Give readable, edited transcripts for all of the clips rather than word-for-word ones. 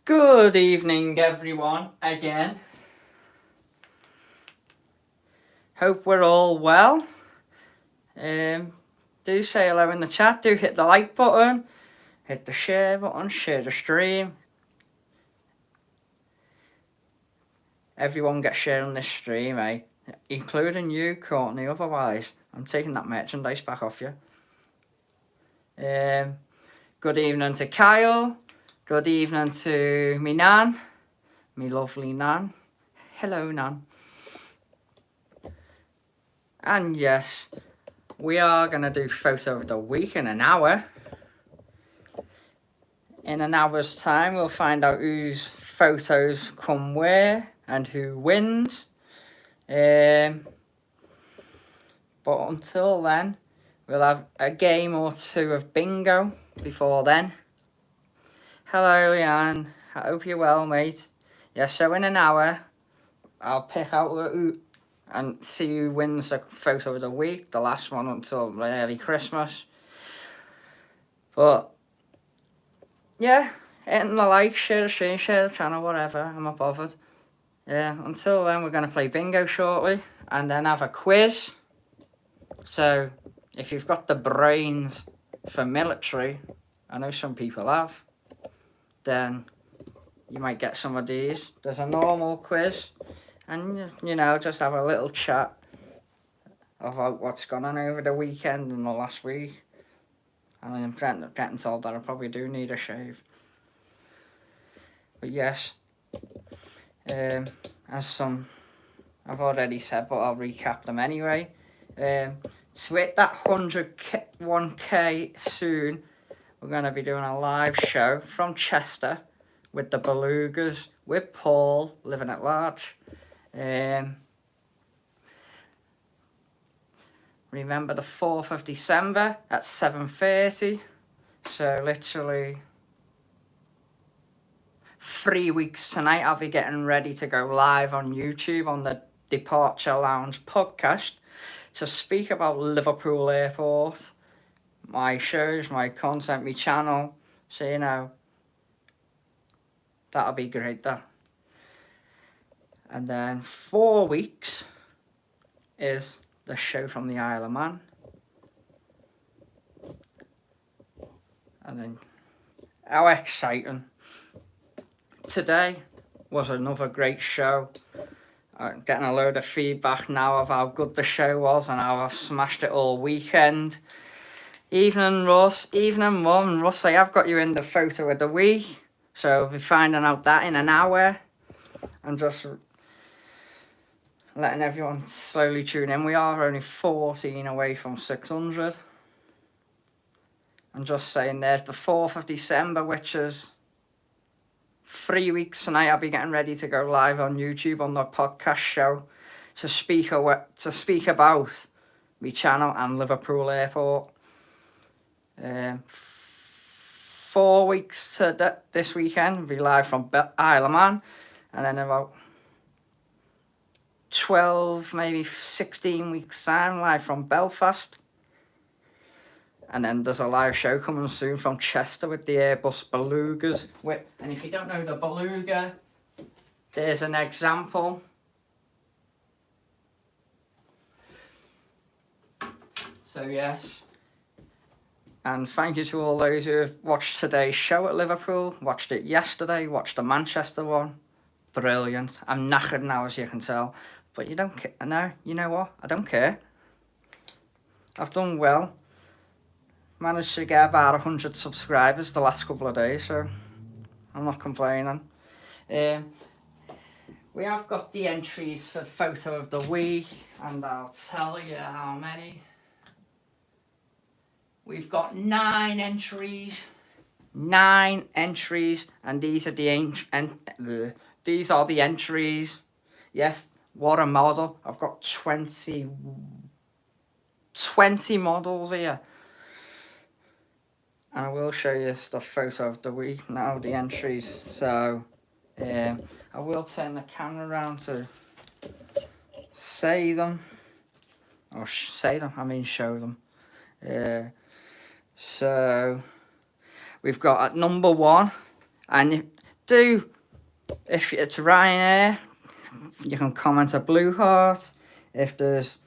Good evening, everyone, again. Hope we're all well. Do say hello in the chat, do hit the like button, hit the share button, share the stream. Everyone gets sharing this stream, eh? Including you, Courtney, otherwise I'm taking that merchandise back off you. Good evening to Kyle. Good evening to me Nan, me lovely Nan. Hello, Nan. And yes, we are going to do photo of the week in an hour. In an hour's time, we'll find out whose photos come where and who wins. But until then, we'll have a game or two of bingo before then. Hello, Leanne. I hope you're well, mate. Yeah, so in an hour, I'll pick out who and see who wins the photo of the week, the last one until early Christmas. But yeah, hitting the like, share the stream, share the channel, whatever, I'm not bothered. Yeah, until then we're going to play bingo shortly and then have a quiz. So if you've got the brains for military, I know some people have, then you might get some of these. There's a normal quiz and, you know, just have a little chat about what's gone on over the weekend and the last week. And I'm getting told that I probably do need a shave. But yes, as some I've already said, but I'll recap them anyway. To hit that 1K soon, we're going to be doing a live show from Chester with the Belugas, with Paul, living at large. Remember the 4th of December at 7:30. So literally 3 weeks tonight, I'll be getting ready to go live on YouTube on the Departure Lounge podcast to speak about Liverpool Airport, my shows, my content, my channel. So, you know, that'll be great, that. And then 4 weeks is the show from the Isle of Man. And then, how exciting. Today was another great show. I'm getting a load of feedback now of how good the show was and how I've smashed it all weekend. Evening, Russ. Evening, Mum. Russ, I have got you in the photo of the week. So we'll be finding out that in an hour. I'm just letting everyone slowly tune in. We are only 14 away from 600. I'm just saying there's the 4th of December, which is 3 weeks tonight. I'll be getting ready to go live on YouTube on the podcast show to speak about my channel and Liverpool Airport. 4 weeks to this weekend, we'll be live from Isle of Man, and then about 12, maybe 16 weeks time, live from Belfast. And then there's a live show coming soon from Chester with the Airbus Belugas. And if you don't know the Beluga, there's an example. So yes. And thank you to all those who have watched today's show at Liverpool, watched it yesterday, watched the Manchester one. Brilliant. I'm knackered now, as you can tell. But you don't care. No, you know what? I don't care. I've done well. Managed to get about 100 subscribers the last couple of days, so I'm not complaining. We have got the entries for photo of the week, and I'll tell you how many. We've got 9 entries. 9 entries, and these are the entries. Yes, what a model. I've got 20 models here. And I will show you the photo of the week now, the entries. So, I will turn the camera around to say them. Or say them, I mean show them. So, we've got at number 1, and do, if it's Ryanair, you can comment a blue heart. If there's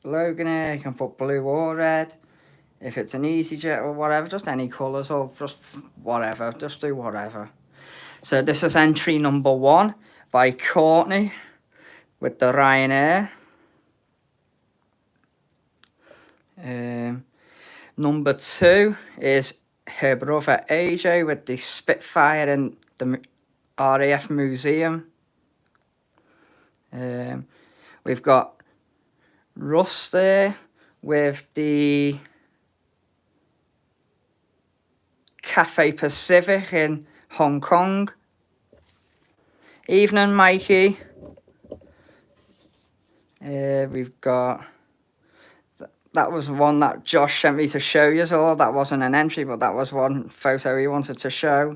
Loganair, you can put blue or red. If it's an EasyJet or whatever, just any colours or just whatever, just do whatever. So this is entry number 1 by Courtney with the Ryanair. Number 2 is her brother AJ with the Spitfire in the RAF Museum. We've got Russ there with the Cathay Pacific in Hong Kong. Evening, Mikey. We've got... That was one that Josh sent me to show you all. That wasn't an entry, but that was one photo he wanted to show.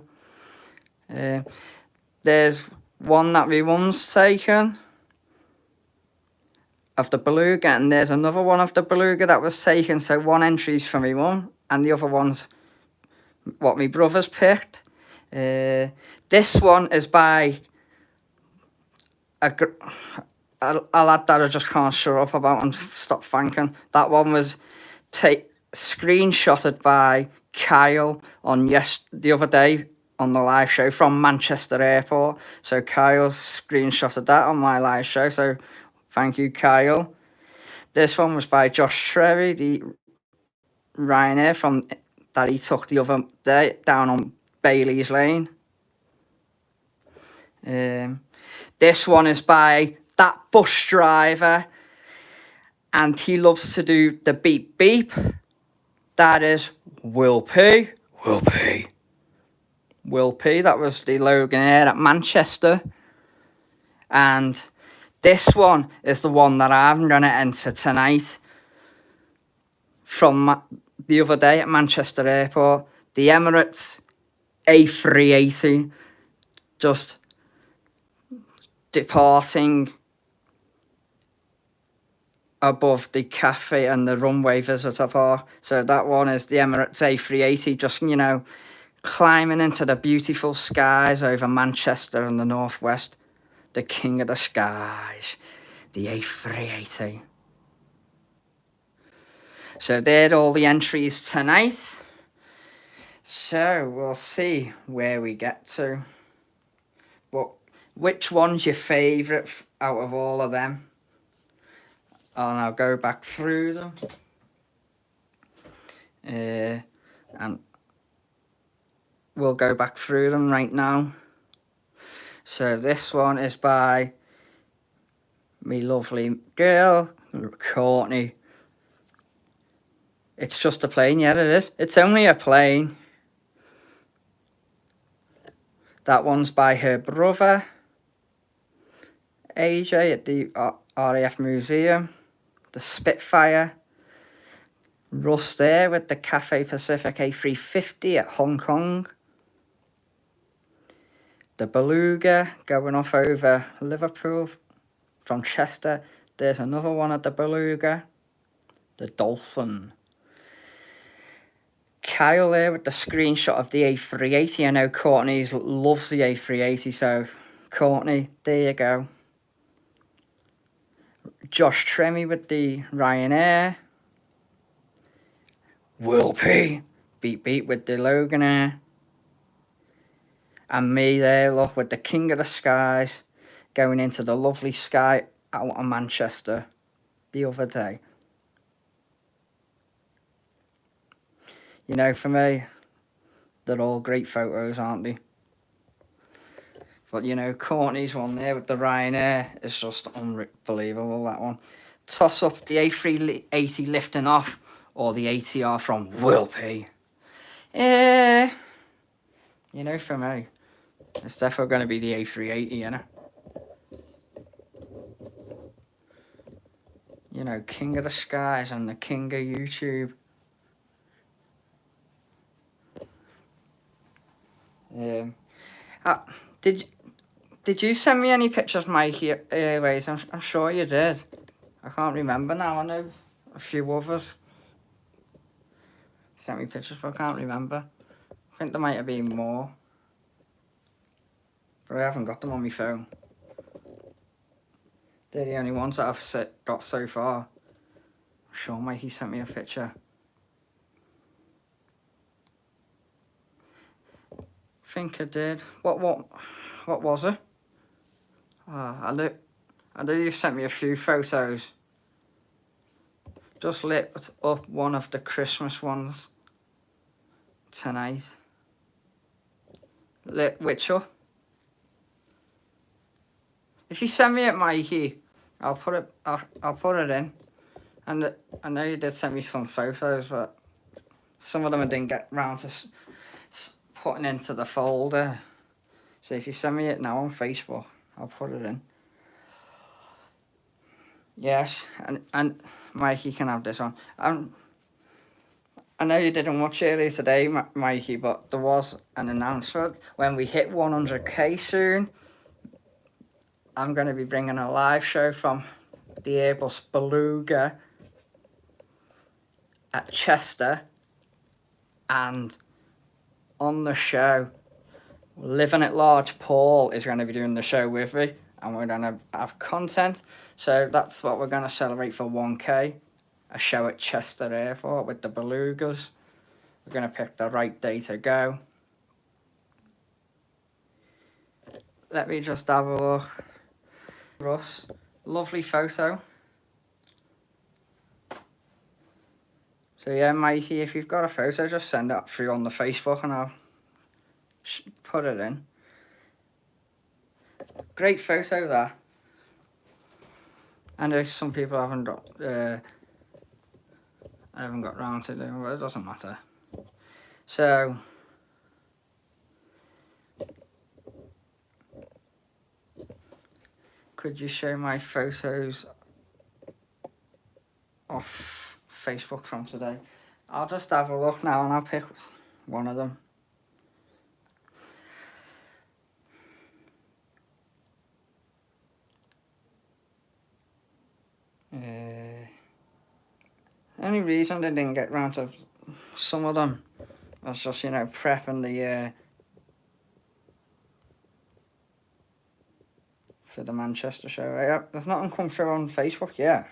There's one that my mum's taken of the Beluga, and there's another one of the Beluga that was taken. So one entry's for my mum, and the other one's what my brother's picked. This one is by a lad that I just can't shut up about and stop thanking. That one was screenshotted by Kyle on the other day on the live show from Manchester Airport. So Kyle screenshotted that on my live show. So thank you, Kyle. This one was by Josh Trevi, the Ryanair from that he took the other day down on Bailey's Lane. This one is by that bus driver, and he loves to do the beep beep. That is Will P. Will P. Will P. That was the Loganair at Manchester. And this one is the one that I'm going to enter tonight from the other day at Manchester Airport. The Emirates A380 just departing above the cafe and the runway visitor park. So that one is the Emirates A380, just, you know, climbing into the beautiful skies over Manchester and the northwest. The king of the skies, the A380. So they're all the entries tonight. So we'll see where we get to. But which one's your favourite out of all of them? And I'll go back through them. And we'll go back through them right now. So this one is by me lovely girl, Courtney. It's just a plane, yeah, it is. It's only a plane. That one's by her brother, AJ, at the RAF Museum. The Spitfire. Russ there with the Cathay Pacific A350 at Hong Kong. The Beluga going off over Liverpool from Chester. There's another one at the Beluga. The Dolphin. Kyle there with the screenshot of the A380. I know Courtney loves the A380, so Courtney, there you go. Josh Tremmy with the Ryanair. Will P. Beep beep with the Loganair. And me there, look, with the king of the skies, going into the lovely sky out of Manchester the other day. You know, for me, they're all great photos, aren't they? But, you know, Courtney's one there with the Ryanair is just unbelievable, that one. Toss up the A380 lifting off or the ATR from Will P. You know, for me, it's definitely going to be the A380, you know. You know, king of the skies and the king of YouTube. Did you send me any pictures, Mikey Airways? I'm sure you did. I can't remember now. I know a few others sent me pictures, but I can't remember. I think there might have been more. but I haven't got them on my phone. They're the only ones that I've got so far. I'm sure Mikey sent me a picture. I think I did. What was it? I know you sent me a few photos. Just lit up one of the Christmas ones tonight. Lit which up? If you send me it, Mikey, I'll put it in. And I know you did send me some photos, but some of them I didn't get round to putting into the folder. So if you send me it now on Facebook, I'll put it in. Yes, and Mikey can have this one. I know you didn't watch it earlier today, Mikey, but there was an announcement. When we hit 100k soon, I'm going to be bringing a live show from the Airbus Beluga at Chester, and on the show, Living at Large Paul is going to be doing the show with me, and we're going to have content. So that's what we're going to celebrate for 1k, a show at Chester Airport with the Belugas. We're going to pick the right day to go. Let me just have a look. Russ, lovely photo. So yeah, Mikey, if you've got a photo, just send it through on the Facebook and I'll put it in. Great photo there. I know some people haven't got round to doing it, but it doesn't matter. So could you show my photos off Facebook from today? I'll just have a look now and I'll pick one of them. Only reason I didn't get round to some of them was just, you know, prepping the for the Manchester show. Yeah, there's nothing come through on Facebook yet.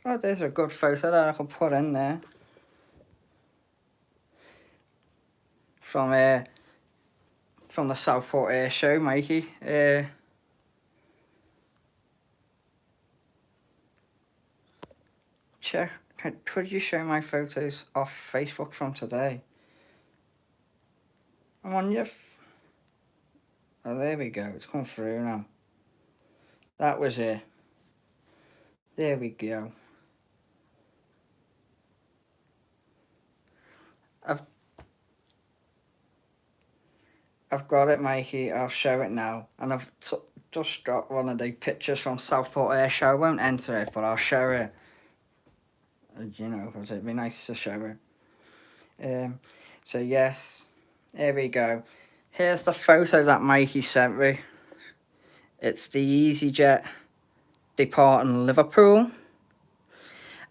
Oh, there's a good photo that I could put in there. From the Southport Air Show, Mikey. Check. Could you show my photos off Facebook from today? I'm on your... Oh, there we go. It's come through now. That was it. There we go. I've got it, Mikey. I'll show it now. And I've just got one of the pictures from Southport Air Show. I won't enter it, but I'll show it. You know, because it'd be nice to show it. So yes, here we go. Here's the photo that Mikey sent me. It's the EasyJet departing Liverpool.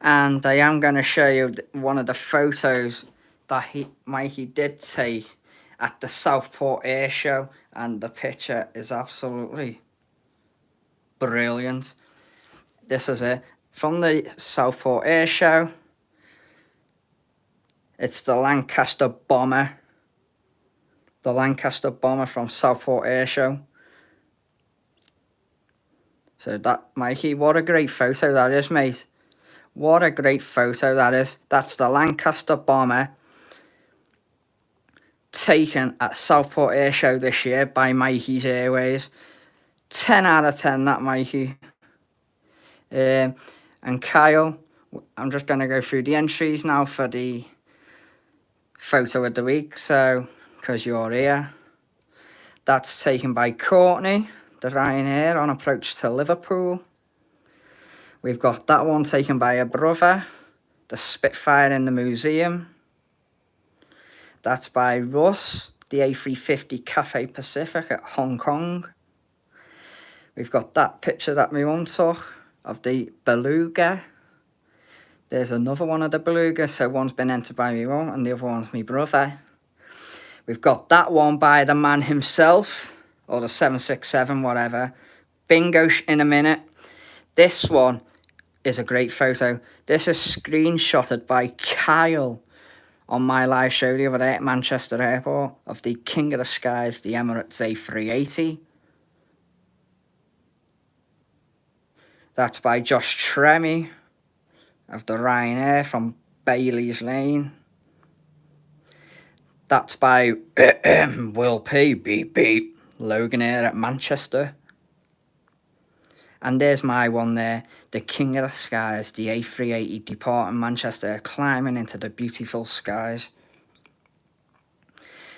And I am going to show you one of the photos that Mikey did take at the Southport Air Show, and the picture is absolutely brilliant. This is it from the Southport Air Show. It's the Lancaster Bomber. The Lancaster Bomber from Southport Air Show. So that, Mikey, what a great photo that is, mate. What a great photo that is. That's the Lancaster Bomber taken at Southport Air Show this year by Mikey's Airways. 10 out of 10, that, Mikey. And Kyle, I'm just going to go through the entries now for the photo of the week. So, because you're here. That's taken by Courtney, the Ryanair on approach to Liverpool. We've got that one taken by her brother, the Spitfire in the museum. That's by Russ, the A350 Cathay Pacific at Hong Kong. We've got that picture that my mum took of the Beluga. There's another one of the Beluga. So one's been entered by me mum and the other one's my brother. We've got that one by the man himself, or the 767, whatever. Bingo in a minute. This one is a great photo. This is screenshotted by Kyle on my live show the other day at Manchester Airport of the King of the Skies, the Emirates A380. That's by Josh Tremmy of the Ryanair from Bailey's Lane. That's by Will P. Beep Beep. Logan Air at Manchester. And there's my one there. The King of the Skies. The A380 departing Manchester. Climbing into the beautiful skies.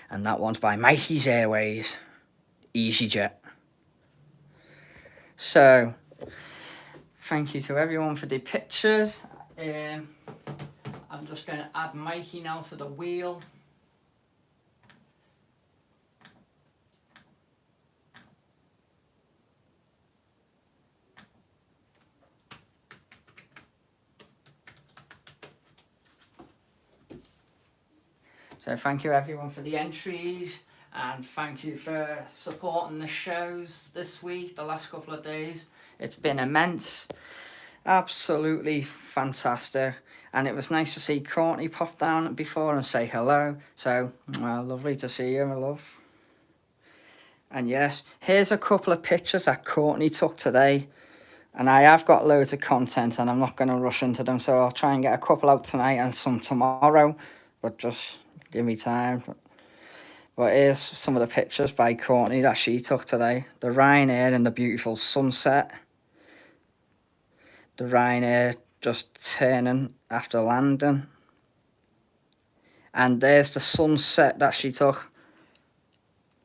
And that one's by Mikey's Airways. EasyJet. So, thank you to everyone for the pictures. I'm just going to add Mikey now to the wheel. So thank you everyone for the entries, and thank you for supporting the shows this week, the last couple of days. It's been immense, absolutely fantastic, and it was nice to see Courtney pop down before and say hello. So lovely to see you, my love. And yes, here's a couple of pictures that Courtney took today. And I have got loads of content and I'm not going to rush into them. So I'll try and get a couple out tonight and some tomorrow. But just give me time. But here's some of the pictures by Courtney that she took today. The Ryanair in the beautiful sunset. The Ryanair just turning after landing. And there's the sunset that she took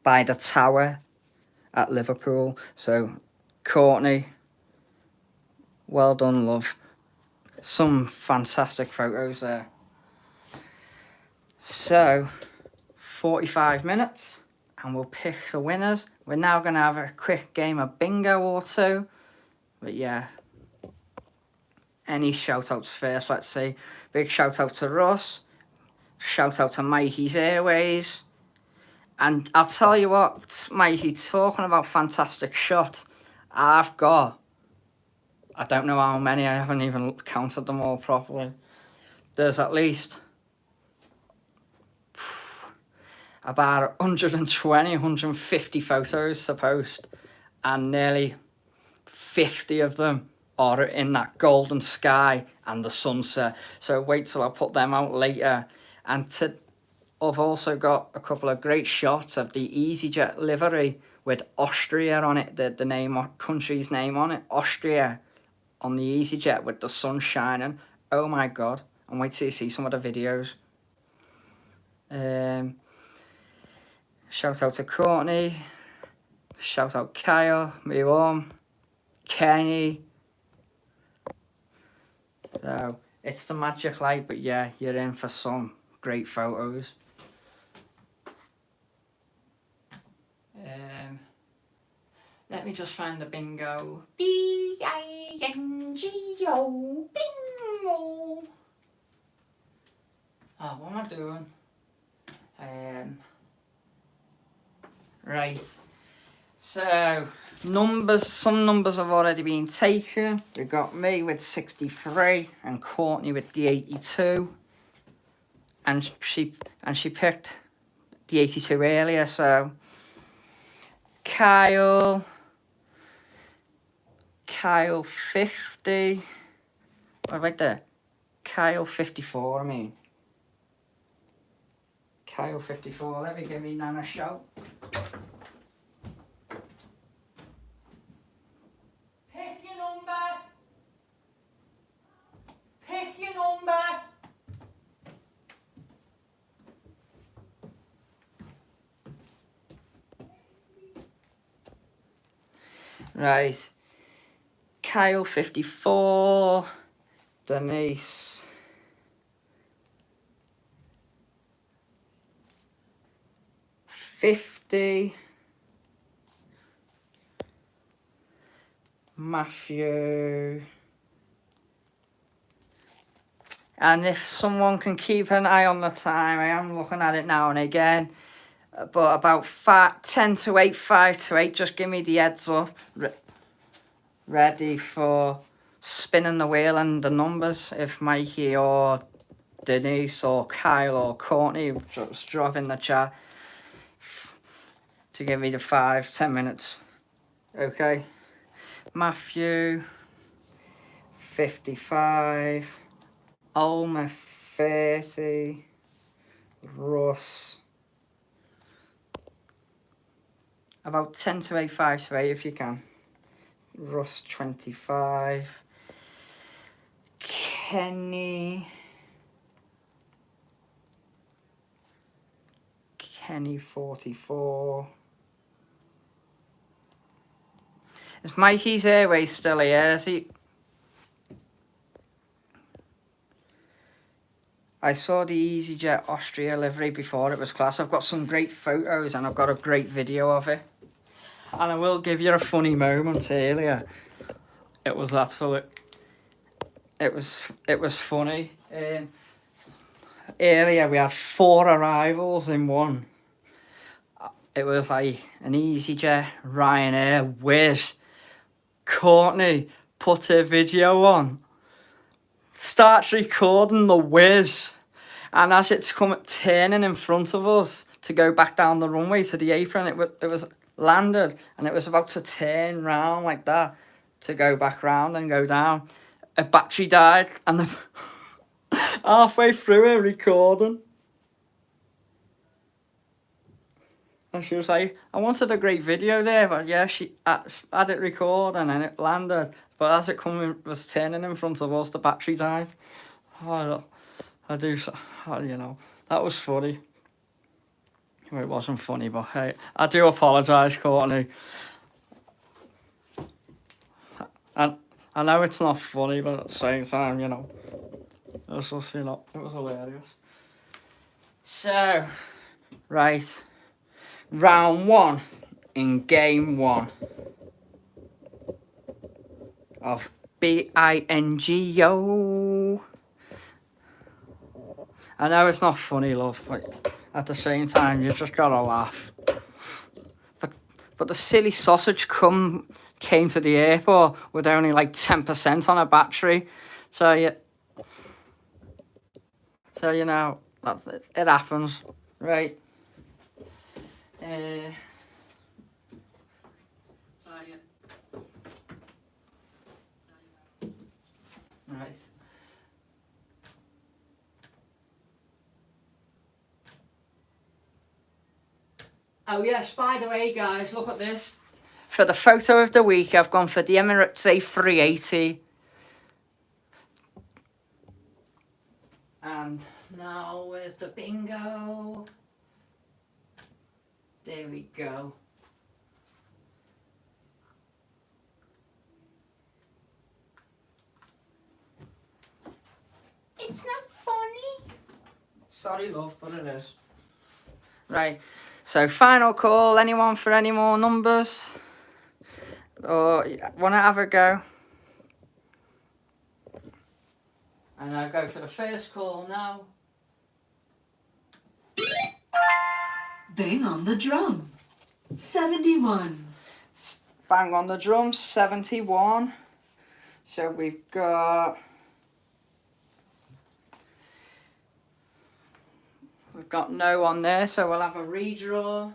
by the tower at Liverpool. So Courtney, well done, love. Some fantastic photos there. So, 45 minutes and we'll pick the winners. We're now going to have a quick game of bingo or two. But yeah, any shout outs first, let's see. Big shout out to Russ. Shout out to Mikey's Airways. And I'll tell you what, Mikey, talking about fantastic shot, I've got, I don't know how many, I haven't even counted them all properly. There's at least about 120, 150 photos to post, and nearly 50 of them are in that golden sky and the sunset. So wait till I put them out later. And I've also got a couple of great shots of the EasyJet livery with Austria on it, the name, country's name on it, Austria, on the EasyJet with the sun shining. Oh my God, and wait till you see some of the videos. Shout out to Courtney, shout out Kyle, my mum, Kenny. So it's the magic light, but yeah, you're in for some great photos. Let me just find the bingo. B-I-N-G-O, bingo. Oh, what am I doing? Right. So, numbers, some numbers have already been taken. We've got me with 63 and Courtney with the 82. And she picked the 82 earlier, so Kyle 50. What right there? Kyle 54, I mean. Kyle 54, let me give me Nana a shout. Pick your number. Pick your number. Right. Kyle 54. Denise 50. Matthew And if someone can keep an eye on the time, I am looking at it now and again, but about 10 to 8, 5 to 8, just give me the heads up, ready for spinning the wheel and the numbers. If Mikey or Denise or Kyle or Courtney just drop in the chat to give me the 5-10 minutes. Okay. Matthew 55, Alma 30, Russ about 10 to 8, 5 to 8 if you can. Russ 25, Kenny 44. Is Mikey's Airways still here? Is he? I saw the EasyJet Austria livery before, it was class. I've got some great photos and I've got a great video of it. And I will give you a funny moment earlier. It was absolute. It was funny. Earlier we had 4 arrivals in one. It was like an EasyJet, Ryanair, Wizz. Courtney put her video on, starts recording the Wizz, and as it's turning in front of us to go back down the runway to the apron, it was landed, and it was about to turn round like that to go back round and go down. A battery died, and halfway through her recording, and she was like, I wanted a great video there, but yeah, she had it recording and it landed, but as it was turning in front of us, the battery died. Oh, you know, that was funny. Well, it wasn't funny, but hey, I do apologise, Courtney. And I know it's not funny, but at the same time, you know, it was just, you know, it was hilarious. So, right. Round 1 in game 1 of Bingo. I know it's not funny, love, but at the same time, you just gotta laugh. But the silly sausage came to the airport with only like 10% on a battery, so you know, it happens, right? Right. Oh yes, by the way guys, look at this. For the photo of the week, I've gone for the Emirates A380. And now where's the bingo? There we go. It's not funny. Sorry, love, but it is. Right, so final call. Anyone for any more numbers? Or want to have a go? And I'll go for the first call now. Bang on the drum. 71. Bang on the drum, 71. So we've got no on there, so we'll have a redraw.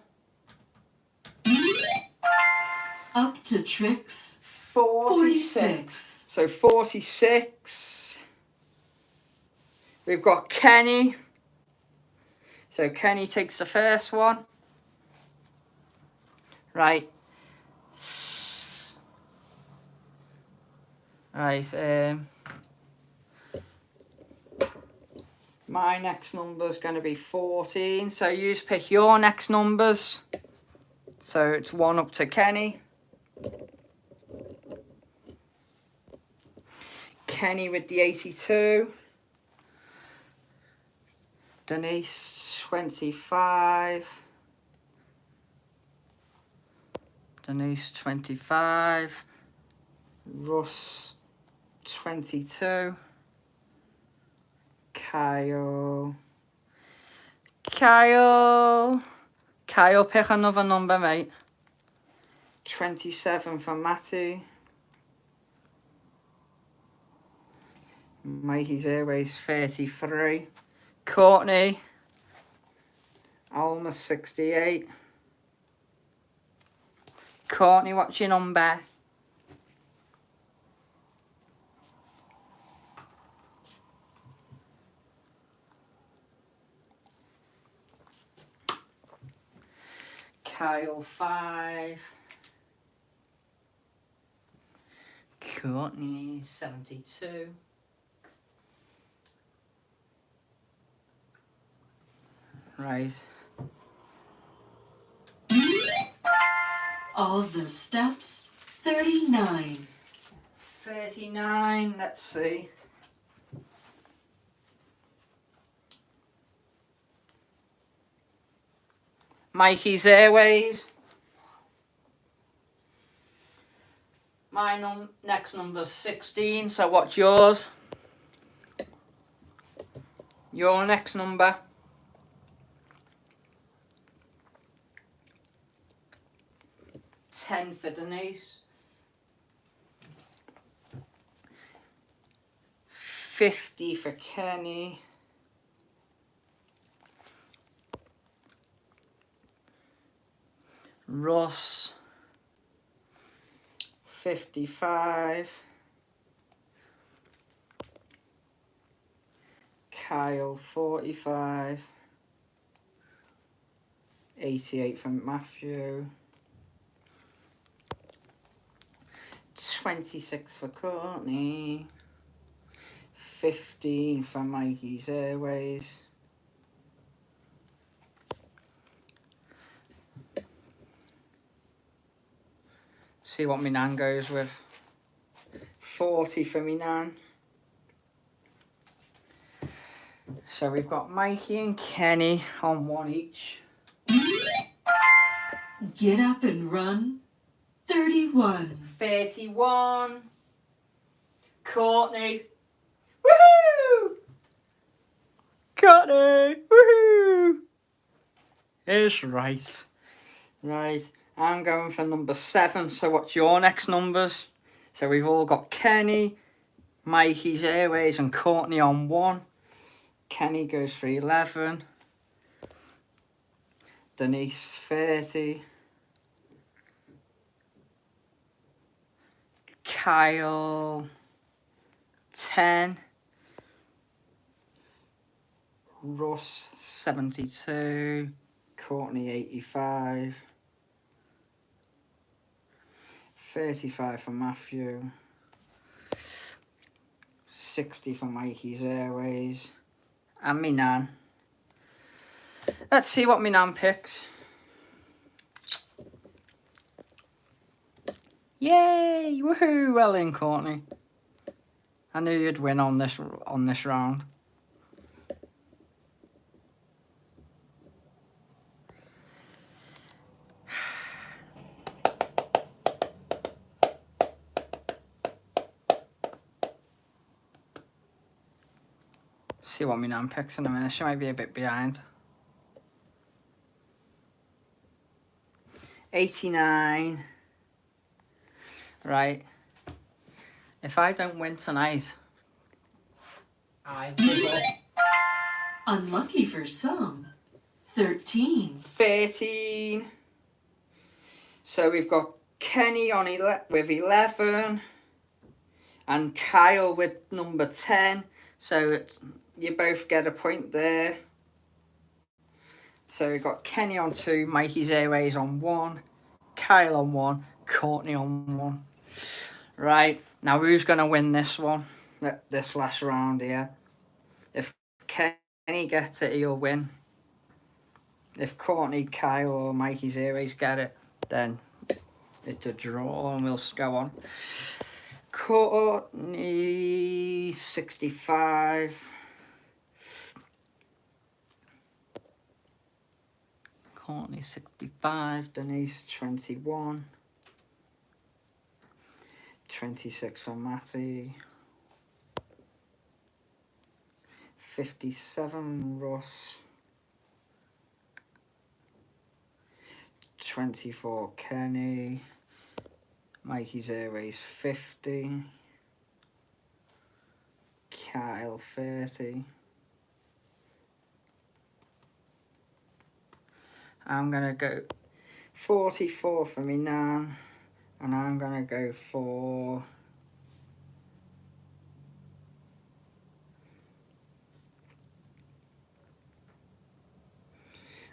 Up to tricks. 46. So 46. We've got Kenny. So Kenny takes the first one. Right. Right. My next number is going to be 14. So you just pick your next numbers. So it's 1 up to Kenny. Kenny with the 82. Denise 25. Denise 25. Russ 22. Kyle. Kyle, pick another number, mate. 27 for Matty. Mikey's Airways 33. Courtney, Alma 68. Courtney, what's your number? Kyle 5. Courtney 72. Right. All the steps, 39. 39, let's see. Mikey's Airways. My next number's 16, so what's yours? Your next number? $10 for Denise. 50 for Kenny. Russ 55. Kyle 45. 88 for Matthew. 26 for Courtney. 15 for Mikey's Airways. See what my nan goes with. 40 for me nan. So we've got Mikey and Kenny on one each. Get up and run, 31. 31. Courtney. Woohoo! Courtney. Woohoo! It's right. Right. I'm going for number 7. So what's your next numbers? So we've all got Kenny, Mikey's Airways and Courtney on 1. Kenny goes for 11. Denise 30. Kyle 10. Russ 72. Courtney 85. 35 for Matthew. 60 for Mikey's Airways. And me nan. Let's see what me nan picks. Yay! Woohoo! Well in, Courtney. I knew you'd win on this round. See what my nan picks in a minute. She might be a bit behind. 89. Right. If I don't win tonight, I give up. Unlucky for some, 13. 13. So we've got Kenny on with 11. And Kyle with number 10. So you both get a point there. So we've got Kenny on 2, Mikey's Airways on 1, Kyle on 1, Courtney on 1. Right, now who's going to win this one? This last round here. If Kenny gets it, he'll win. If Courtney, Kyle or Mikey's Airways get it, then it's a draw and we'll go on. Courtney 65. Courtney 65, Denise 21, 26 for Matty, 57, Russ. 24, Kenny. Mikey's Airways 50. Kyle 30. I'm gonna go 44 for me now, and I'm gonna go for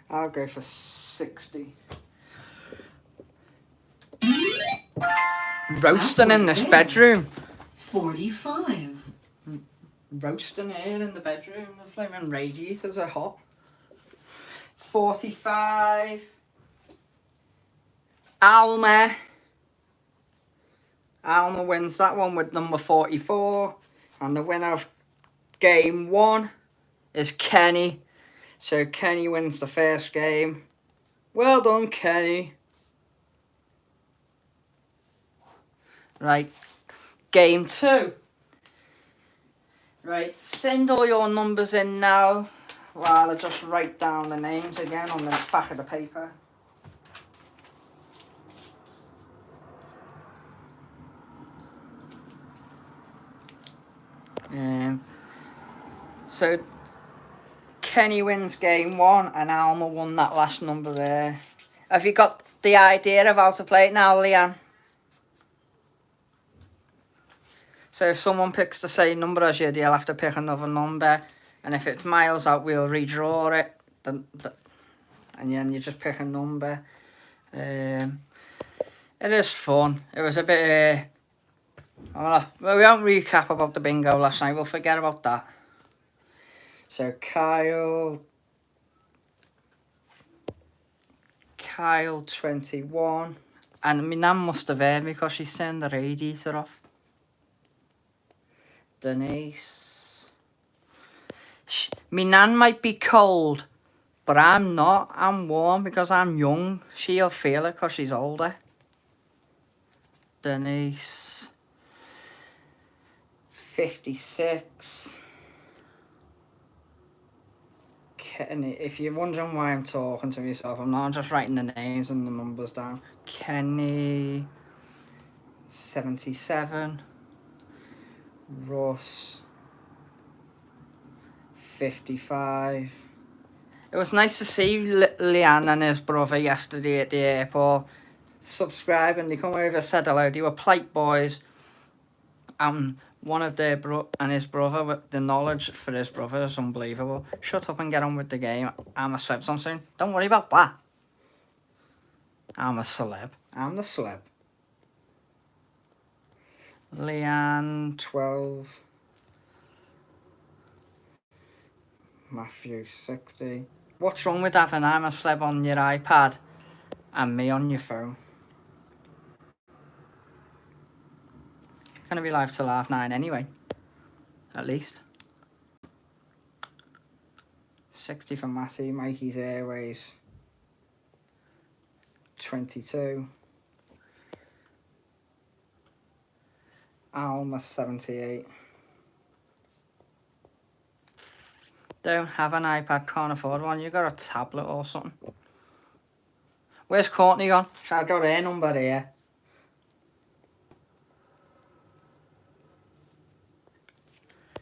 I'll go for 60. Roasting in this bedroom. 45. Roasting here in the bedroom. The flaming radiators are hot. 45. Alma. Alma wins that one with number 44. And the winner of game 1 is Kenny. So Kenny wins the first game. Well done, Kenny. Right. Game 2. Right. Send all your numbers in now while I just write down the names again on the back of the paper. So Kenny wins game 1 and Alma won that last number there. Have you got the idea of how to play it now, Leanne? So if someone picks the same number as you, they'll have to pick another number. And if it's miles out, we'll redraw it. And then you just pick a number. It is fun. It was a bit... well, we won't recap about the bingo last night. We'll forget about that. So Kyle 21. And my nan must have heard me because she's turned the radiator off. Denise. My nan might be cold, but I'm not. I'm warm because I'm young. She'll feel it because she's older. Denise. 56. Kenny. If you're wondering why I'm talking to myself, I'm not. I'm just writing the names and the numbers down. Kenny. 77. Russ. 55. It was nice to see Leanne and his brother yesterday at the airport. Subscribing, they come over, said hello. They were polite boys. One of their and his brother, with the knowledge for his brother is unbelievable. Shut up and get on with the game. I'm a celeb soon. Don't worry about that. I'm a celeb. I'm the celeb. Leanne, 12. Matthew, 60. What's wrong with having I'm a celeb on your iPad and me on your phone? Gonna be live till 9:30 anyway. At least. 60 for Matty. Mikey's Airways. 22. Alma, 78. Don't have an iPad, can't afford one. You got a tablet or something. Where's Courtney gone? I've got her number here.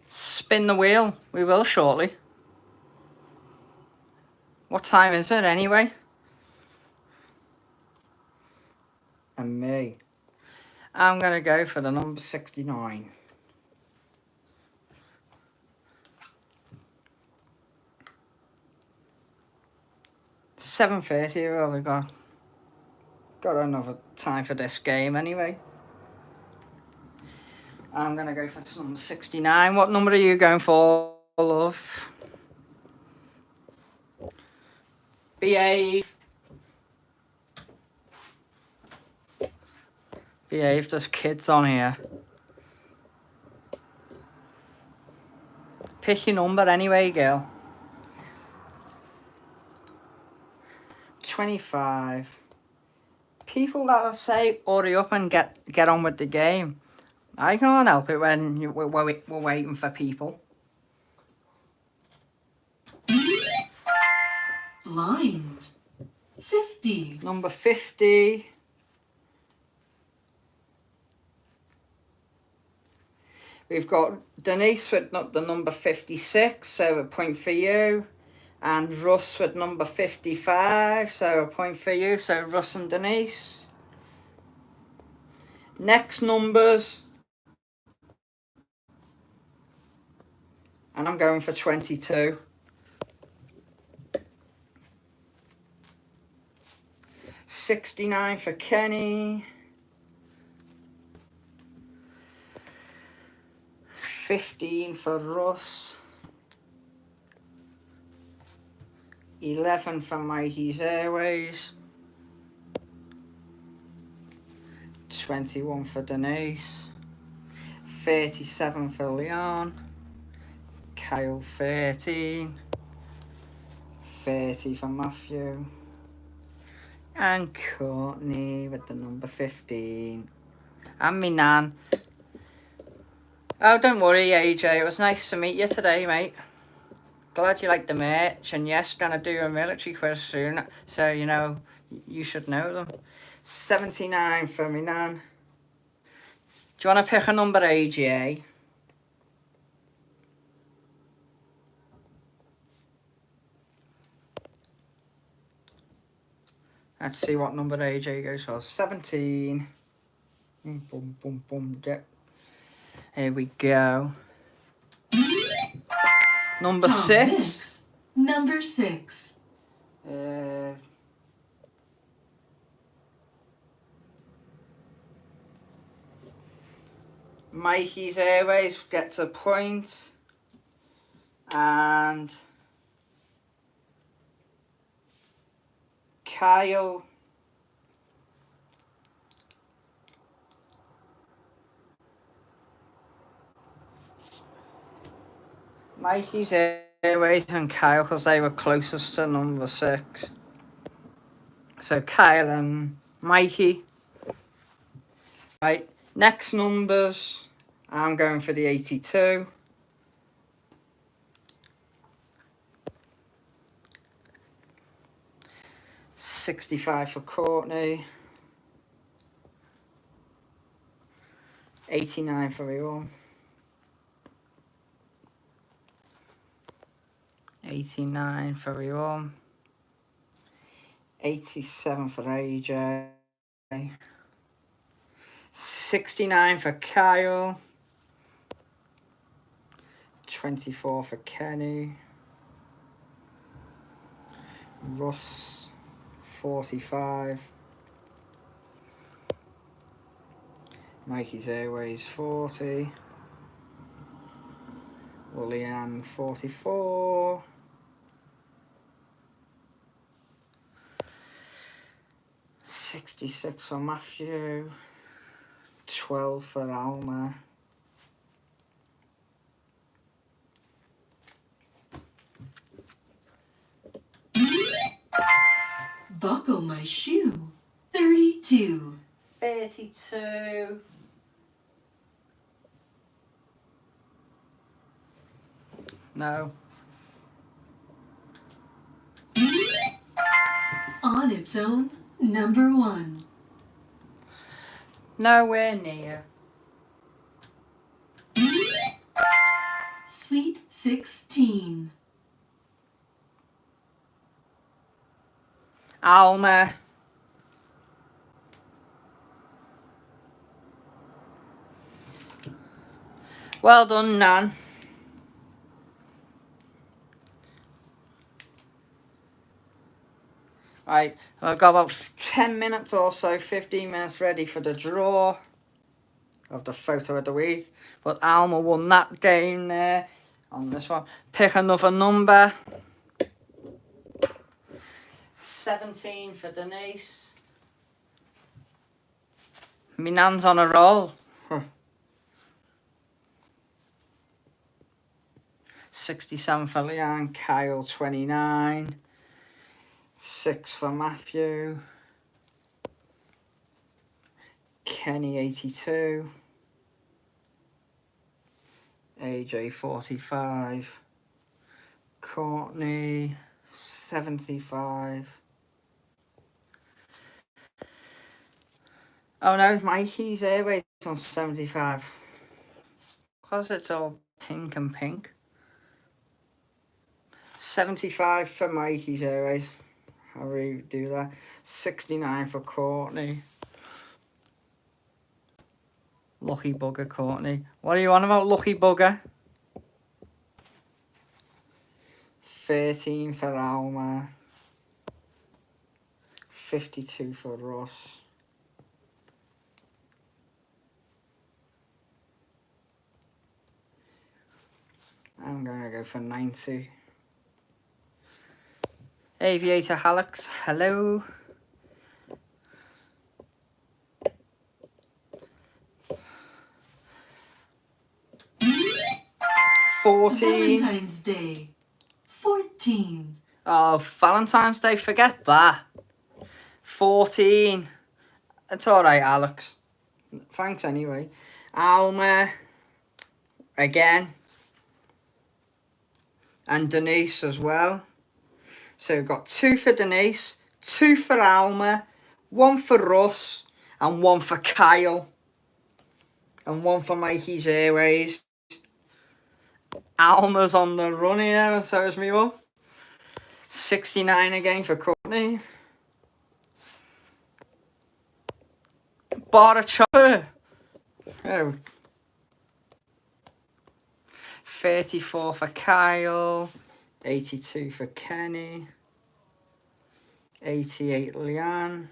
Spin the wheel. We will shortly. What time is it anyway? And me. I'm going to go for the number 69. $7:30. Well, we got another time for this game anyway. I'm going to go for number 69. What number are you going for, love? Behave. Behave, there's kids on here. Pick your number anyway, girl. 25. People that say, hurry up and get on with the game. I can't help it when we're waiting for people. Blind. 50. Number 50. We've got Denise with the number 56, so a point for you. And Russ with number 55, so a point for you. So Russ and Denise. Next numbers. And I'm going for 22. 69 for Kenny. 15 for Russ. 11 for Mikey's Airways. 21 for Denise. 37 for Leon. Kyle 13. 30 for Matthew. And Courtney with the number 15. And me nan. Oh, don't worry, AJ. It was nice to meet you today, mate. Glad you like the merch. And yes, gonna do a military quiz soon. So, you know, you should know them. 79 for me nan. Do you want to pick a number, AJ? Let's see what number AJ goes for. 17. Boom, boom, boom. Here we go. Number Tom 6. Mix. Number 6. Mikey's Airways gets a point. And Kyle Mikey's Airways and Kyle, because they were closest to number 6. So Kyle and Mikey. Right, next numbers. I'm going for the 82. 65 for Courtney. 89 for Ewan. 89 for Ewan. 87 for AJ. 69 for Kyle. 24 for Kenny. Russ, 45. Mikey's Airways, 40. Leanne, 44. 66 for Matthew. 12 for Alma. Buckle my shoe. 32. 32. No. On its own. Number 1. Nowhere near. Sweet 16. Alma. Well done, Nan. Right, I've got about 10 minutes or so, 15 minutes ready for the draw of the photo of the week. But Alma won that game there on this one. Pick another number. 17 for Denise. Me nan's on a roll. 67 for Leanne. Kyle, 29. 6 for Matthew. Kenny, 82. AJ, 45. Courtney, 75. Oh no, Mikey's Airways on 75. Because it's all pink and pink. 75 for Mikey's Airways. How do we do that? 69 for Courtney. Lucky bugger, Courtney. What are you on about, lucky bugger? 13 for Alma. 52 for Russ. I'm gonna go for 90. Aviator Alex, hello. Valentine's Day. 14. Oh, Valentine's Day, forget that. 14. It's alright, Alex. Thanks anyway. Alma. Again. And Denise as well. So we've got 2 for Denise, 2 for Alma, 1 for Russ, and 1 for Kyle. And 1 for Mikey's Airways. Alma's on the run here, and so is me up. 69 again for Courtney. Bar of chocolate. Oh. 34 for Kyle. 82 for Kenny. 88 Leanne.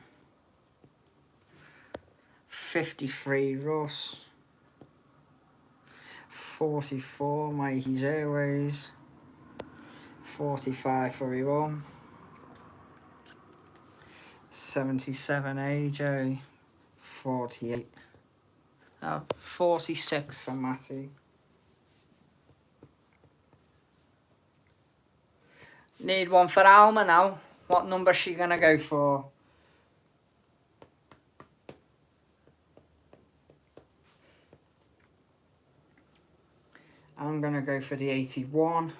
53 Russ. 44 Mikey's Airways. 45 for Yvonne. 77 AJ. 48. Oh, 46 for Matty. Need 1 for Alma now. What number is she going to go for? I'm going to go for the 81.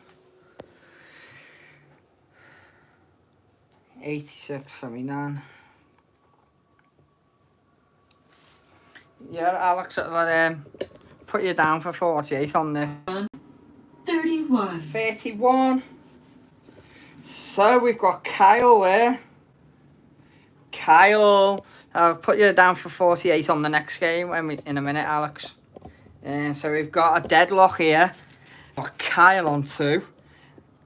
86 for me nan. Yeah, Alex, I'll put you down for 48 on this. 31. 31. So we've got Kyle there. Kyle, I'll put you down for 48 on the next game in a minute, Alex. So we've got a deadlock here. We've got Kyle on 2,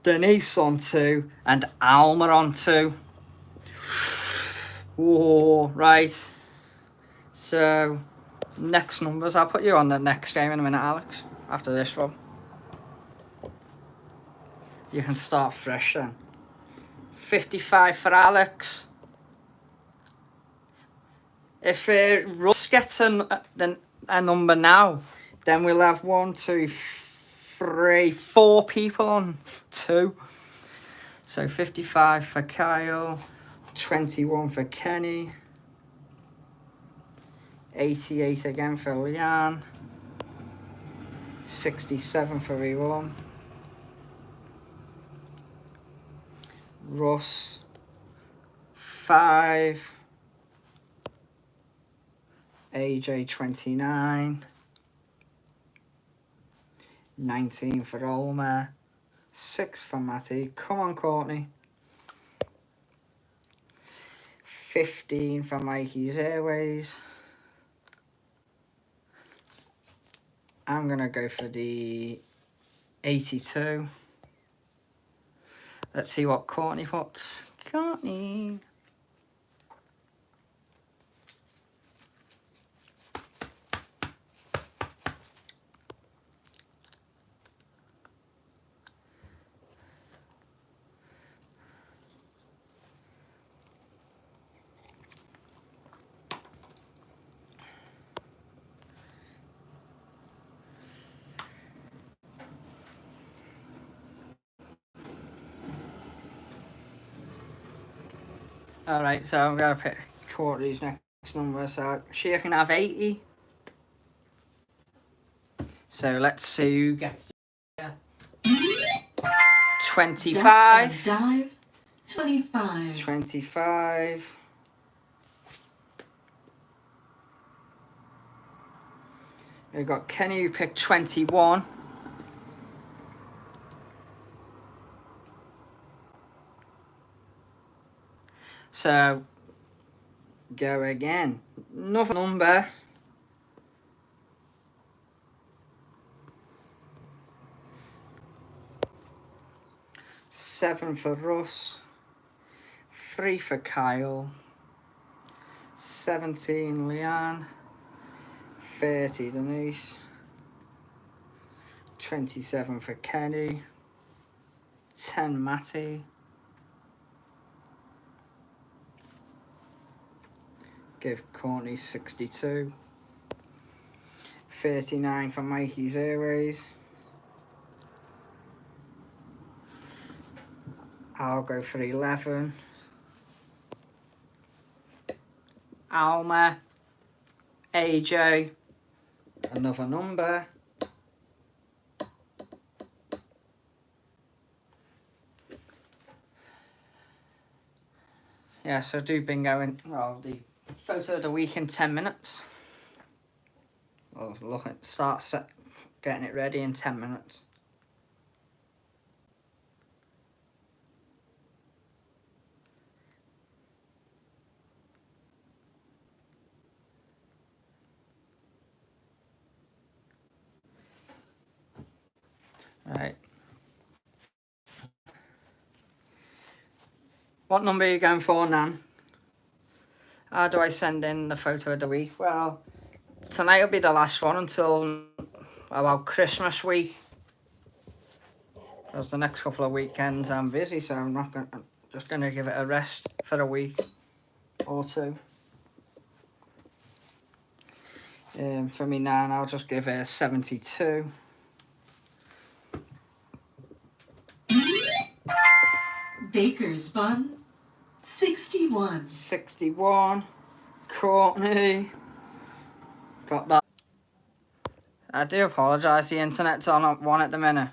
Denise on 2, and Alma on 2. Whoa, right. So, next numbers. I'll put you on the next game in a minute, Alex, after this one. You can start fresh then. 55 for Alex. If Russ gets a number now, then we'll have 1, 2, 3, 4 people on 2. So 55 for Kyle, 21 for Kenny, 88 again for Leanne, 67 for Yvonne. Russ, 5, AJ 29, 19 for Alma, 6 for Matty, come on Courtney, 15 for Mikey's Airways. I'm gonna go for the 82. Let's see what Courtney puts. Courtney. Alright, so I'm going to pick Courtney's next number. So she can have 80. So let's see who gets 25. Dive 25. 25. We've got Kenny who picked 21. So, go again. Another number. 7 for Russ. 3 for Kyle. 17 Leanne. 30 Denise. 27 for Kenny. 10 Matty. Give Courtney 62. 39 for Mikey Zeros. I'll go for 11. Alma. AJ. Another number. Yeah, so do bingo in, well, the photo of the week in 10 minutes. We'll look at, getting it ready in 10 minutes. Right. What number are you going for, Nan? How do I send in the photo of the week? Well, tonight will be the last one until about Christmas week. Because the next couple of weekends I'm busy, so I'm just going to give it a rest for a week or two. For me, Nan, I'll just give it a 72. Baker's Bun, 61. 61. Courtney. Got that. I do apologise, the internet's on at 1 at the minute.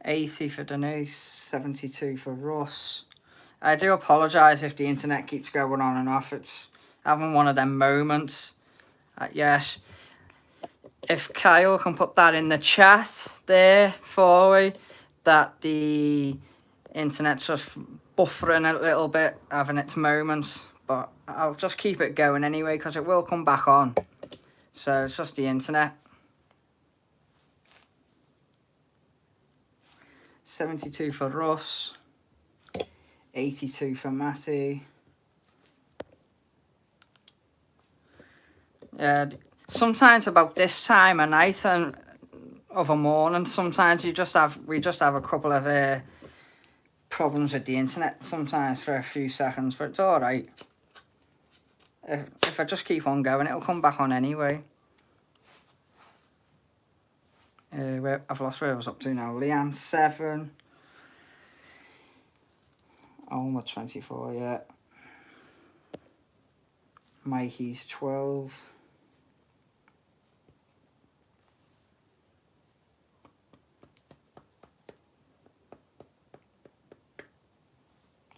80 for Denise, 72 for Russ. I do apologise if the internet keeps going on and off. It's having one of them moments. Yes. If Kyle can put that in the chat there for me, that the internet's just buffering a little bit, having its moments. But I'll just keep it going anyway, because it will come back on. So it's just the internet. 72 for Russ. 82 for Matty. Yeah, sometimes about this time of night and of a morning, sometimes we just have a couple of problems with the internet sometimes for a few seconds, but it's all right. If I just keep on going, it'll come back on anyway. I've lost where I was up to now. Leanne 7. Alma 24, yeah. Mikey's 12.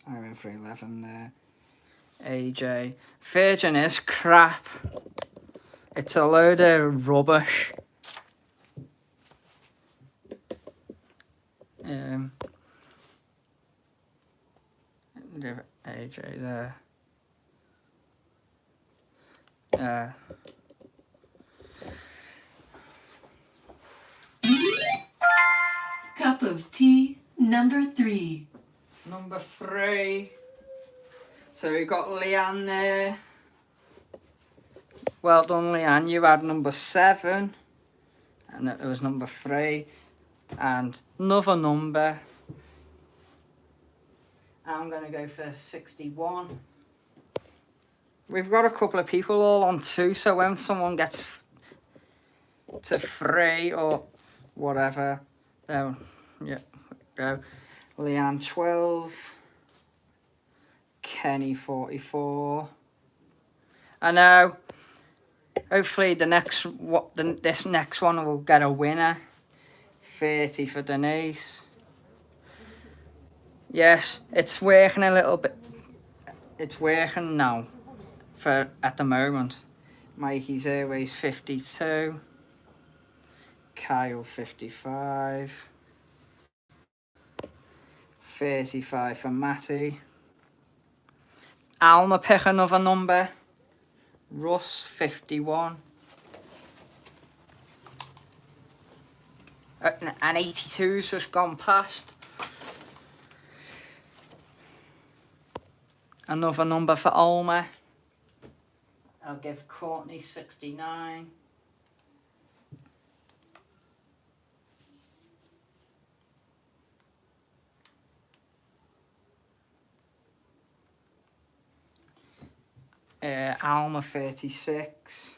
I went for 11 there. AJ. Virgin is crap. It's a load of rubbish. AJ there. Cup of tea, number 3. Number 3. So we got Leanne there. Well done, Leanne. You had number 7. And it was number 3. And another number. I'm going to go for 61. We've got a couple of people all on 2, so when someone gets to 3 or whatever, then, yeah, go. Leanne 12. Kenny 44. I know. Hopefully this next one will get a winner. 30 for Denise. Yes, it's working a little bit. It's working now for at the moment. Mikey's Airways 52. Kyle 55. 35 for Matty. Alma pick another number. Russ 51. And 82's just gone past. Another number for Alma. I'll give Courtney 69. Alma 36.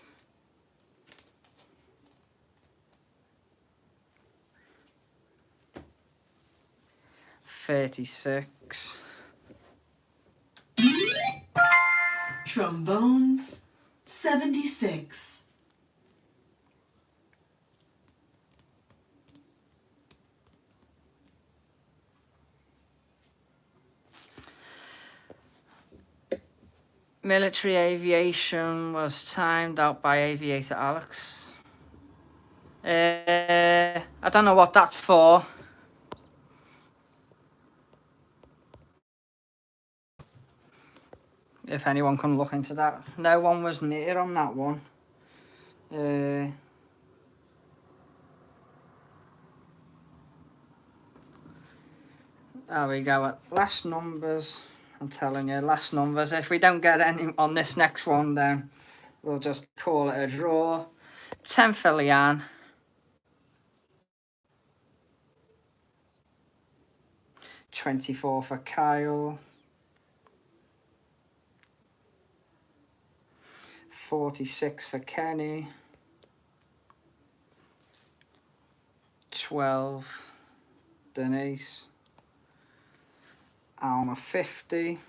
Trombones, 76. Military aviation was timed out by aviator Alex. I don't know what that's for. If anyone can look into that. No one was near on that one. There we go. Last numbers. I'm telling you, last numbers. If we don't get any on this next one, then we'll just call it a draw. 10 for Leanne. 24 for Kyle. 46 for Kenny. 12 Denise. Alma 50.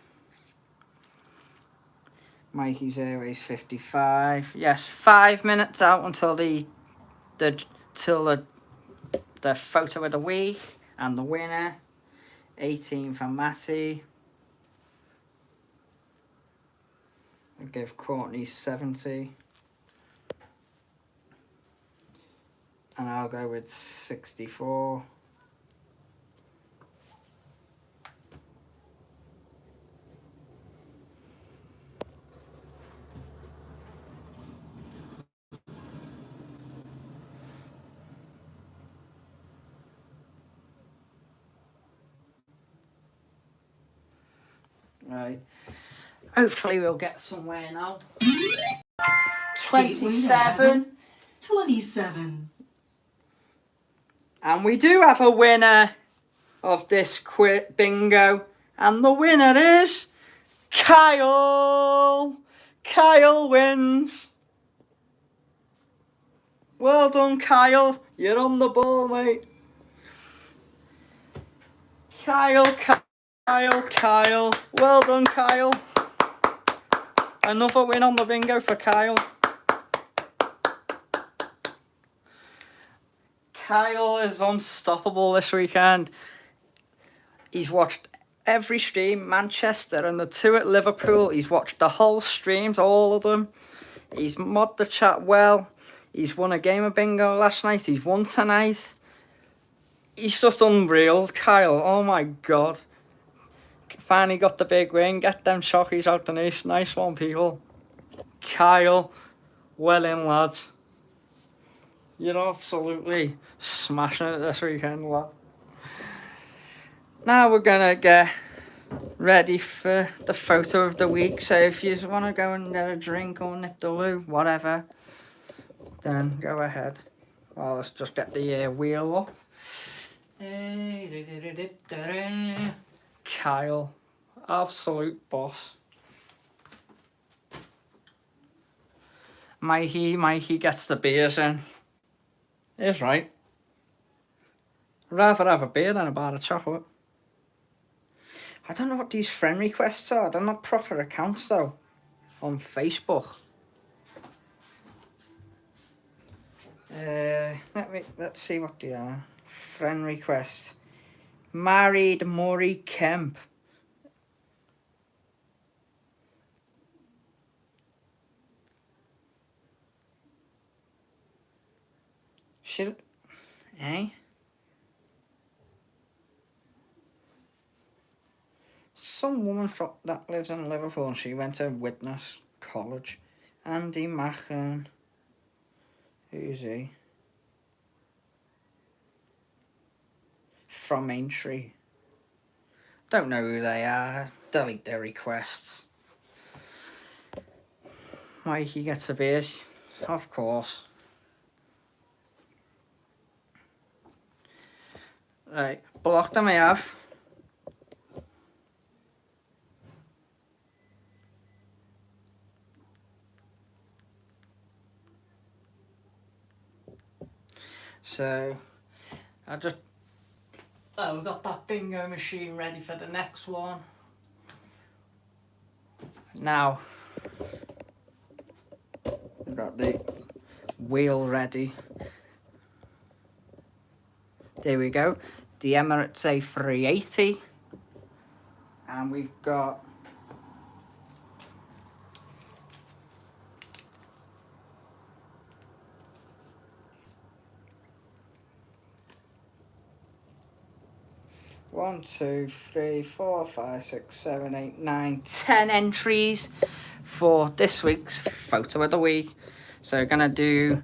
Mikey's Airways 55. Yes, 5 minutes out until the photo of the week and the winner. 18 for Matty. I'll give Courtney 70. And I'll go with 64. Right. Hopefully we'll get somewhere now. 27. 27. And we do have a winner of this bingo. And the winner is Kyle. Kyle wins. Well done, Kyle. You're on the ball, mate. Kyle. Well done, Kyle. Another win on the bingo for Kyle. Kyle is unstoppable this weekend. He's watched every stream, Manchester and the 2 at Liverpool. He's watched the whole streams, all of them. He's modded the chat well. He's won a game of bingo last night. He's won tonight. He's just unreal, Kyle. Oh my God. Finally got the big win. Get them chockies out the nice. Nice one, people. Kyle, well in, lads. You're absolutely smashing it this weekend, lad. Now we're gonna get ready for the photo of the week. So if you want to go and get a drink or nip the loo, whatever, then go ahead. Well, let's just get the wheel up. Kyle, absolute boss. Mikey gets the beers in. Is right. I'd rather have a beer than a bar of chocolate. I don't know what these friend requests are. They're not proper accounts though. On Facebook. Let's see what they are. Friend requests. Married Maury Kemp. She, eh? Some woman that lives in Liverpool, and she went to Witness College. Andy Machen. Who's he? From Aintree. Don't know who they are. Delete their requests. Mikey gets a beer. Of course. Right, block them I have. So, I just... Oh, we've got that bingo machine ready for the next one. Now, we've got the wheel ready. There we go. The Emirates A380. And we've got... One, two, three, 4, 5, 6, 7, 8, 9, 10 entries for this week's photo of the week. So we're gonna do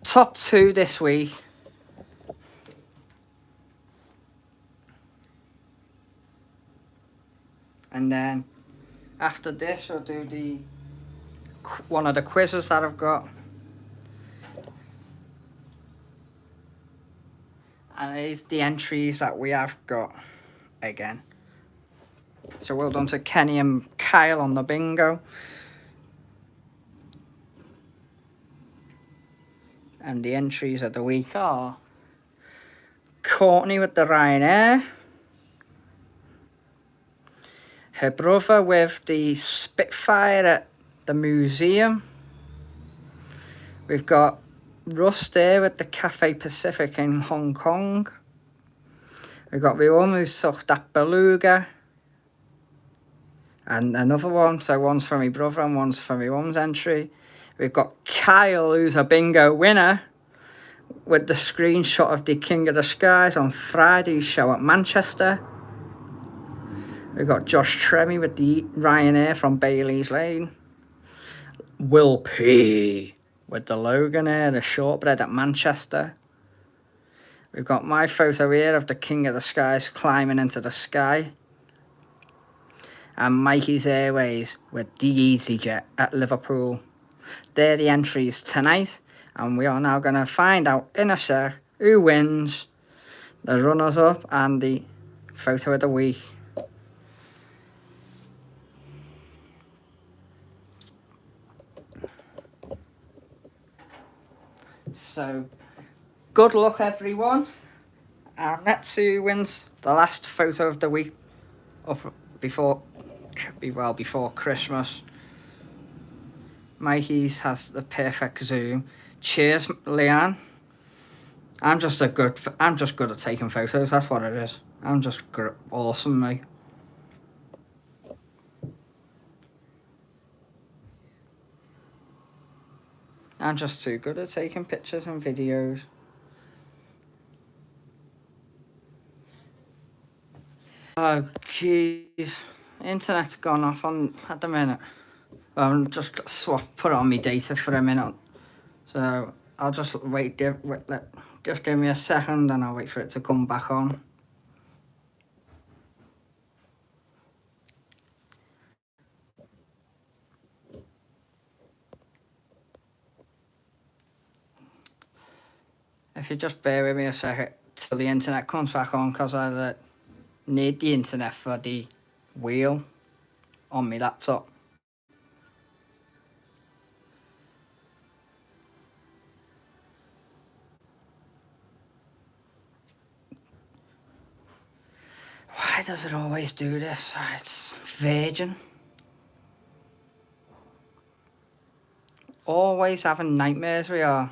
top 2 this week. And then after this we'll do the one of the quizzes that I've got. And it is the entries that we have got again. So well done to Kenny and Kyle on the bingo. And the entries of the week are Courtney with the Ryanair, her brother with the Spitfire at the museum. We've got Russ there with the Cathay Pacific in Hong Kong. We've got the one who took that Beluga. And another one, so one's for my brother and one's for my mum's entry. We've got Kyle, who's a bingo winner, with the screenshot of the King of the Skies on Friday's show at Manchester. We've got Josh Tremmy with the Ryanair from Bailey's Lane. Will P with the Logan Air, the shortbread at Manchester. We've got my photo here of the King of the Skies climbing into the sky. And Mikey's Airways with the EasyJet at Liverpool. They're the entries tonight. And we are now going to find out in a sec who wins, the runners-up and the photo of the week. So, good luck everyone. And let's see who wins the last photo of the week up before Christmas. Mikey's has the perfect zoom. Cheers, Leanne. I'm just good at taking photos. That's what it is. I'm just awesome, mate. I'm just too good at taking pictures and videos. Oh, jeez. Internet's gone off at the minute. I'm just put on my data for a minute. So I'll just wait, just give me a second and I'll wait for it to come back on. If you just bear with me a second till the internet comes back on, because I need the internet for the wheel on my laptop. Why does it always do this? It's Virgin. Always having nightmares we are.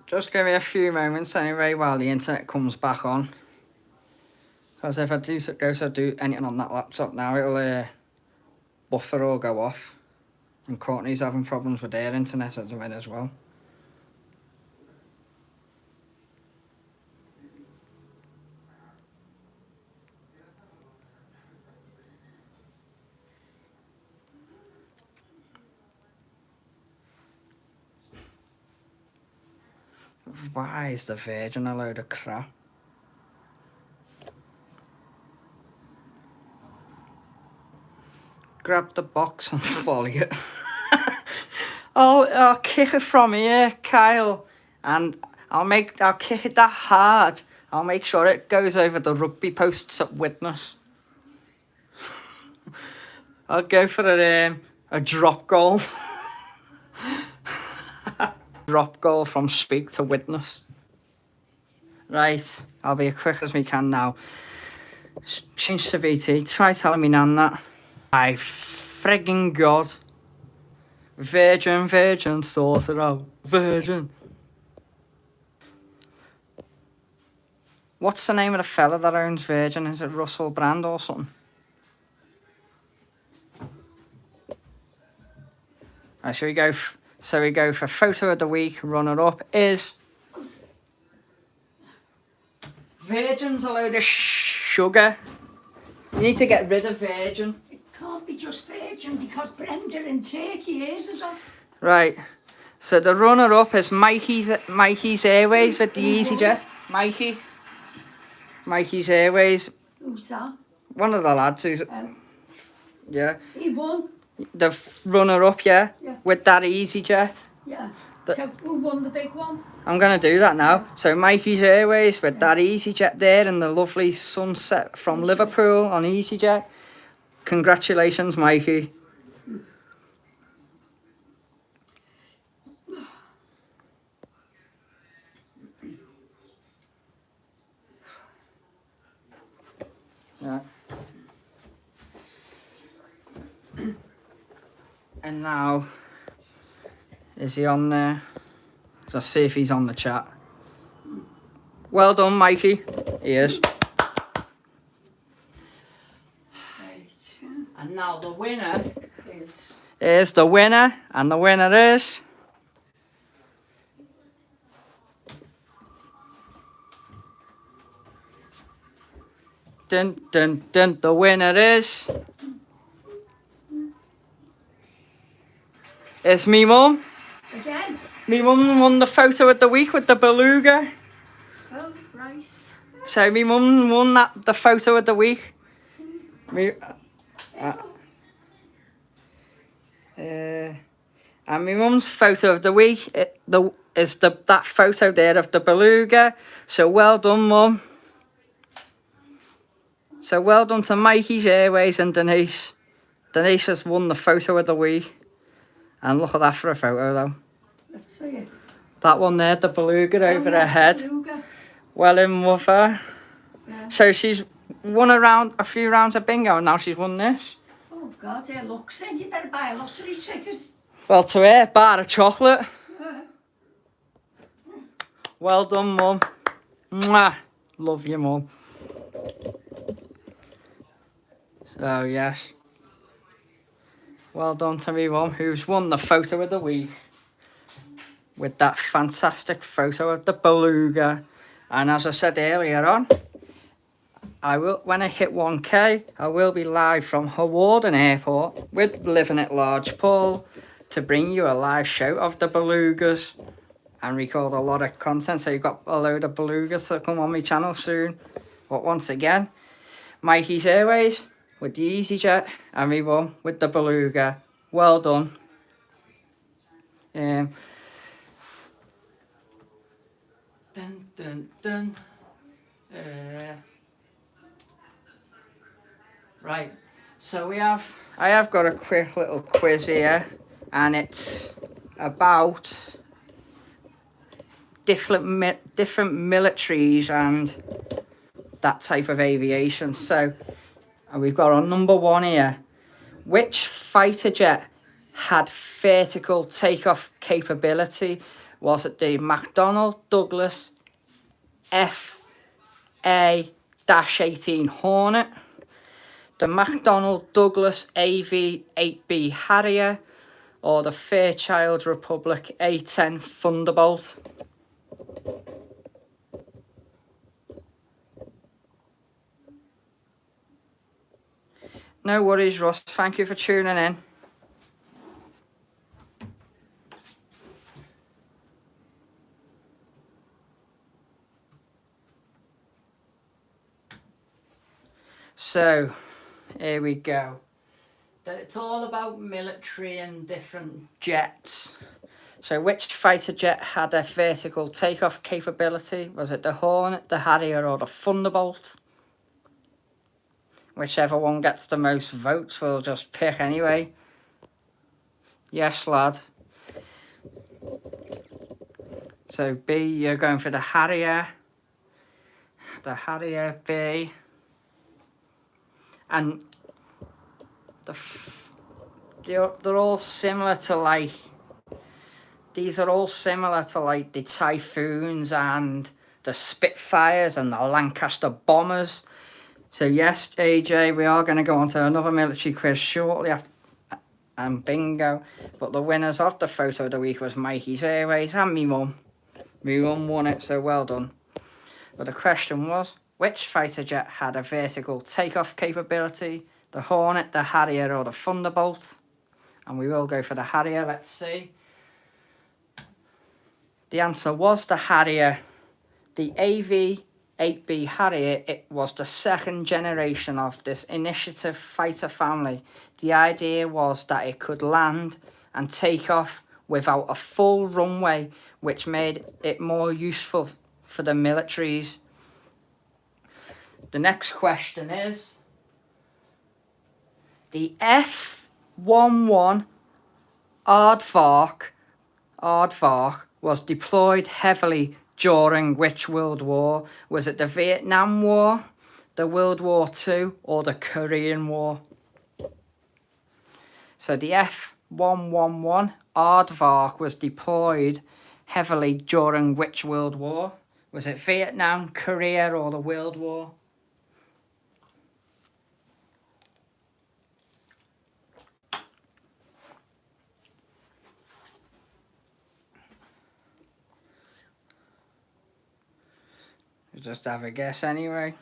Just give me a few moments anyway while the internet comes back on. Because if I do go to do anything on that laptop now, it'll buffer or go off. And Courtney's having problems with their internet at the minute as well. Why is the Virgin a load of crap? Grab the box and volley it. I'll kick it from here, Kyle, and I'll kick it that hard. I'll make sure it goes over the rugby posts at Witness. I'll go for a drop goal. Drop goal from Speak to Witness. Right, I'll be as quick as we can now. Change to VT. Try telling me Nan that. My frigging God. Virgin, sort it out. Virgin. What's the name of the fella that owns Virgin? Is it Russell Brand or something? Right, so we go for photo of the week. Runner up is Virgin's a load of sugar. You need to get rid of Virgin. It can't be just Virgin because Brenda in Turkey is off. Right. So the runner up is Mikey's Airways with the EasyJet. Mikey's Airways. Who's that? One of the lads who's yeah. He won. The runner up, yeah. With that EasyJet. Yeah. So who won the big one? I'm gonna do that now. So Mikey's Airways with that EasyJet there and the lovely sunset from Liverpool on EasyJet. Congratulations, Mikey. Yeah. And now, is he on there? Let's see if he's on the chat. Well done, Mikey. He is. Right. And now the winner Is the winner, and the winner is dun dun dun. The winner is it's me mum. again. Me mum won the photo of the week with the beluga. Oh, right. So me mum won the photo of the week. And my mum's photo of the week is that photo there of the beluga. So well done, Mum. So well done to Mikey's Airways and Denise. Denise has won the photo of the week. And look at that for a photo, though. Let's see it. That one there, the beluga over her head. Beluga. Well in with her. Yeah. So she's won a few rounds of bingo and now she's won this. Oh, God, yeah, look, said you better buy a lottery ticket. Well, to her, bar of chocolate. Well done, Mum. Mwah. Love you, Mum. So, yes. Well done to me, Mum, who's won the photo of the week. With that fantastic photo of the beluga. And as I said earlier on, when I hit 1K, I will be live from Hawarden Airport with Living at Large Paul to bring you a live show of the belugas and record a lot of content. So you've got a load of belugas to come on my channel soon. But once again, Mikey's Airways with the EasyJet and me mum with the beluga. Well done. Dun, dun, dun. Right, so I have got a quick little quiz here, and it's about different militaries and that type of aviation. So we've got on number 1 here. Which fighter jet had vertical takeoff capability Was it the McDonnell Douglas FA-18 Hornet, the McDonnell Douglas AV-8B Harrier, or the Fairchild Republic A-10 Thunderbolt? No worries, Russ. Thank you for tuning in. So, here we go. It's all about military and different jets. So, which fighter jet had a vertical takeoff capability? Was it the Hornet, the Harrier, or the Thunderbolt? Whichever one gets the most votes, we'll just pick anyway. Yes, lad. So, B, you're going for the Harrier. The Harrier B. And they're all similar to like, these are all similar to like the Typhoons and the Spitfires and the Lancaster Bombers. So yes, AJ, we are going to go on to another military quiz shortly after, and bingo. But the winners of the photo of the week was Mikey's Airways and me mum. Me mum won it, so well done. But the question was, which fighter jet had a vertical takeoff capability? The Hornet, the Harrier, or the Thunderbolt? And we will go for the Harrier, let's see. The answer was the Harrier. The AV-8B Harrier, it was the second generation of this initiative fighter family. The idea was that it could land and take off without a full runway, which made it more useful for the militaries. The next question is, the F-11 Aardvark was deployed heavily during which World War? Was it the Vietnam War, the World War II, or the Korean War? So the F-111 Aardvark was deployed heavily during which World War? Was it Vietnam, Korea, or the World War? Just have a guess anyway.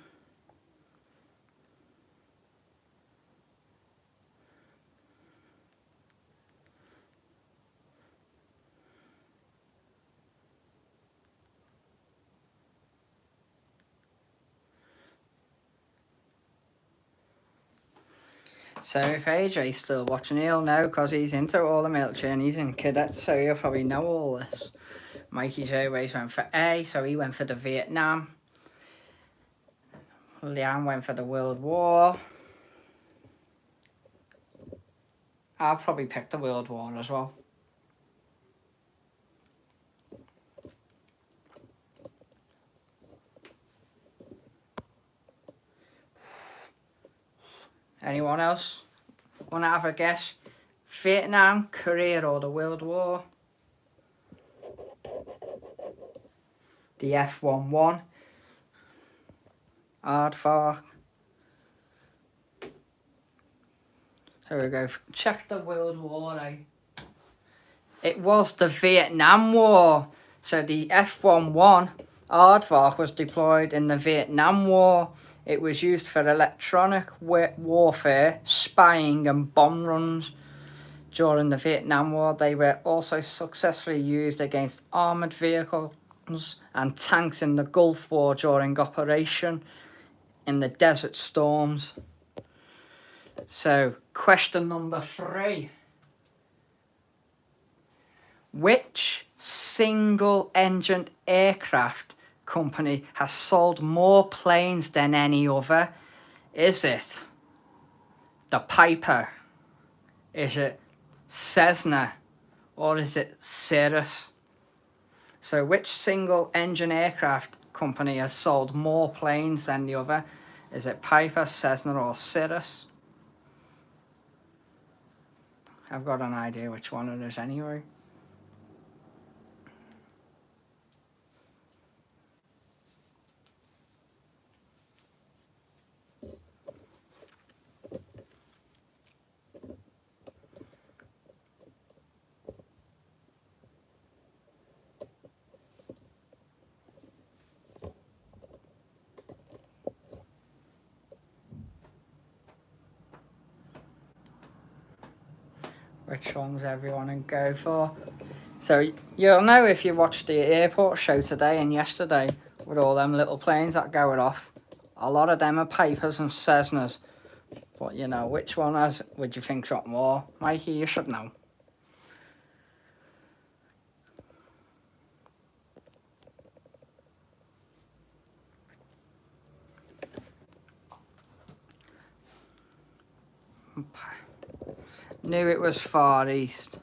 So if AJ's still watching, he'll know because he's into all the military and he's in cadets, so he'll probably know all this. Mikey's Airways went for A, so he went for the Vietnam. Liam went for the World War. I'll probably pick the World War as well. Anyone else want to have a guess? Vietnam, Korea, or the World War? The F-11 Aardvark. Here we go. Check the World War, eh? It was the Vietnam War. So the F-11 Aardvark was deployed in the Vietnam War. It was used for electronic warfare, spying and bomb runs. During the Vietnam War, they were also successfully used against armoured vehicles and tanks in the Gulf War during operation in the Desert Storms. So, question number 3. Which single-engined aircraft company has sold more planes than any other? Is it the Piper? Is it Cessna? Or is it Cirrus? So which single-engine aircraft company has sold more planes than the other? Is it Piper, Cessna, or Cirrus? I've got an idea which one it is anyway. which ones everyone can go for. So you'll know if you watched the airport show today and yesterday with all them little planes that going off. A lot of them are Pipers and Cessnas. But you know, which one would you think something more? Mikey, you should know. Knew it was Far East.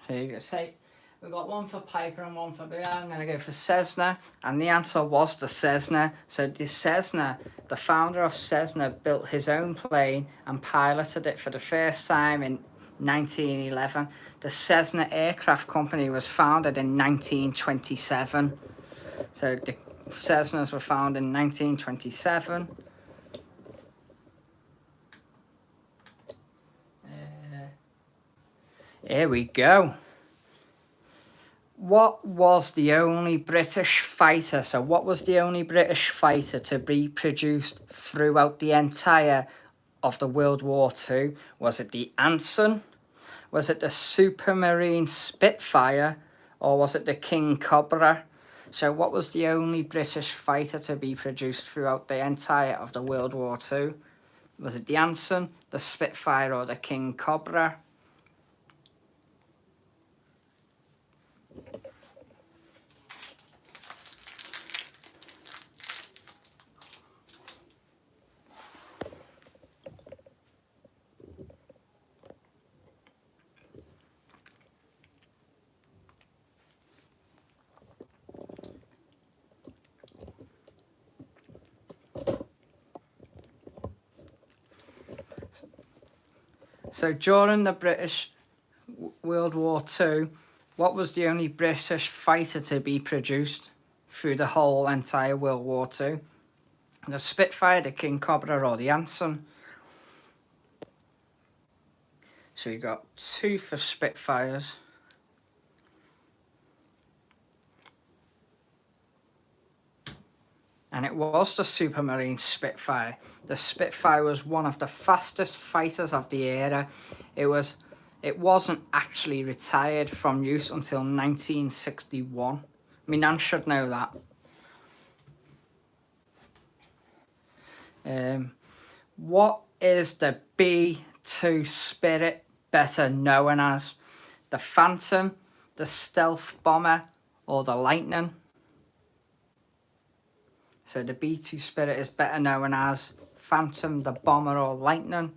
So you can say we got one for Piper and one for Big. I'm going to go for Cessna, and the answer was the Cessna. So the Cessna, the founder of Cessna, built his own plane and piloted it for the first time in 1911. The Cessna Aircraft Company was founded in 1927. So the Cessnas were founded in 1927. Here we go. What was the only British fighter? So what was the only British fighter to be produced throughout the entire of the World War II? Was it the Anson? Was it the Supermarine Spitfire? Or was it the King Cobra? So what was the only British fighter to be produced throughout the entire of the World War II? Was it the Anson, the Spitfire, or the King Cobra? So during the British World War II, what was the only British fighter to be produced through the whole entire World War II? The Spitfire, the King Cobra, or the Anson? So you got 2 for Spitfires. And it was the Supermarine Spitfire. The Spitfire was one of the fastest fighters of the era. It wasn't actually retired from use until 1961. I mean, Nan should know that. What is the B-2 Spirit better known as? The Phantom, the Stealth Bomber, or the Lightning? So the B-2 Spirit is better known as Phantom, the Bomber, or Lightning.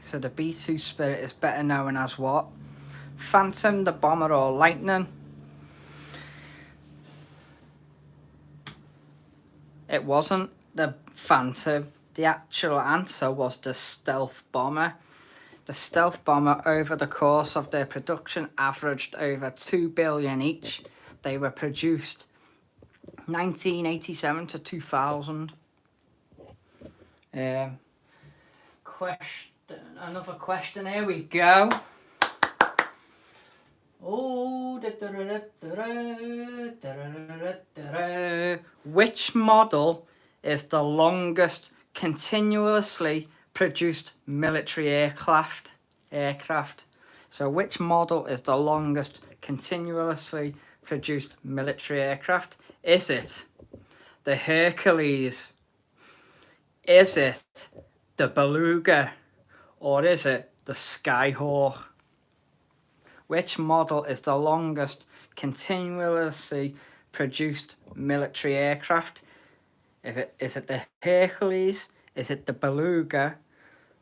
So the B-2 Spirit is better known as what? Phantom, the Bomber, or Lightning? It wasn't the Phantom. The actual answer was the Stealth Bomber. The Stealth Bomber, over the course of their production, averaged over 2 billion each. They were produced 1987 to 2000. Another question, here we go. Oh, which model is the longest continuously produced military aircraft? So which model is the longest continuously produced military aircraft? Is it the Hercules? Is it the Beluga? Or is it the Skyhawk? Which model is the longest continuously produced military aircraft? Is it the Hercules? Is it the Beluga?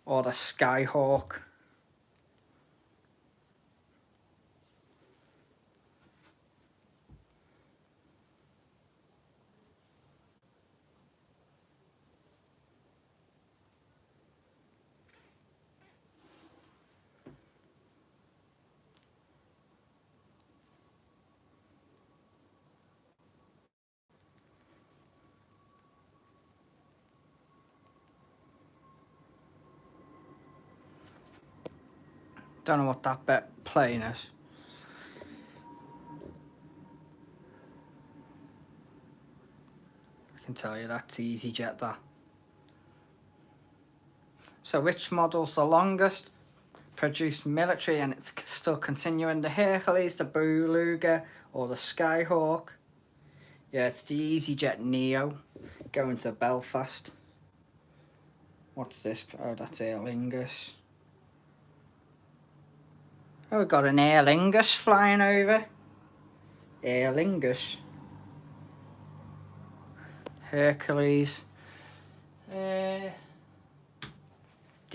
Or the Skyhawk? Don't know what that bit plane is. I can tell you that's EasyJet, that. So which model's the longest? Produced military and it's still continuing, the Hercules, the Beluga, or the Skyhawk? Yeah, it's the EasyJet Neo going to Belfast. What's this? Oh, that's Aer Lingus. Oh, we've got an Aer Lingus flying over. Aer Lingus. Hercules. The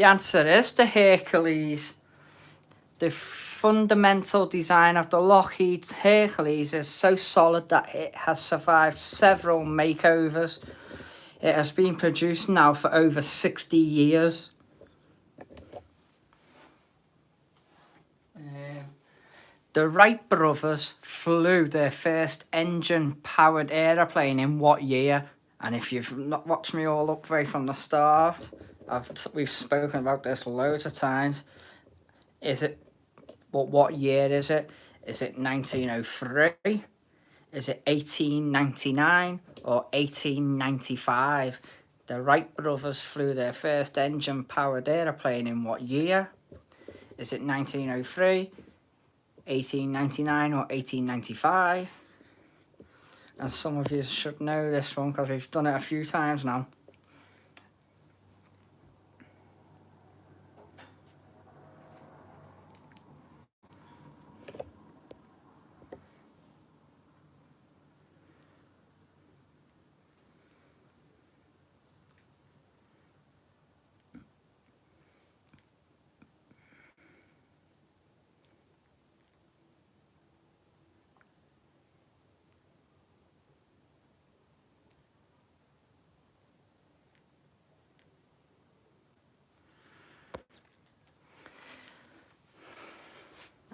answer is the Hercules. The fundamental design of the Lockheed Hercules is so solid that it has survived several makeovers. It has been produced now for over 60 years. The Wright brothers flew their first engine-powered aeroplane in what year? And if you've not watched me all up right from the start, we've spoken about this loads of times. What year is it? Is it 1903? Is it 1899 or 1895? The Wright brothers flew their first engine-powered aeroplane in what year? Is it 1903, 1899 or 1895? And some of you should know this one because we've done it a few times now.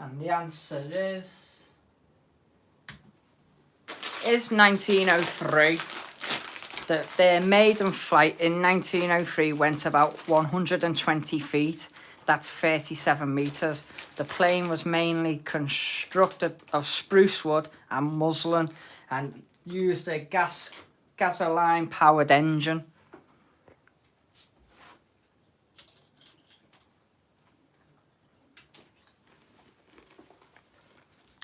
And the answer is 1903. Their maiden flight in 1903 went about 120 feet. That's 37 metres. The plane was mainly constructed of spruce wood and muslin and used a gasoline-powered engine.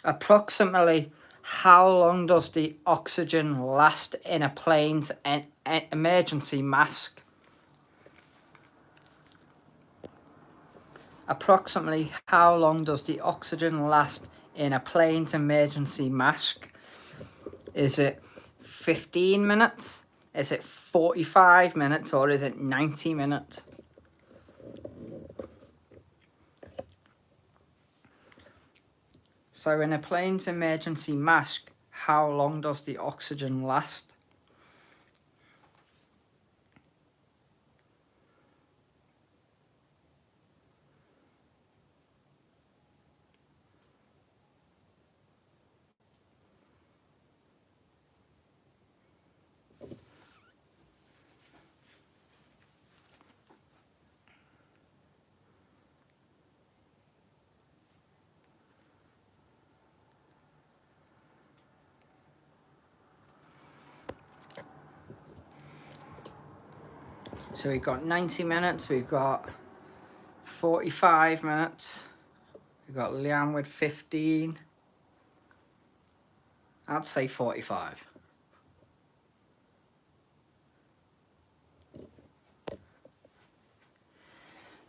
Approximately how long does the oxygen last in a plane's emergency mask? Approximately how long does the oxygen last in a plane's emergency mask? Is it 15 minutes? Is it 45 minutes? Or is it 90 minutes? So in a plane's emergency mask, how long does the oxygen last? So we've got 90 minutes, we've got 45 minutes, we've got Leanne with 15. I'd say 45.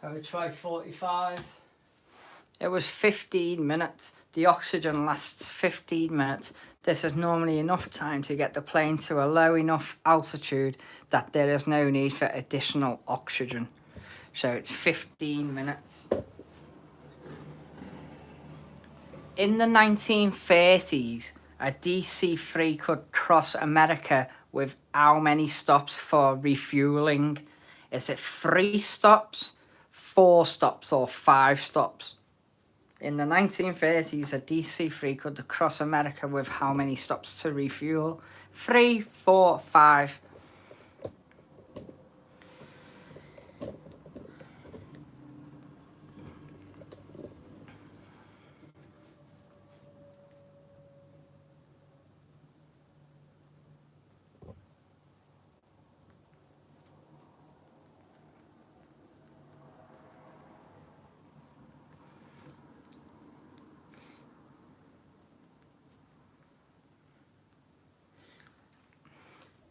I would try 45. It was 15 minutes. The oxygen lasts 15 minutes. This is normally enough time to get the plane to a low enough altitude that there is no need for additional oxygen. So it's 15 minutes. In the 1930s, a DC-3 could cross America with how many stops for refueling? Is it 3 stops, 4 stops, or 5 stops? In the 1930s, a DC-3 could cross America with how many stops to refuel? 3, 4, 5.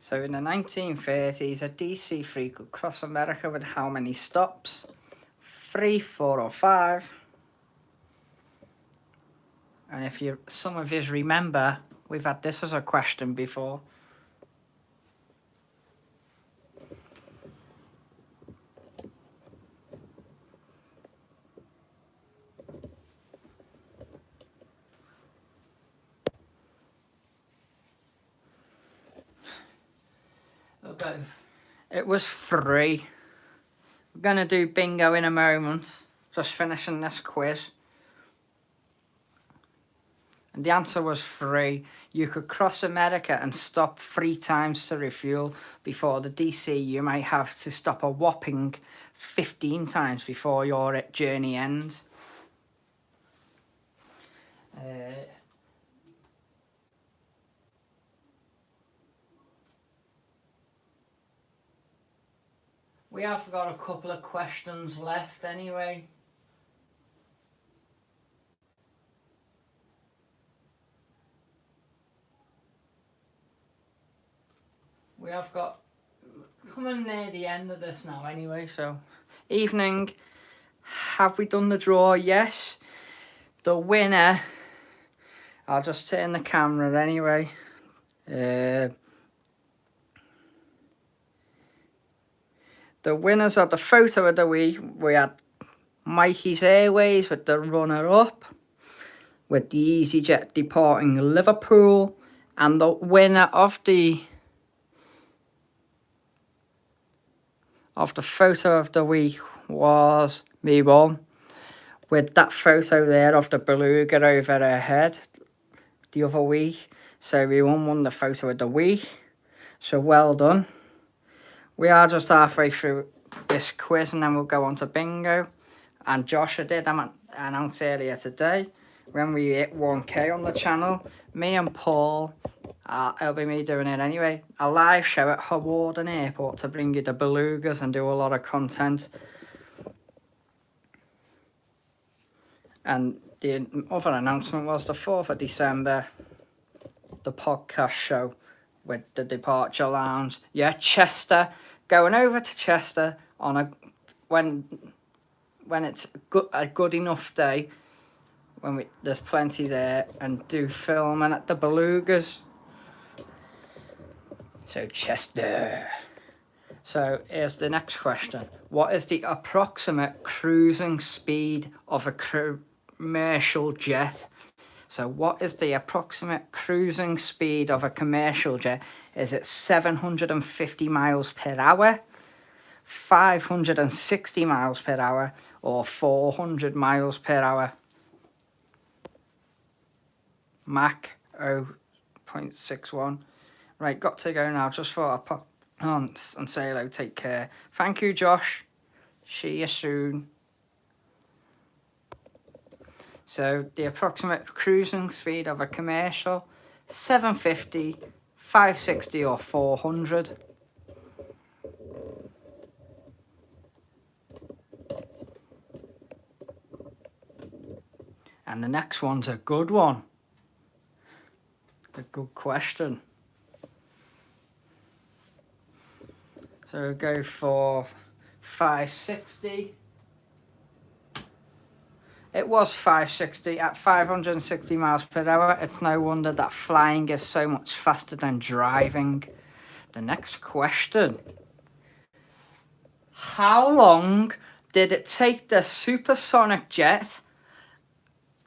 So in the 1930s, a DC-3 could cross America with how many stops? 3, 4 or 5. And if you, some of you remember, we've had this as a question before. Okay. It was 3. We're going to do bingo in a moment. Just finishing this quiz. And the answer was 3. You could cross America and stop 3 times to refuel. Before the DC, you might have to stop a whopping 15 times before your journey ends. We have got a couple of questions left anyway. We have got coming near the end of this now anyway, so evening. Have we done the draw? Yes. The winner, I'll just turn the camera anyway. The winners of the photo of the week, we had Mikey's Airways with the runner-up, with the EasyJet departing Liverpool, and the winner of the photo of the week was me one, with that photo there of the beluga over her head the other week. So we won the photo of the week, so well done. We are just halfway through this quiz and then we'll go on to bingo. And Josh, I did announce earlier today, when we hit 1K on the channel, me and Paul, it'll be me doing it anyway, a live show at Hawarden Airport to bring you the belugas and do a lot of content. And the other announcement was the 4th of December, the podcast show with the Departure Lounge. Yeah, Chester, going over to Chester on a when it's a good enough day, when there's plenty there, and do filming at the belugas. So Chester. So here's the next question. What is the approximate cruising speed of a commercial jet? So what is the approximate cruising speed of a commercial jet? Is it 750 miles per hour, 560 miles per hour, or 400 miles per hour? Mach 0.61. Right, got to go now. Just thought I'd pop on and say hello. Take care. Thank you, Josh. See you soon. So the approximate cruising speed of a commercial, 750, 560 or 400. And the next one's a good one. A good question. So go for 560. It was 560 at 560 miles per hour. It's no wonder that flying is so much faster than driving. The next question. How long did it take the supersonic jet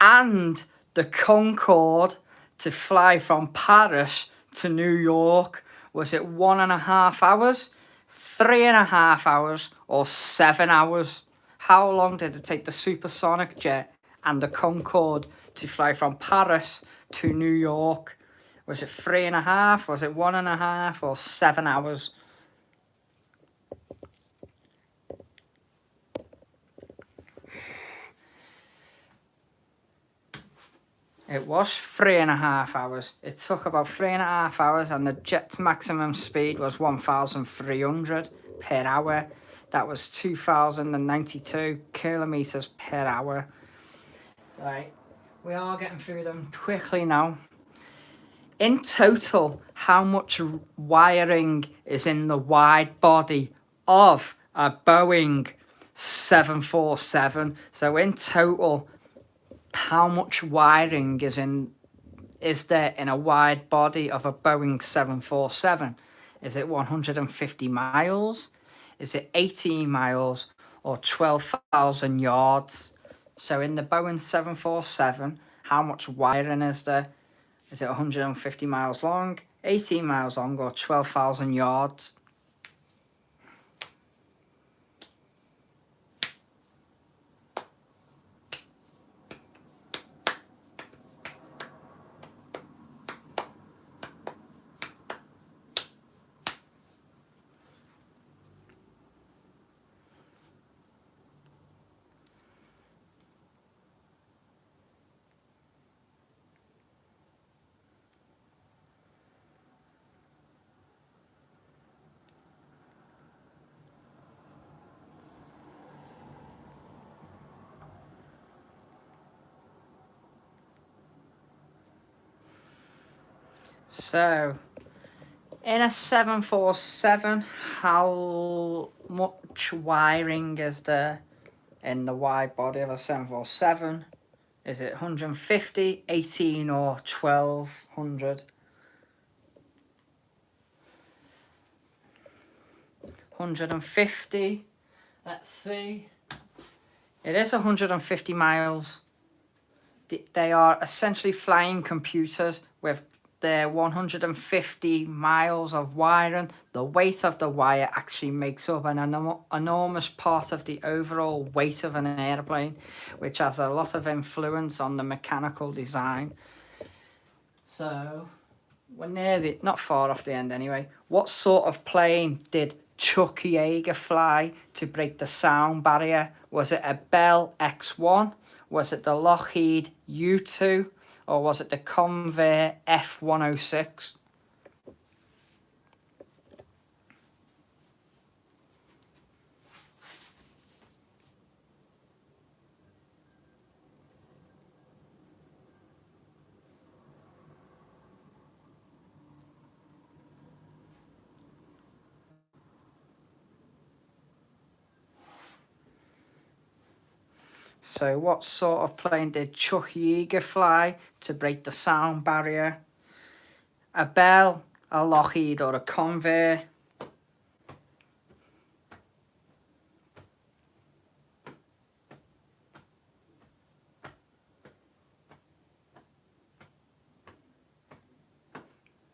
and the Concorde to fly from Paris to New York? Was it 1.5 hours, 3.5 hours, or 7 hours? How long did it take the supersonic jet and the Concorde to fly from Paris to New York? Was it 3.5, was it 1.5, or 7 hours? It was 3.5 hours. It took about 3.5 hours, and the jet's maximum speed was 1,300 per hour. That was 2,092 kilometers per hour. Right, we are getting through them quickly now. In total, how much wiring is in the wide body of a Boeing 747? So in total, how much wiring is there in a wide body of a Boeing 747? Is it 150 miles? Is it 18 miles or 12,000 yards? So in the Boeing 747, how much wiring is there? Is it 150 miles long, 18 miles long, or 12,000 yards? So, in a 747, how much wiring is there in the wide body of a 747? Is it 150, 18, or 1200? 150. Let's see. It is 150 miles. They are essentially flying computers with their 150 miles of wiring. The weight of the wire actually makes up an enormous part of the overall weight of an airplane, which has a lot of influence on the mechanical design. So, we're not far off the end anyway. What sort of plane did Chuck Yeager fly to break the sound barrier? Was it a Bell X-1? Was it the Lockheed U-2? Or was it the Convair F-106? So what sort of plane did Chuck Yeager fly to break the sound barrier? A Bell, a Lockheed, or a Convair?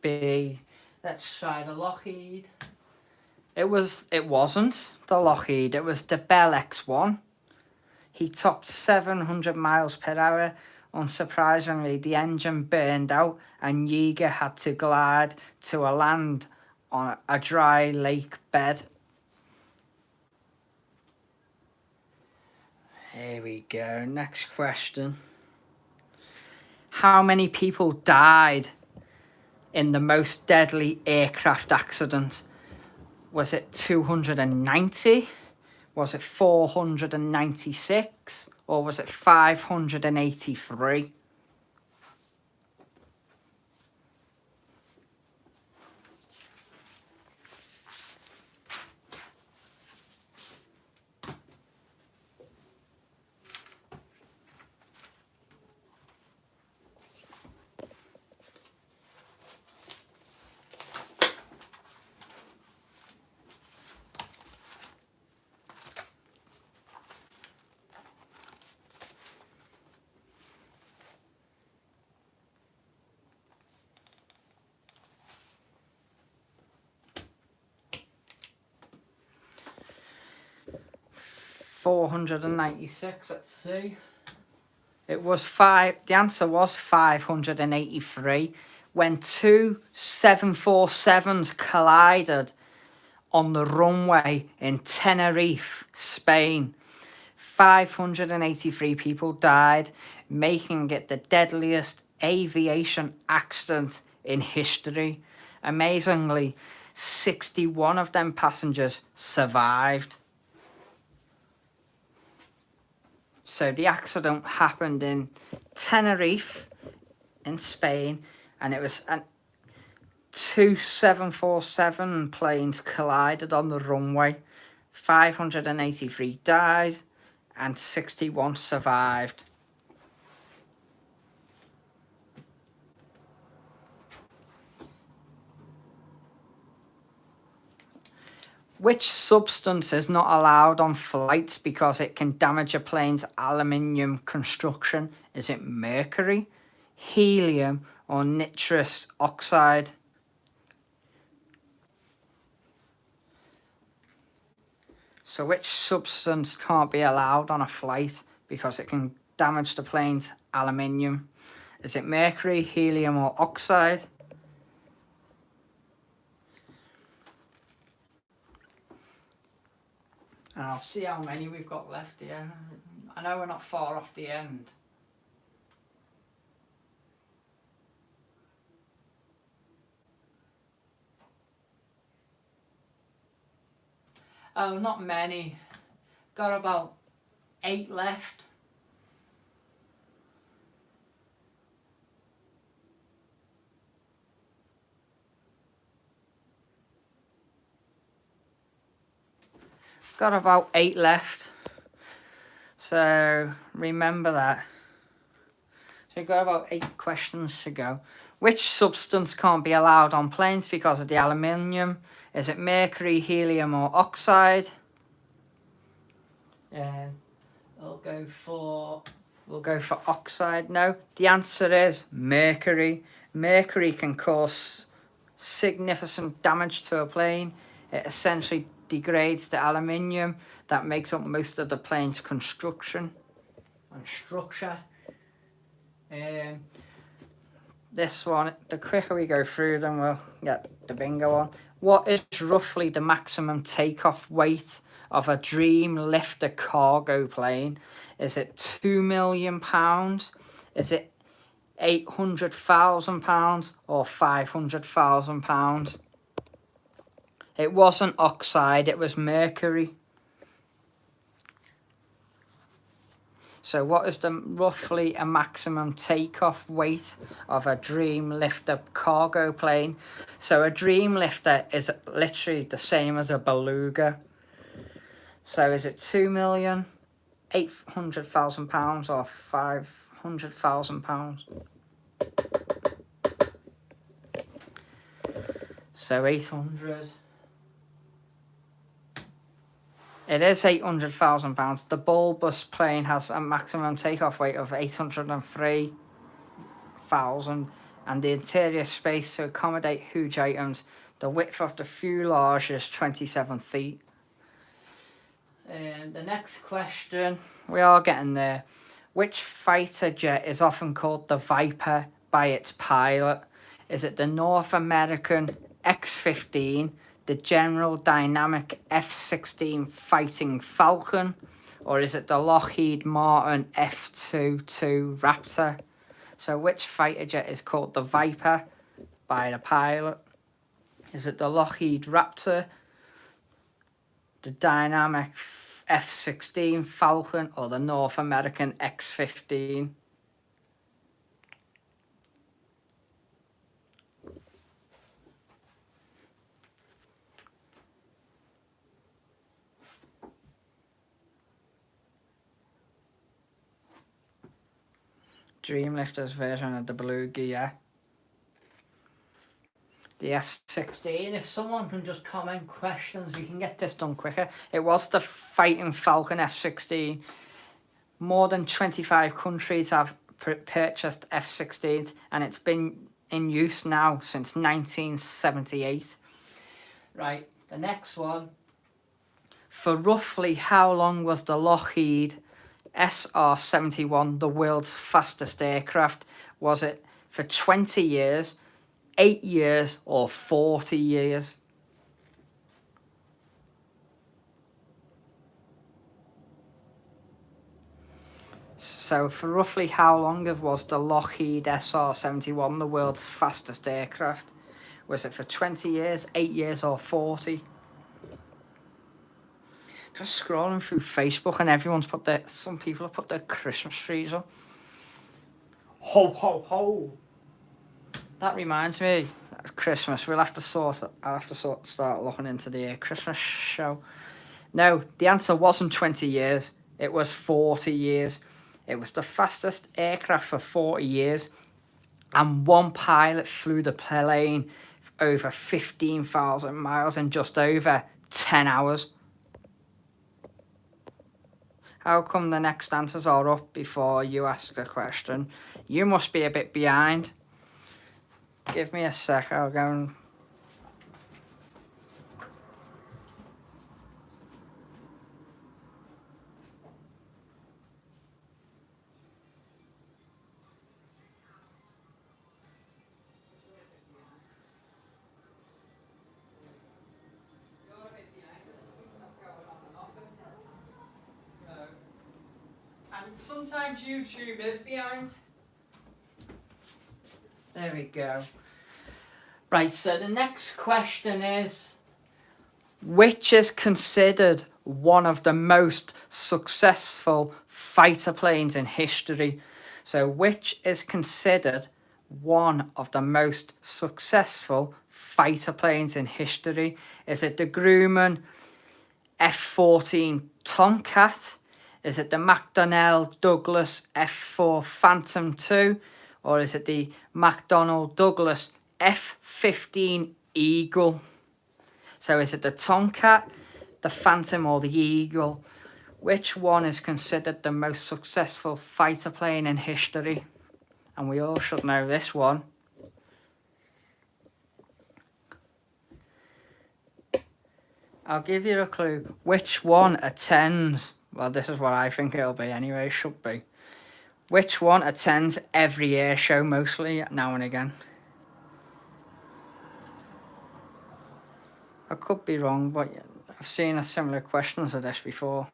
B. Let's try the Lockheed. It wasn't the Lockheed, it was the Bell X-1. He topped 700 miles per hour. Unsurprisingly, the engine burned out and Yeager had to glide to a land on a dry lake bed. Here we go, next question. How many people died in the most deadly aircraft accident? Was it 290? Was it 496? Or was it 583? $496, let's see. The answer was 583 when two 747s collided on the runway in Tenerife, Spain. 583 people died, making it the deadliest aviation accident in history. Amazingly, 61 of them passengers survived. So the accident happened in Tenerife in Spain, and it was two 747 planes collided on the runway. 583 died and 61 survived. Which substance is not allowed on flights because it can damage a plane's aluminium construction? Is it mercury, helium, or nitrous oxide? So which substance can't be allowed on a flight because it can damage the plane's aluminium? Is it mercury, helium, or oxide? And I'll see how many we've got left here. I know we're not far off the end. Oh, not many. Got about 8 left. Got about 8 left. So remember that. So you've got about 8 questions to go. Which substance can't be allowed on planes because of the aluminium? Is it mercury, helium, or oxide? We'll go for oxide. No, the answer is mercury. Mercury can cause significant damage to a plane. It essentially degrades the aluminium that makes up most of the plane's construction and structure. This one, the quicker we go through them, we'll get the bingo on. What is roughly the maximum takeoff weight of a Dreamlifter cargo plane? Is it £2 million? Is it £800,000 or £500,000? It wasn't oxide, it was mercury. So what is the roughly a maximum takeoff weight of a Dreamlifter cargo plane? So a Dreamlifter is literally the same as a Beluga. So is it £2 million, £800,000 or £500,000? So 800. It is £800,000. The Bulbous plane has a maximum takeoff weight of 803,000 and the interior space to accommodate huge items. The width of the fuselage is 27 feet. And the next question, we are getting there. Which fighter jet is often called the Viper by its pilot? Is it the North American X-15, the General Dynamic F-16 Fighting Falcon, or is it the Lockheed Martin F-22 Raptor? So which fighter jet is called the Viper by the pilot? Is it the Lockheed Raptor, the Dynamic F-16 Falcon, or the North American X-15? Dreamlifter's version of the Beluga, yeah. The F-16, if someone can just comment questions, we can get this done quicker. It was the Fighting Falcon F-16. More than 25 countries have purchased F-16s, and it's been in use now since 1978. Right, the next one. For roughly how long was the Lockheed SR-71 the world's fastest aircraft? Was it for 20 years, 8 years, or 40 years? So for roughly how long was the Lockheed SR-71 the world's fastest aircraft? Was it for 20 years, 8 years, or 40? Just scrolling through Facebook and everyone's put their, some people have put their Christmas trees up. Ho, ho, ho. That reminds me, Christmas. I'll have to start looking into the Christmas show. No, the answer wasn't 20 years. It was 40 years. It was the fastest aircraft for 40 years. And one pilot flew the plane over 15,000 miles in just over 10 hours. How come the next answers are up before you ask a question? You must be a bit behind. Give me a sec, I'll go and... And sometimes YouTube is behind. There we go. Right, so the next question is, which is considered one of the most successful fighter planes in history? So which is considered one of the most successful fighter planes in history? Is it the Grumman F-14 Tomcat? Is it the McDonnell Douglas F-4 Phantom II? Or is it the McDonnell Douglas F-15 Eagle? So is it the Tomcat, the Phantom or the Eagle? Which one is considered the most successful fighter plane in history? And we all should know this one. I'll give you a clue. Which one attends? Well, this is what I think it'll be anyway, should be. Which one attends every air show mostly now and again? I could be wrong, but I've seen a similar question to this before.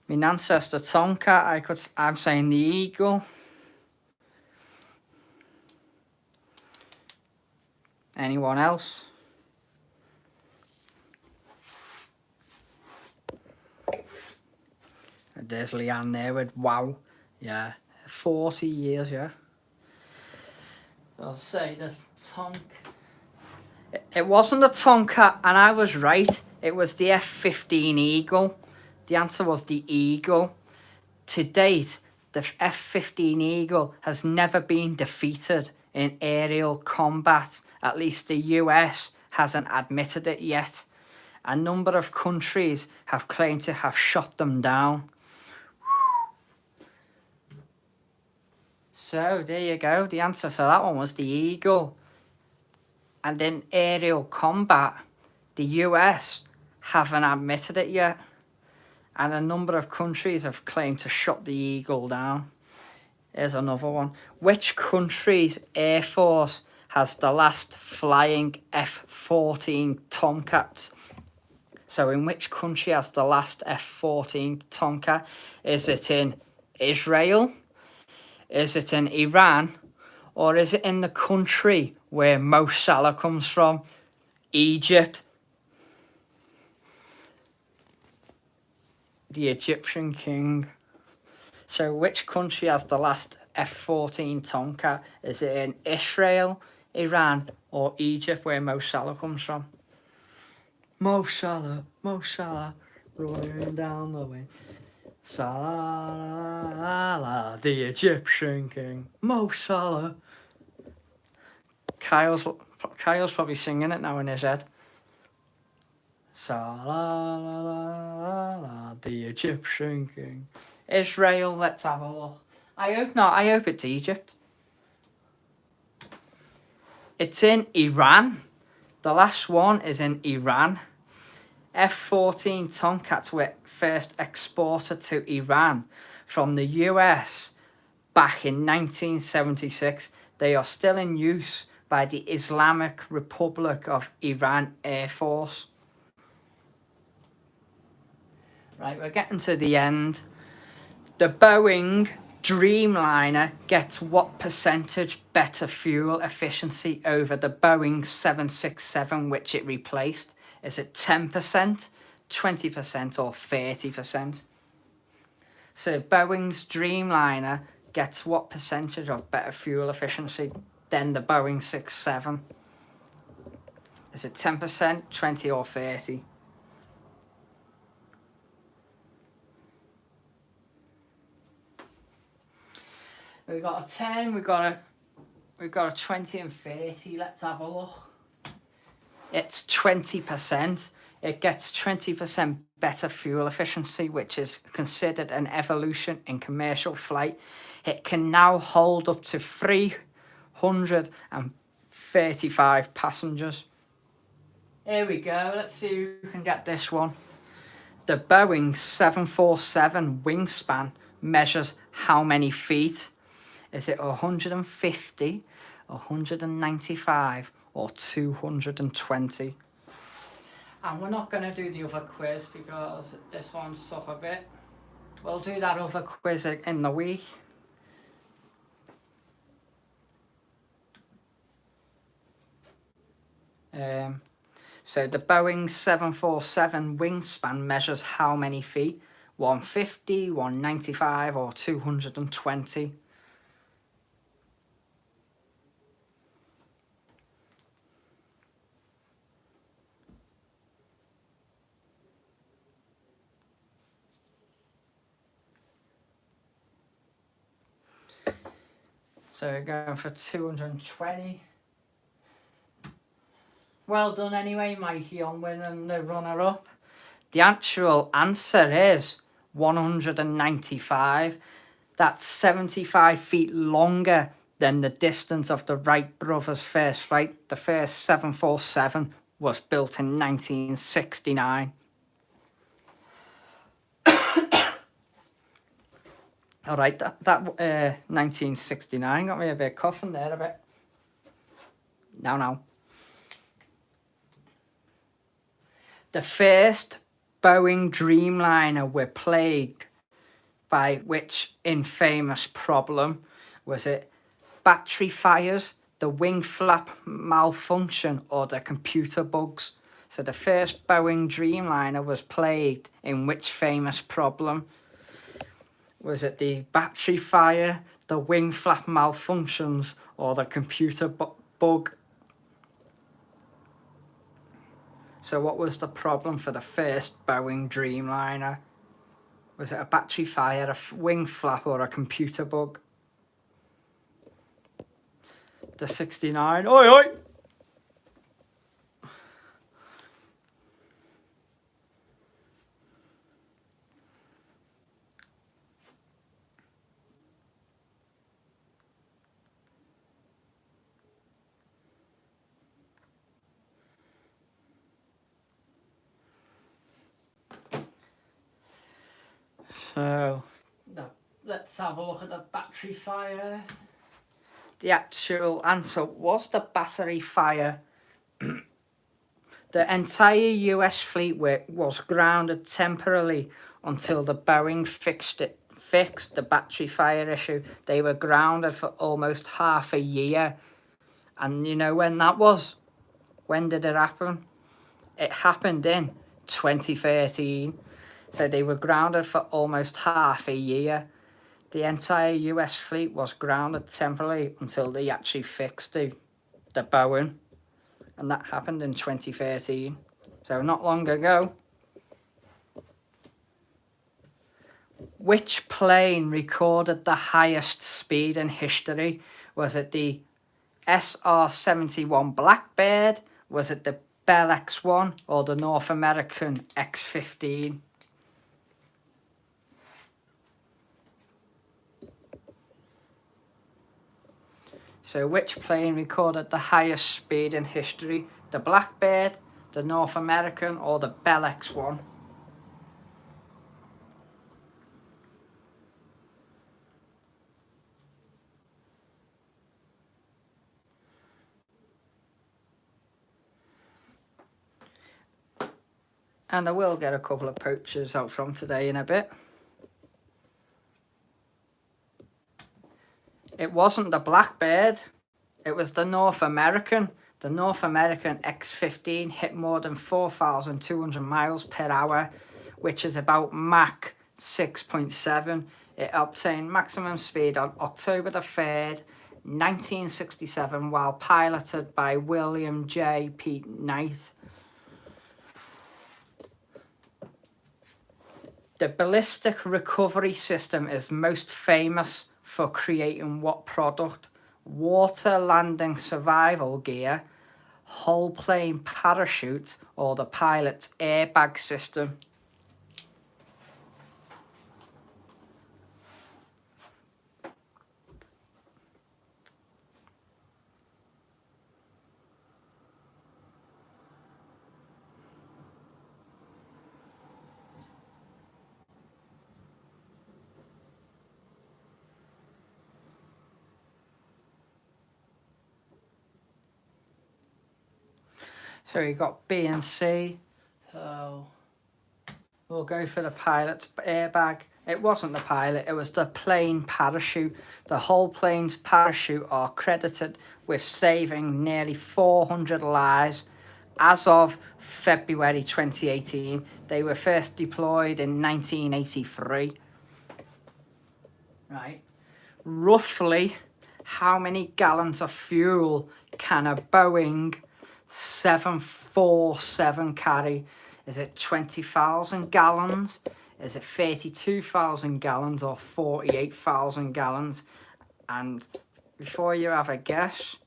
My nan says the Tomcat, I'm saying the Eagle. Anyone else? There's Leanne there with wow. Yeah, 40 years, yeah. I'll say the Tomcat. It wasn't a Tomcat, and I was right. It was the F-15 Eagle. The answer was the Eagle. To date, the F-15 Eagle has never been defeated in aerial combat. At least the US hasn't admitted it yet. A number of countries have claimed to have shot them down. So, there you go. The answer for that one was the Eagle. And in aerial combat, the US haven't admitted it yet. And a number of countries have claimed to shot the Eagle down. Here's another one. Which country's Air Force has the last flying F-14 Tomcats? So in which country has the last F-14 Tomcat? Is it in Israel? Is it in Iran? Or is it in the country where Mo Salah comes from? Egypt. The Egyptian king. So which country has the last F-14 Tomcat? Is it in Israel, Iran, or Egypt where Mo Salah comes from? Mo Salah, rolling down the way. Salah, the Egyptian king. Mo Salah. Kyle's probably singing it now in his head. Salah, the Egyptian king. Israel, let's have a look. I hope not. I hope it's Egypt. It's in Iran. The last one is in Iran. F-14 Tomcats were first exported to Iran from the US back in 1976. They are still in use by the Islamic Republic of Iran Air Force. Right, we're getting to the end. The Boeing Dreamliner gets what percentage better fuel efficiency over the Boeing 767 which it replaced? Is it 10%, 20% or 30%? So Boeing's Dreamliner gets what percentage of better fuel efficiency? than the Boeing 767? Is it 10%, 20 or 30? We've got a 10, we've got a 20 and 30. Let's have a look. It's 20%. It gets 20% better fuel efficiency, which is considered an evolution in commercial flight. It can now hold up to 335 passengers. Here we go. Let's see who can get this one. The Boeing 747 wingspan measures how many feet? Is it 150, 195 or 220? And we're not going to do the other quiz because this one sucks a bit. We'll do that other quiz in the week. So the Boeing 747 wingspan measures how many feet? 150, 195 or 220? So we're going for 220. Well done anyway, Mikey Unwin and the runner-up. The actual answer is 195. That's 75 feet longer than the distance of the Wright brothers' first flight. The first 747 was built in 1969. All right, that 1969 got me a bit coughing there a bit. Now. The first Boeing Dreamliner were plagued by which infamous problem? Was it battery fires, the wing flap malfunction or the computer bugs? So the first Boeing Dreamliner was plagued in which famous problem? Was it the battery fire, the wing flap malfunctions or the computer bug? So what was the problem for the first Boeing Dreamliner? Was it a battery fire, a wing flap or a computer bug? The 69, oi oi! So, let's have a look at the battery fire. The actual answer was the battery fire. The entire US fleet was grounded temporarily until the Boeing fixed the battery fire issue. They were grounded for almost half a year. And you know when that was? When did it happen? It happened in 2013. So they were grounded for almost half a year. The entire US fleet was grounded temporarily until they actually fixed the Boeing. And that happened in 2013. So not long ago. Which plane recorded the highest speed in history? Was it the SR-71 Blackbird? Was it the Bell X-1 or the North American X-15? So which plane recorded the highest speed in history? The Blackbird, the North American or the Bell X-1? And I will get a couple of pictures out from today in a bit. It wasn't the Blackbird, it was the North American. The North American X-15 hit more than 4,200 miles per hour, which is about Mach 6.7. It obtained maximum speed on October the 3rd, 1967, while piloted by William J. Pete Knight. The ballistic recovery system is most famous for creating what product? Water landing survival gear, whole plane parachute, or the pilot's airbag system. So you got B and C. So we'll go for the pilot's airbag. It wasn't the pilot, it was the plane parachute. The whole plane's parachute are credited with saving nearly 400 lives. As of February 2018, they were first deployed in 1983. Right. Roughly, how many gallons of fuel can a Boeing 747 carry? Is it 20,000 gallons? Is it 32,000 gallons or 48,000 gallons? And before you have a guess,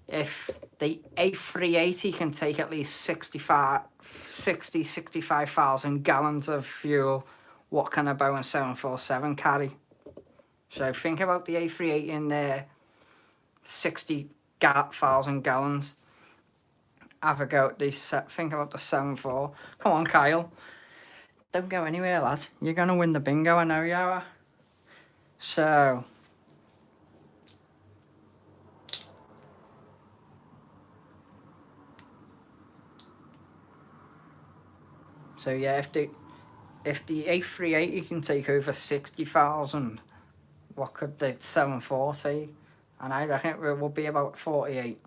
if the A380 can take at least 65,000 gallons of fuel, what can a Boeing 747 carry? So think about the A380 in there, 60,000 gallons. Have a go at the think about the 74. Come on, Kyle. Don't go anywhere, lad. You're going to win the bingo, I know you are. So yeah, if the A380 can take over 60,000, what could the 740? And I reckon it will be about 48.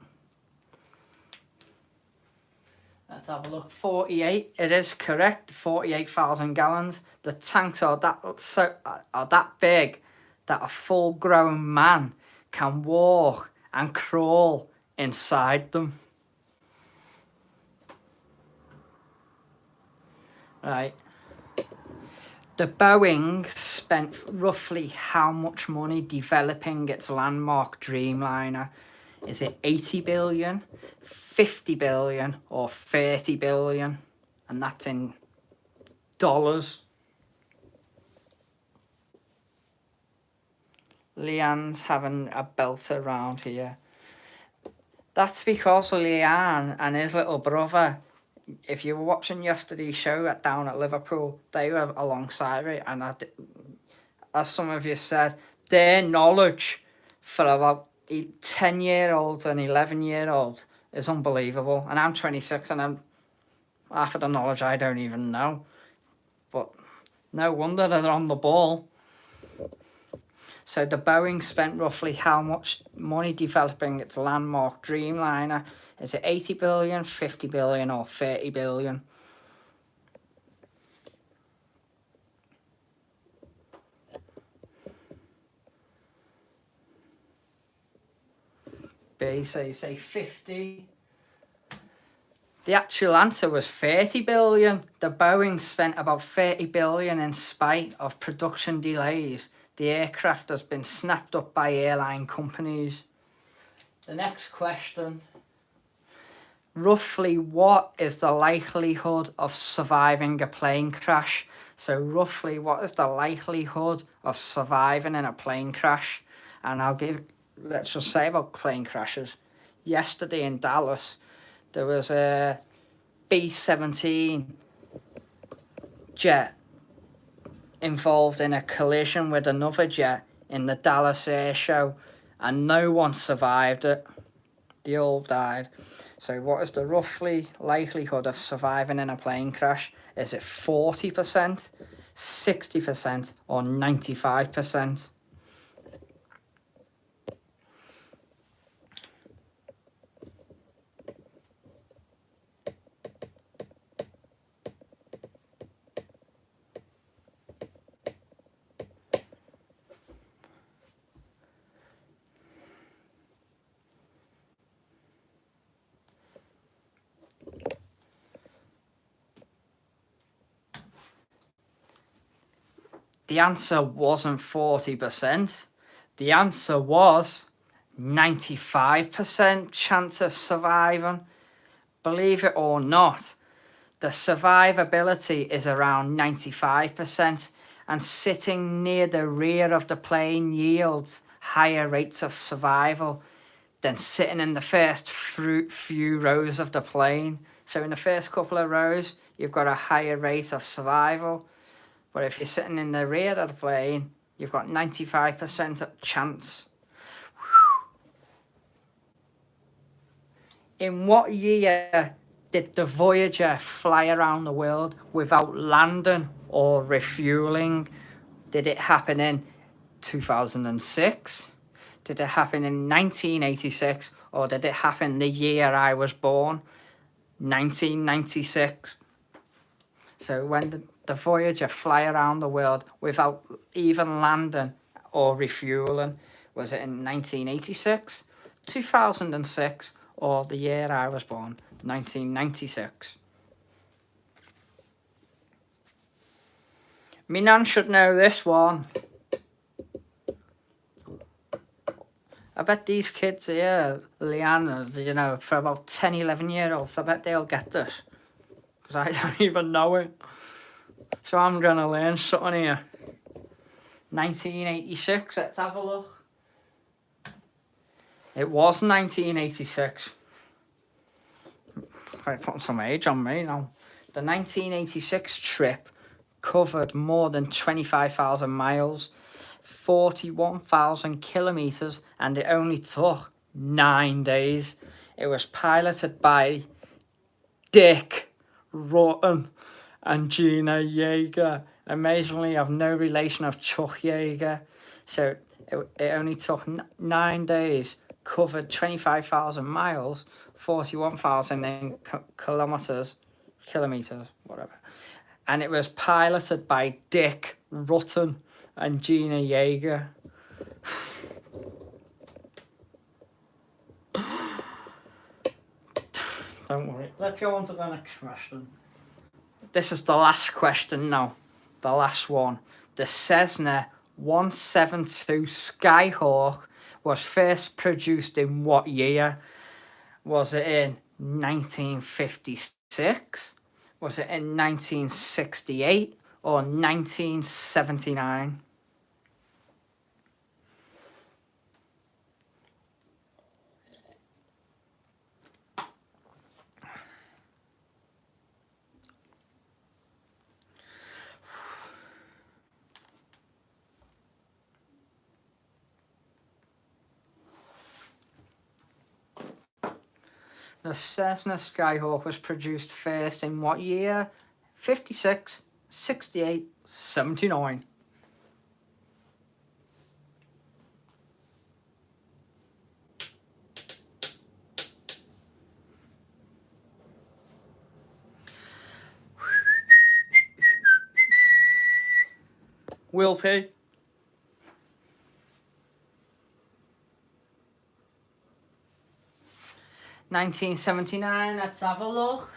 Let's have a look. 48. It is correct. 48,000 gallons. The tanks are that big that a full-grown man can walk and crawl inside them. Right. The Boeing spent roughly how much money developing its landmark Dreamliner? Is it 80 billion, 50 billion, or 30 billion? And that's in dollars. Leanne's having a belt around here. That's because Leanne and his little brother, if you were watching yesterday's show down at Liverpool, they were alongside me, and as some of you said, their knowledge for about 10-year-olds and 11-year-olds is unbelievable. And I'm 26 and I'm half of the knowledge I don't even know. But no wonder they're on the ball. So the Boeing spent roughly how much money developing its landmark Dreamliner? Is it 80 billion, 50 billion, or 30 billion? B, so you say 50. The actual answer was 30 billion. The Boeing spent about 30 billion in spite of production delays. The aircraft has been snapped up by airline companies. The next question. Roughly what is the likelihood of surviving a plane crash? So roughly what is the likelihood of surviving in a plane crash? And let's just say about plane crashes. Yesterday in Dallas, there was a B-17 jet involved in a collision with another jet in the Dallas Air Show, and no one survived it. They all died. So what is the roughly likelihood of surviving in a plane crash? Is it 40%, 60%, or 95%? the answer wasn't 40%. The answer was 95% chance of surviving. Believe it or not, the survivability is around 95%, and sitting near the rear of the plane yields higher rates of survival than sitting in the first few rows of the plane. So in the first couple of rows, you've got a higher rate of survival. But if you're sitting in the rear of the plane, you've got 95% chance. In what year did the Voyager fly around the world without landing or refueling? Did it happen in 2006? Did it happen in 1986? Or did it happen the year I was born? 1996. So when did the Voyager fly around the world without even landing or refueling? Was it in 1986, 2006, or the year I was born, 1996? Me nan should know this one. I bet these kids here, Leanne, you know, for about 10, 11-year-olds, I bet they'll get this. Because I don't even know it. So I'm going to learn something here. 1986, let's have a look. It was 1986. I'm putting some age on me now. The 1986 trip covered more than 25,000 miles, 41,000 kilometres, and it only took 9 days. It was piloted by Dick Rutten and Gina Yeager. Amazingly, I've no relation of Chuck Yeager. So it only took 9 days, covered 25,000 miles, 41,000 kilometres, whatever. And it was piloted by Dick Rutten and Gina Yeager. Don't worry. Let's go on to the next question. This is the last question now. The last one. The Cessna 172 Skyhawk was first produced in what year? Was it in 1956? Was it in 1968 or 1979? The Cessna Skyhawk was produced first in what year? 56, 68, 79. Will P. $1979, let's have a look.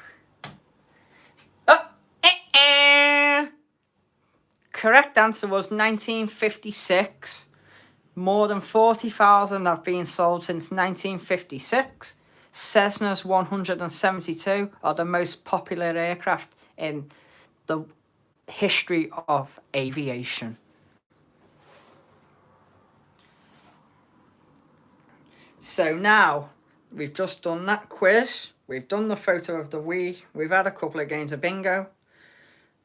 Correct answer was 1956. More than 40,000 have been sold since 1956. Cessna's 172 are the most popular aircraft in the history of aviation. So now, we've just done that quiz. We've done the photo of the week. We've had a couple of games of bingo.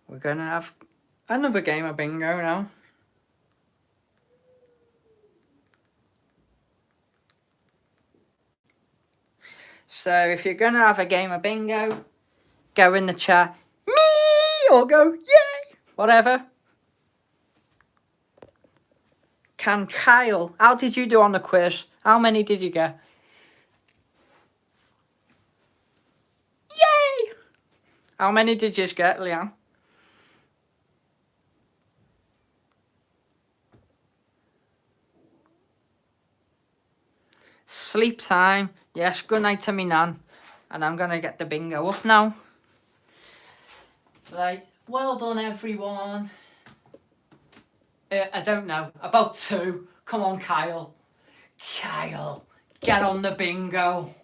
We're going to have another game of bingo now. So if you're going to have a game of bingo, go in the chat, me, or go, yay, whatever. Can Kyle, how did you do on the quiz? How many did you get? Yay! How many did you get, Leanne? Sleep time. Yes, good night to me nan. And I'm going to get the bingo up now. Right, well done everyone. I don't know. About 2. Come on, Kyle. Kyle, get on the bingo.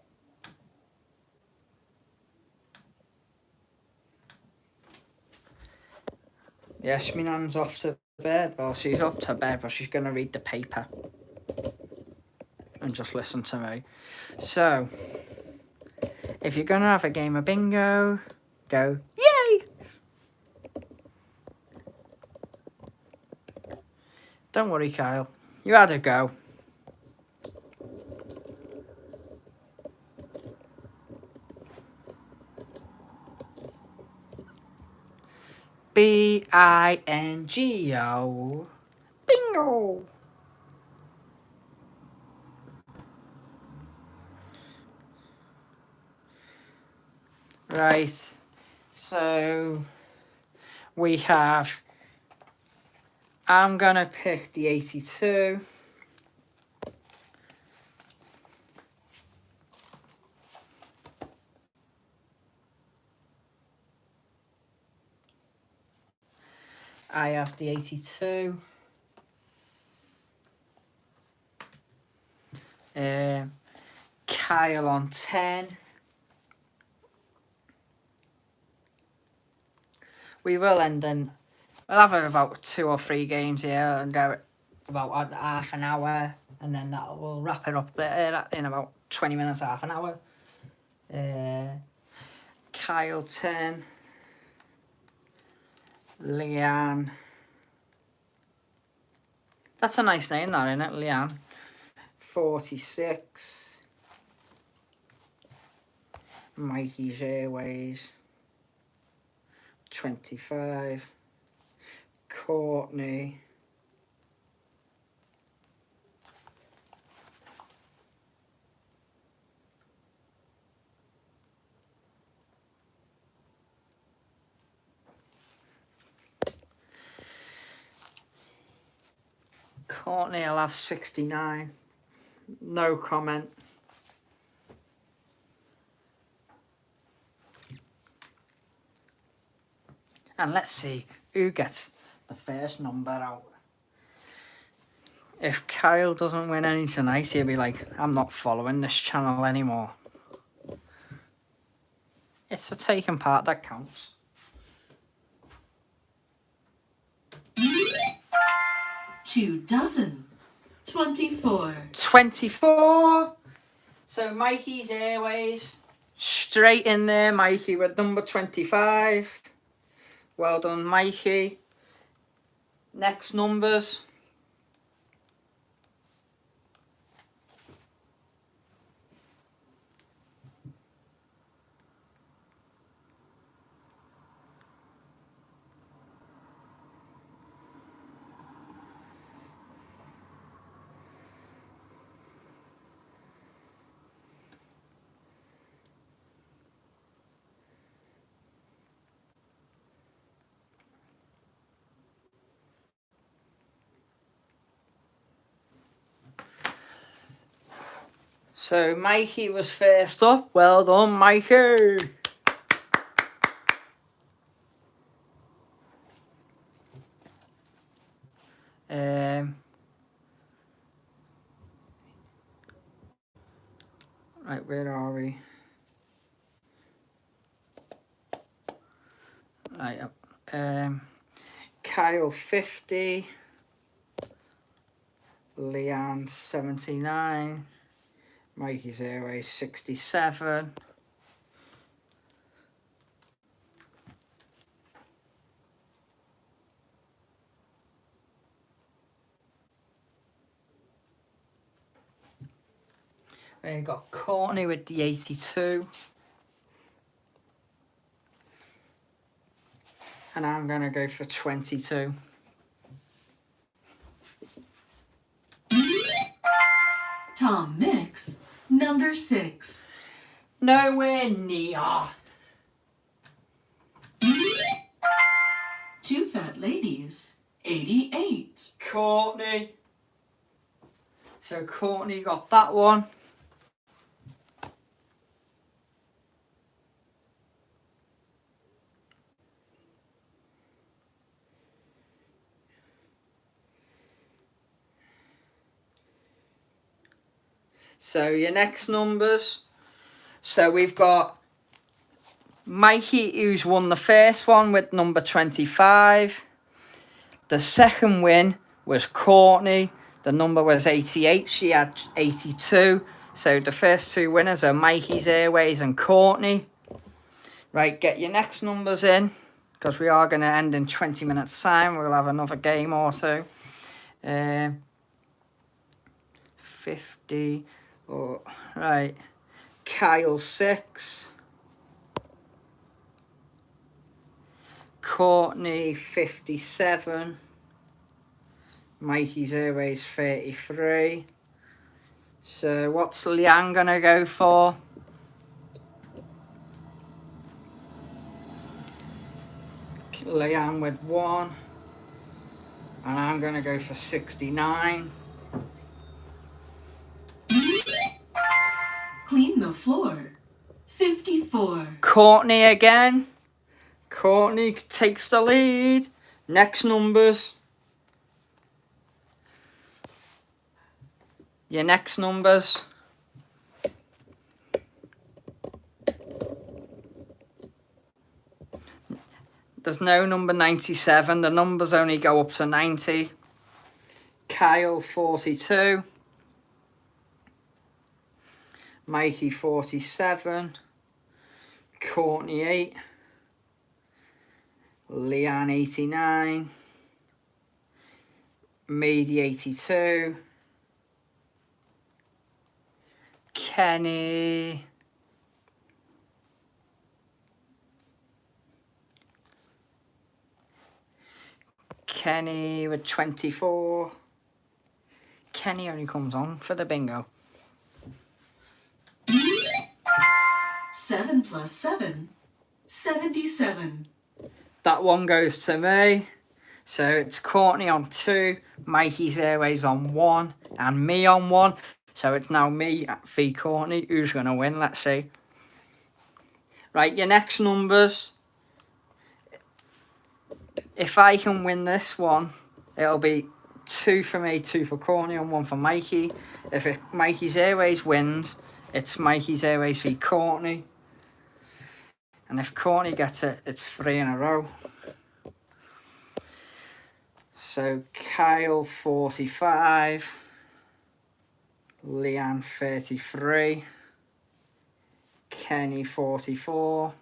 Yes, my nan's off to bed. Well, she's up to bed, but she's going to read the paper and just listen to me. So, if you're going to have a game of bingo, go, yay! Don't worry, Kyle. You had a go. B-I-N-G-O. Bingo! Right. So, we have... I'm going to pick the 82. I have the 82. Kyle on 10. We will end in... We'll have about 2 or 3 games here and go about half an hour. And then we'll wrap it up there in about 20 minutes, half an hour. Kyle 10. Leanne. That's a nice name, that, isn't it? Leanne. 46. Mikey's Airways. 25. Courtney. Courtney, I'll have 69. No comment. And let's see who gets the first number out. If Kyle doesn't win any tonight, he'll be like, I'm not following this channel anymore. It's the taking part that counts. 24. 24. So Mikey's Airways. Straight in there, Mikey, with number 25. Well done, Mikey. Next numbers. So Mikey was first up. Well done, Mikey. Right, where are we? Right, Kyle 50. Leanne 79. Mikey's Airways 67. We got Courtney with the 82. And I'm going to go for 22. Tom Mix, number 6. Nowhere near. Two Fat Ladies, 88. Courtney. So Courtney got that one. So your next numbers. So we've got Mikey, who's won the first one with number 25. The second win was Courtney. The number was 88. She had 82. So the first two winners are Mikey's Airways and Courtney. Right, get your next numbers in, because we are going to end in 20 minutes time. We'll have another game or so. 50. Oh, right. Kyle 6. Courtney 57. Mikey's Airways 33. So what's Leanne gonna go for? Leanne with 1. And I'm gonna go for 69. Clean the floor. 54. Courtney again. Courtney takes the lead. Next numbers. Your next numbers. There's no number 97. The numbers only go up to 90. Kyle 42. Mikey 47. Courtney 8. Leanne 89. Mady 82. Kenny with 24. Kenny only comes on for the bingo. 7 plus 7. 77. That one goes to me. So it's Courtney on 2, Mikey's Airways on 1, and me on 1. So it's now me v Courtney. Who's going to win? Let's see. Right, your next numbers. If I can win this one, it'll be 2 for me, 2 for Courtney, and 1 for Mikey. If Mikey's Airways wins, it's Mikey's Airways v Courtney. And if Courtney gets it, it's 3 in a row. So Kyle 45. Leanne 33. Kenny 44.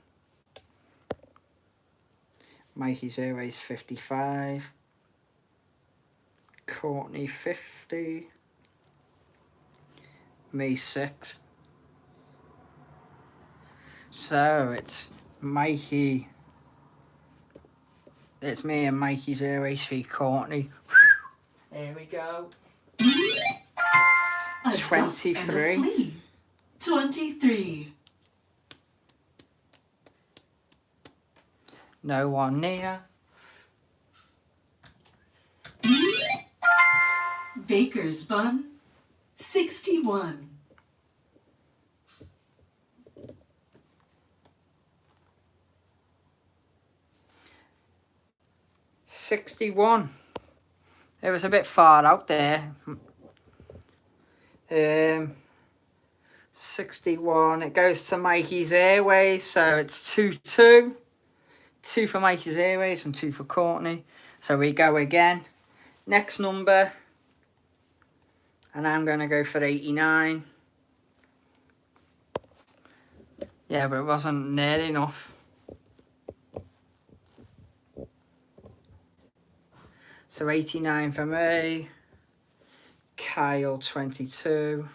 Mikey's Airways 55. Courtney 50. Me 6. So it's Mikey. It's me and Mikey's Airways v Courtney. Here we go. A 23. duck and a flea. 23. No one near. Baker's bun. 61. 61. It was a bit far out there. 61. It goes to Mikey's Airways, so it's 2-2. 2 for Mikey's Airways and 2 for Courtney. So we go again. Next number. And I'm going to go for 89. Yeah, but it wasn't near enough. So 89 for me. Kyle 22.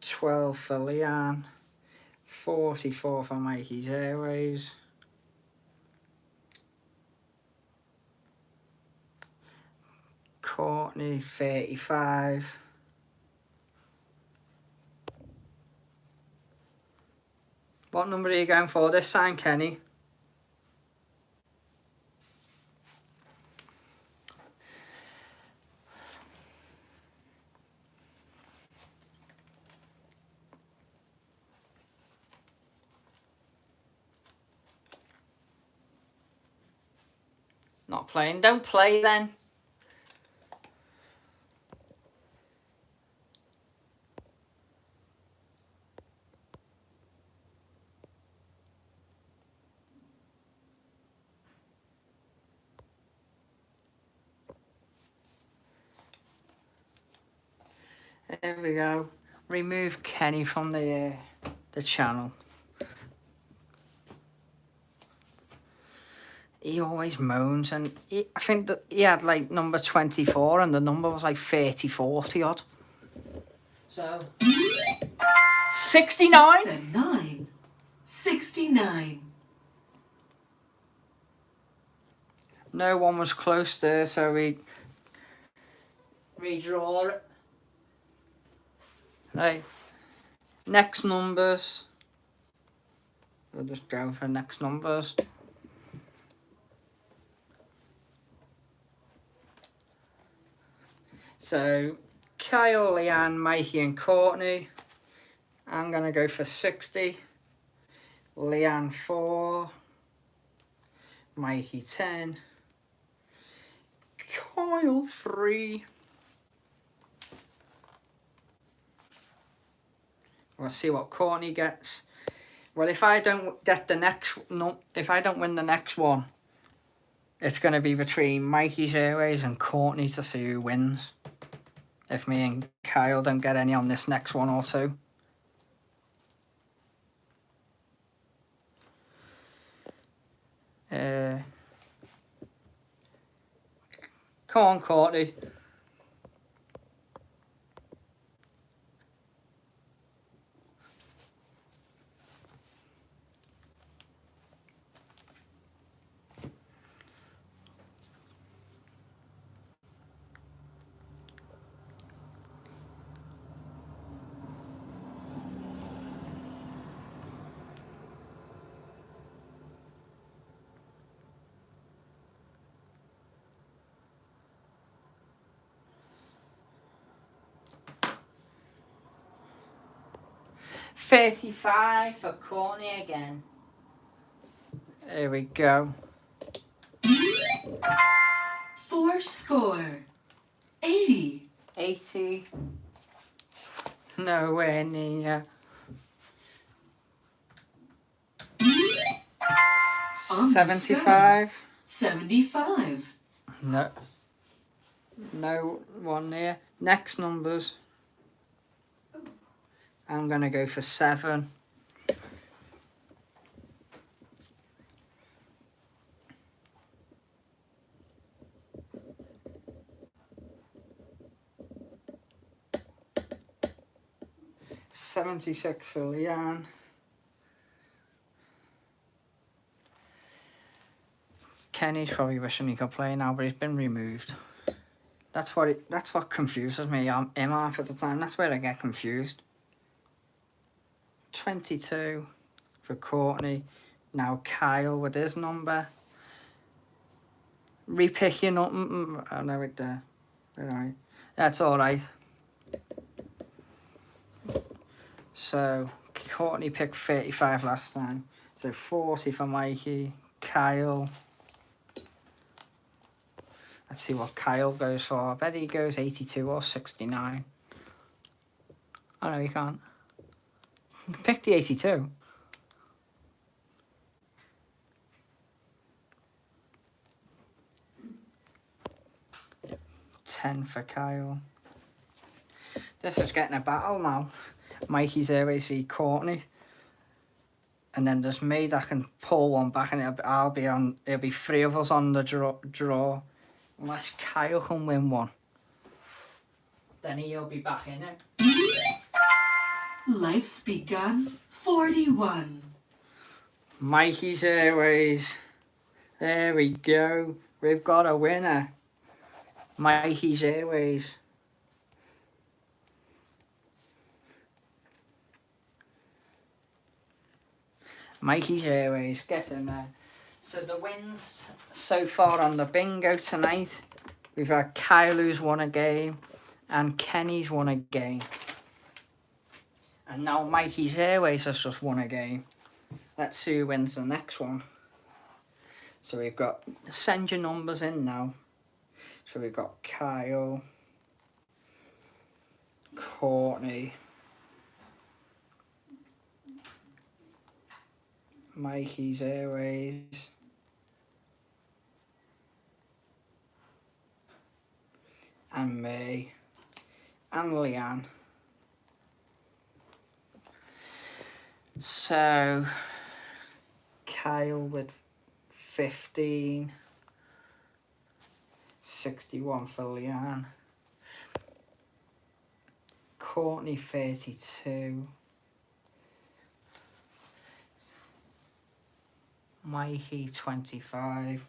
12 for Leanne. 44 for Mikey's Airways. Courtney 35. What number are you going for this time, Kenny? Not playing. Don't play then. There we go. Remove Kenny from the channel. He always moans, and I think that he had like number 24 and the number was like 30, 40 odd. So 69. 6 and 9. 69. No one was close there, so we redraw it. Right. Next numbers. We'll just go for next numbers. So Kyle, Leanne, Mikey and Courtney. I'm going to go for 60. Leanne 4. Mikey 10. Kyle 3. We'll see what Courtney gets. Well, if I don't get the next if I don't win the next one, it's going to be between Mikey's Airways and Courtney to see who wins. If me and Kyle don't get any on this next one or two. Come on, Courtney. $35 for Courtney again. There we go. 4 score. 80. 80. Nowhere near. On the 75. 75. No. No one near. Next numbers. I'm going to go for 7. $76 for Leanne. Kenny's probably wishing he could play now, but he's been removed. That's what confuses me. I'm him half at the time. That's where I get confused. 22 for Courtney. Now Kyle with his number. Repicking up. Oh no, it there. Right. That's all right. So Courtney picked 35 last time. So 40 for Mikey. Kyle. Let's see what Kyle goes for. I bet he goes 82 or 69. Oh no, he can't. Pick the 82. $10 for Kyle. This is getting a battle now. Mikey's Airways v Courtney. And then there's me that can pull one back, and it'll be 3 of us on the draw. Unless Kyle can win one. Then he'll be back in it. Life's begun. 41. Mikey's Airways. There we go. We've got a winner. Mikey's Airways. Mikey's Airways. Get in there. So the wins so far on the bingo tonight. We've had Kyle who's won a game. And Kenny's won a game. And now Mikey's Airways has just won a game. Let's see who wins the next one. So we've got, send your numbers in now. So we've got Kyle, Courtney, Mikey's Airways, and me, and Leanne. So, Kyle with 15. 61 for Leanne. Courtney 32. Mikey 25.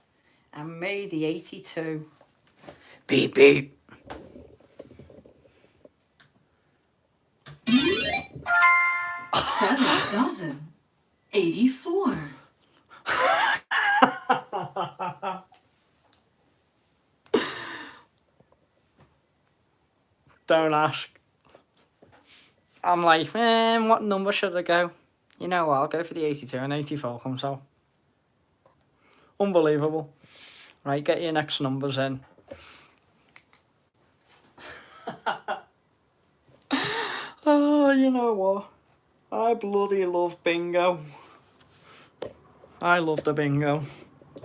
And me the 82. Beep beep. 84. Don't ask. I'm like, man, what number should I go? You know what, I'll go for the 82 and 84 comes out. Unbelievable. Right, get your next numbers in. Oh, you know what? I bloody love bingo. I love the bingo.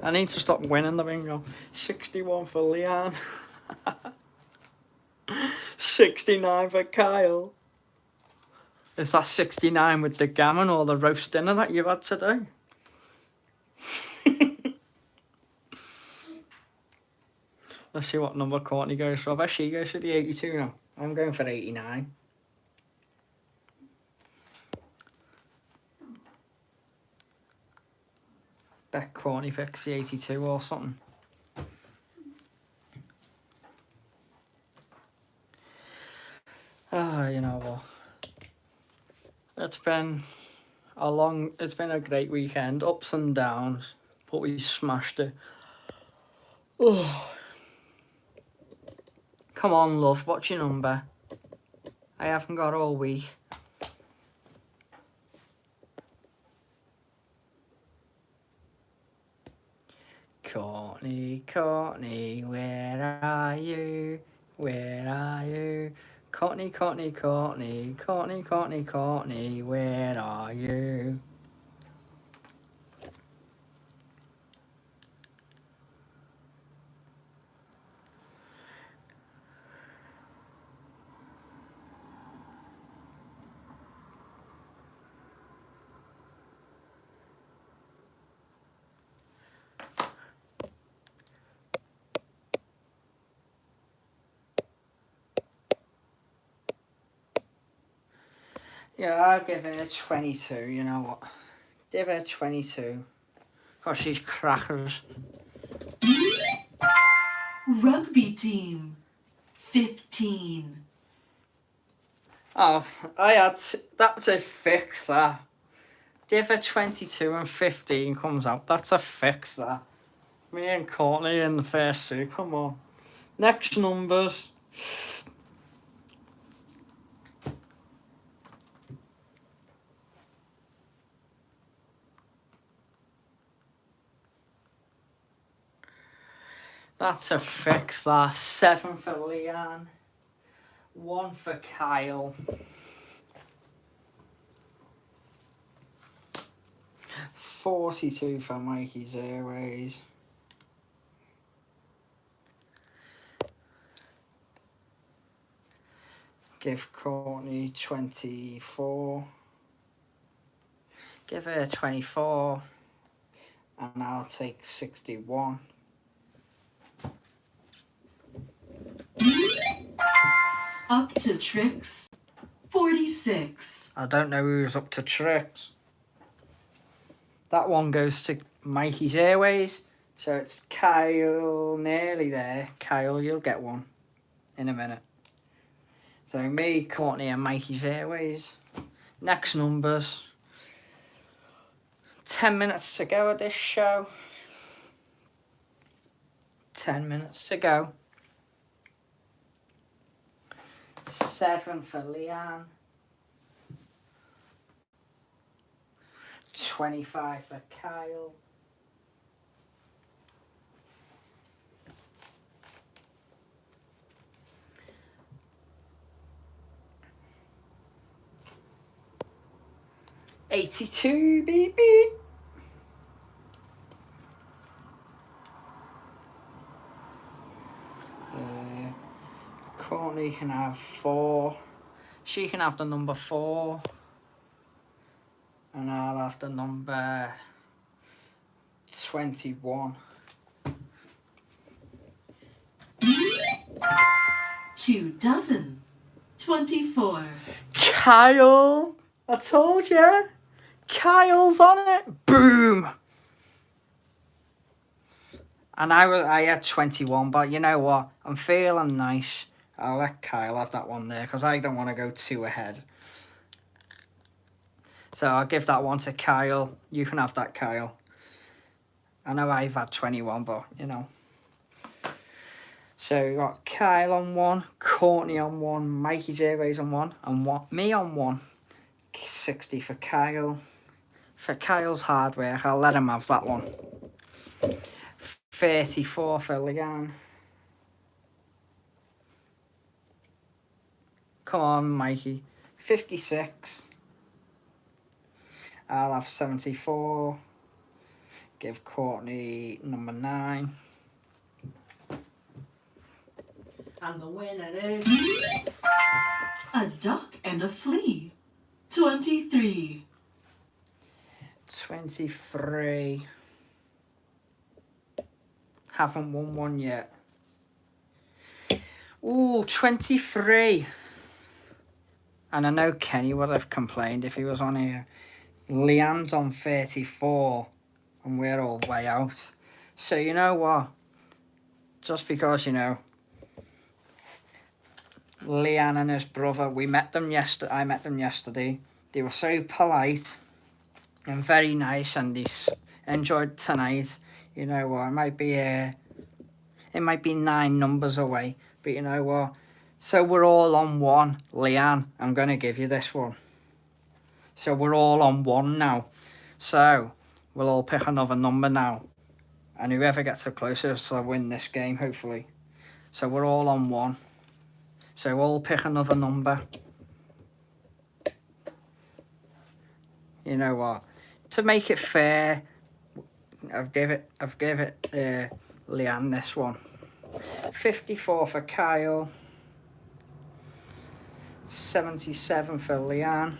I need to stop winning the bingo. 61 for Leanne. 69 for Kyle. Is that 69 with the gammon or the roast dinner that you had today? Let's see what number Courtney goes for. I bet she goes for the 82 now. I'm going for 89. Bet Courtney picks the 82 or something. Ah, you know what? It's been a great weekend, ups and downs, but we smashed it. Oh. Come on, love, what's your number? I haven't got all week. Courtney, Courtney, where are you? Where are you? Courtney, Courtney, Courtney, Courtney, Courtney, Courtney, where are you? Yeah, I'll give her 22, you know what? Give her 22. Because she's crackers. Rugby team. 15. Oh, that's a fix, that. Give her 22 and 15 comes out. That's a fix, that. Me and Courtney in the first two, come on. Next numbers. That's a fix, that. 7 for Leanne. 1 for Kyle. 42 for Mikey's Airways. Give Courtney 24. Give her 24. And I'll take 61. Up to tricks. 46. I don't know who's up to tricks. That one goes to Mikey's Airways. So it's Kyle, nearly there. Kyle, you'll get one in a minute. So me, Courtney and Mikey's Airways. Next numbers. 10 minutes to go of this show. 10 minutes to go. 7 for Leanne. 25 for Kyle. $82, beep beep. Courtney can have 4. She can have the number 4. And I'll have the number 21. 24. Kyle! I told you! Kyle's on it! Boom! And I had 21, but you know what? I'm feeling nice. I'll let Kyle have that one there because I don't want to go too ahead. So I'll give that one to Kyle. You can have that, Kyle. I know I've had 21, but you know. So we got Kyle on 1, Courtney on 1, Mikey's Airways on 1, and me on 1. 60 for Kyle. For Kyle's hard work, I'll let him have that one. 34 for Leanne. Come on, Mikey. 56. I'll have 74. Give Courtney number 9. And the winner is... A duck and a flea. 23. 23. Haven't won one yet. Ooh, 23. And I know Kenny would have complained if he was on here. Leanne's on 34. And we're all way out. So you know what? Just because, you know, Leanne and his brother, I met them yesterday. They were so polite and very nice, and they enjoyed tonight. You know what? It might be 9 numbers away, but you know what? So we're all on 1. Leanne, I'm gonna give you this one. So we're all on 1 now. So we'll all pick another number now, and whoever gets the closest will win this game, hopefully. So we're all on 1. So we'll pick another number. You know what? To make it fair, I've give it Leanne this one. 54 for Kyle. 77 for Leanne.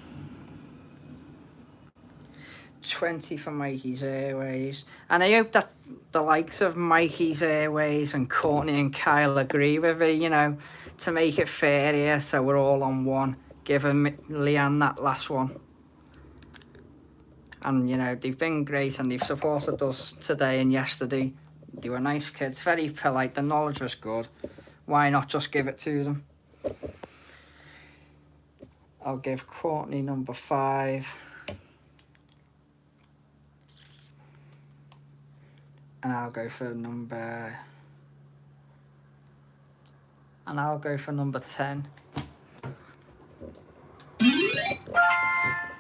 20 for Mikey's Airways. And I hope that the likes of Mikey's Airways and Courtney and Kyle agree with me, you know, to make it fair here, so we're all on 1. Give Leanne that last one. And, you know, they've been great and they've supported us today and yesterday. They were nice kids, very polite, the knowledge was good. Why not just give it to them? I'll give Courtney number 5. And I'll go for number 10.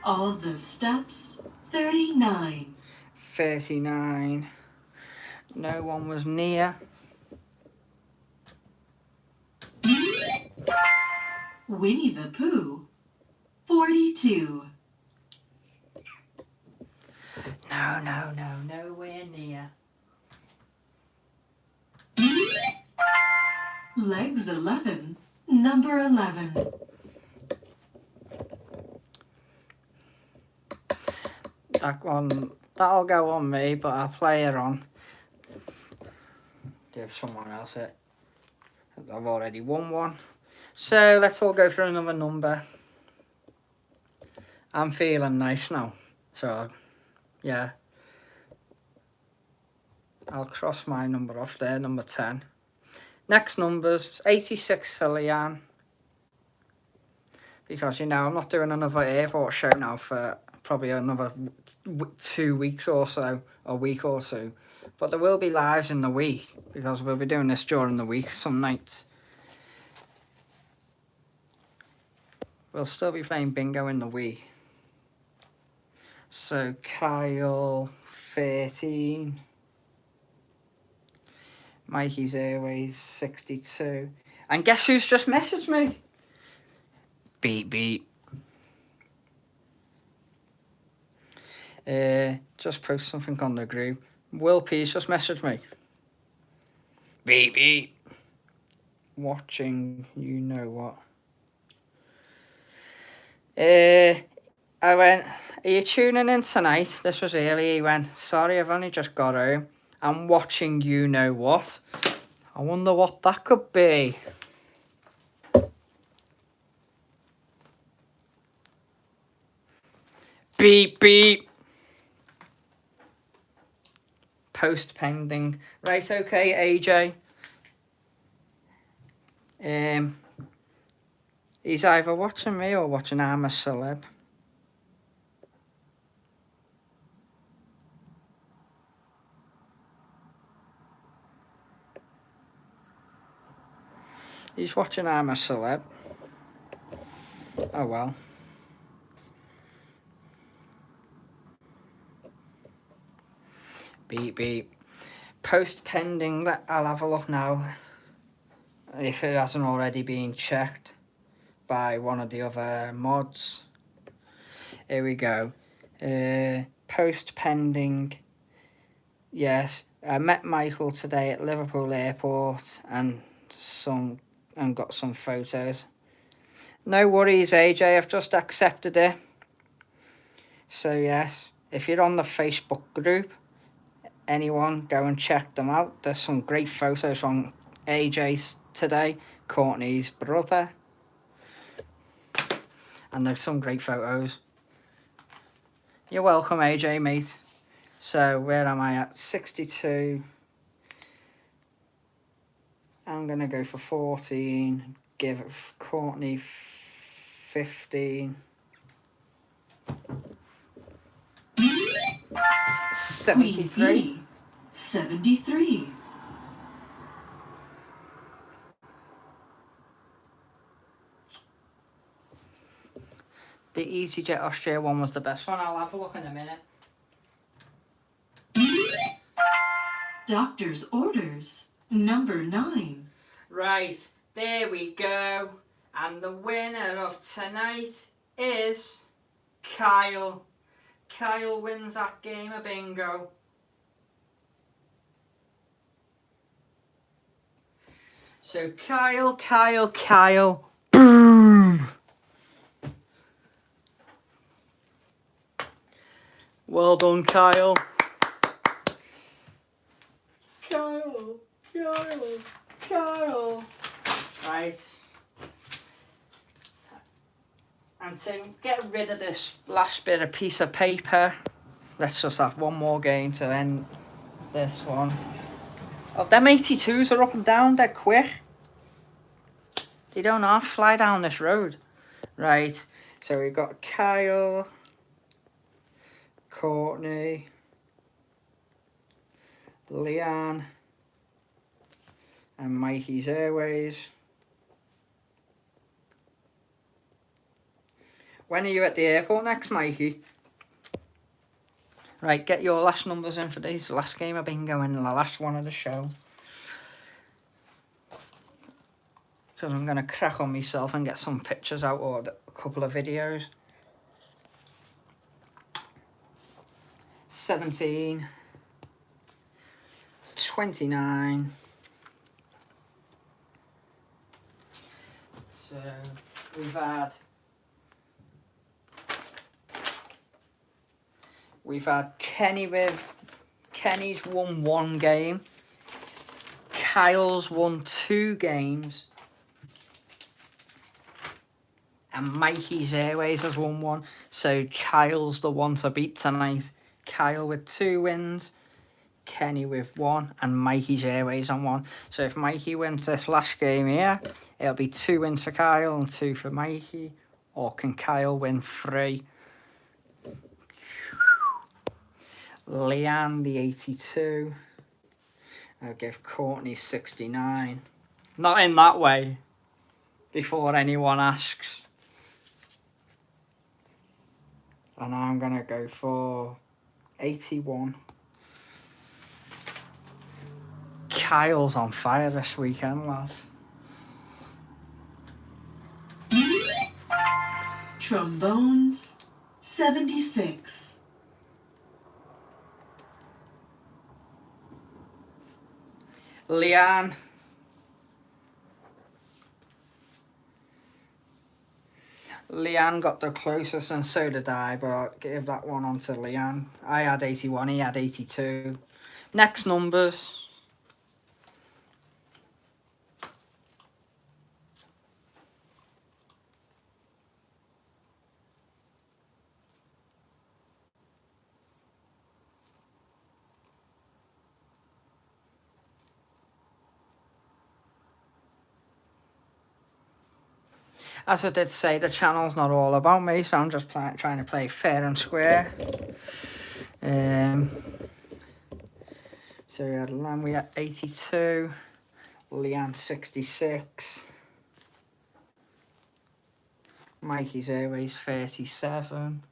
All the steps. 39. 39. No one was near. Winnie the Pooh. 42. No, nowhere near. Legs 11. Number 11. That one, that'll go on me, but I'll play it on. Give someone else it. I've already won one. So let's all go for another number. I'm feeling nice now. So, yeah. I'll cross my number off there, number 10. Next numbers, 86 for Leanne. Because, you know, I'm not doing another airport show now for probably another 2 weeks or so, a week or so. But there will be lives in the week, because we'll be doing this during the week, some nights. We'll still be playing bingo in the week. So, Kyle, 13. Mikey's Airways, 62. And guess who's just messaged me? Beep, beep. Just post something on the group. Will Peace just messaged me. Beep, beep. Watching, you know what. I went, Are you tuning in tonight? This was early. He went, sorry, I've only just got home. I'm watching You Know What. I wonder what that could be. Beep, beep. Post pending. Right, okay, AJ. He's either watching me or watching I'm a Celeb. He's watching I'm a Celeb. Oh well. Beep beep. Post pending. I'll have a look now. If it hasn't already been checked by one of the other mods. Here we go. Post pending. Yes, I met Michael today at Liverpool Airport and got some photos. No worries, AJ. I've just accepted it. So yes, if you're on the Facebook group, anyone go and check them out. There's some great photos from AJ today, Courtney's brother, and there's some great photos. You're welcome, AJ, mate. So where am I at? 62. I'm gonna go for 14. Give Courtney 15. 73. Queen B, 73. The EasyJet Australia one was the best one. I'll have a look in a minute. Doctor's orders, number 9. Right, there we go. And the winner of tonight is Kyle. Kyle wins that game of bingo. So Kyle, boom! Well done, Kyle. Kyle. Right. And to get rid of this last bit of piece of paper, let's just have one more game to end this one. Oh, them 82s are up and down, they're quick. They don't half fly down this road. Right, so we've got Kyle, Courtney, Leanne, and Mikey's Airways. When are you at the airport next, Mikey? Right, get your last numbers in for this last game of bingo and the last one of the show. Because I'm going to crack on myself and get some pictures out or a couple of videos. 17. 29. So we've had Kenny's won 1 game. Kyle's won 2 games. And Mikey's Airways has won 1. So Kyle's the one to beat tonight. Kyle with 2 wins. Kenny with 1 and Mikey's Airways on 1. So if Mikey wins this last game here, it'll be 2 wins for Kyle and 2 for Mikey. Or can Kyle win 3? Leanne the 82. I'll give Courtney 69. Not in that way, before anyone asks. And I'm going to go for 81. Kyle's on fire this weekend, lads. Trombones, 76. Leanne. Leanne got the closest and so did I, but I'll give that one on to Leanne. I had 81, he had 82. Next numbers. As I did say, the channel's not all about me, so I'm just trying to play fair and square. So we had Lamb at 82, Leanne 66, Mikey's Airways 37,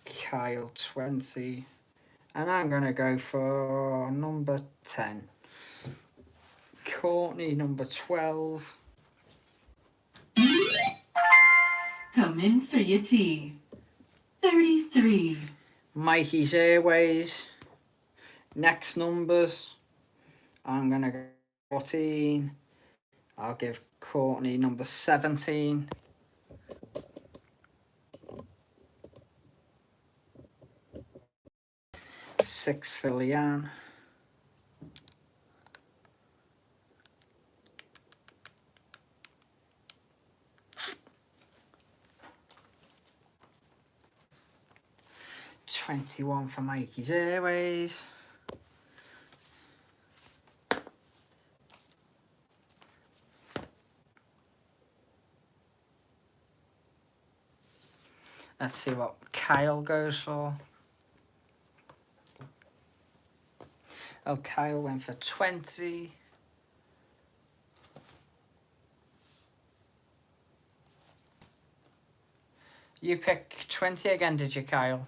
Kyle 20, and I'm going to go for number 10. Courtney number 12. Come in for your tea. 33. Mikey's Airways. Next numbers. I'm going to go 14. I'll give Courtney number 17. Six for Leanne. $21 for Mikey's Airways. Let's see what Kyle goes for. Oh, Kyle went for 20. You pick 20 again, did you, Kyle?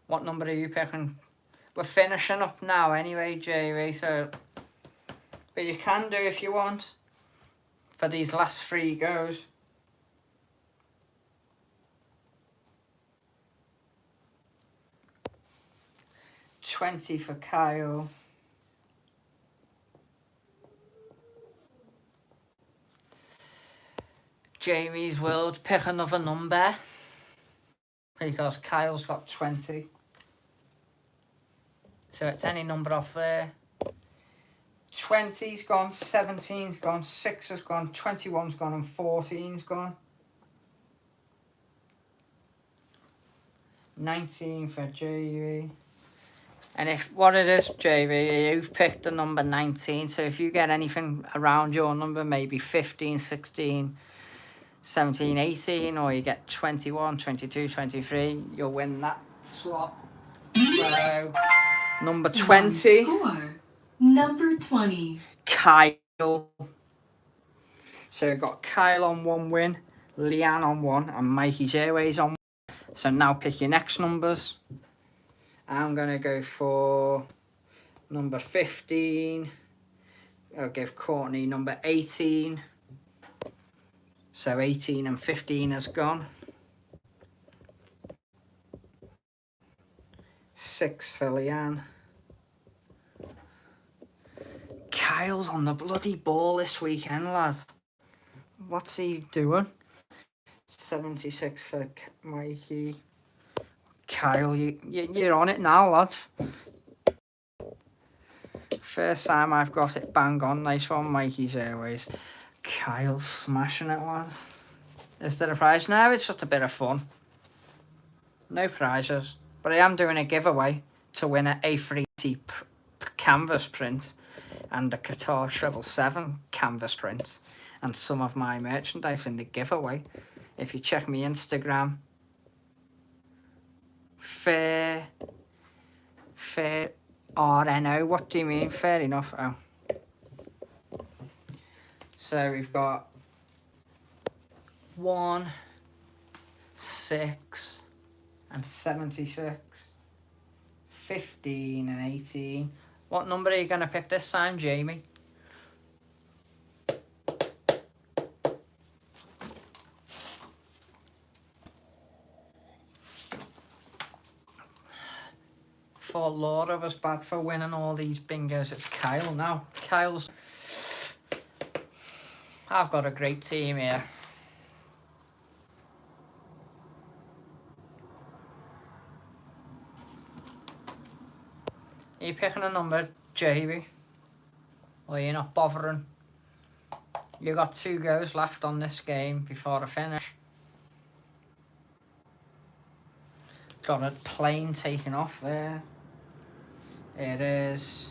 What number are you picking? We're finishing up now anyway, Jamie, so... But you can do if you want. For these last 3 goes. $20 for Kyle. Jamie's World, pick another number. Because Kyle's got 20. So it's any number off there. 20's gone, 17's gone, 6 has gone, 21's gone, and 14's gone. 19 for JV. And if what it is, JV, you've picked the number 19, so if you get anything around your number, maybe 15, 16, 17, 18, or you get 21, 22, 23, you'll win that slot. So, number 20. Score. Number 20. Kyle. So we've got Kyle on 1 win, Leanne on 1, and Mikey's Airways on 1. So now pick your next numbers. I'm going to go for number 15. I'll give Courtney number 18. So 18 and 15 has gone. 6 for Leanne. Kyle's on the bloody ball this weekend, lad. What's he doing? 76 for Mikey. Kyle, you're on it now, lad. First time I've got it bang on. Nice one, Mikey's Airways. Kyle's smashing it, lad. Is there a prize? No, it's just a bit of fun. No prizes. But I am doing a giveaway to win an A3T canvas print and the Qatar 777 canvas print and some of my merchandise in the giveaway. If you check my Instagram, fair RNO, what do you mean? Fair enough. Oh. So we've got 1, 6 and 76, 15 and 18. What number are you going to pick this time, Jamie? thought Laura was bad for winning all these bingos. It's Kyle now. Kyle's... I've got a great team here. Are you picking a number, JB? Or you're not bothering? You got 2 goes left on this game before the finish. Got a plane taking off there. It is.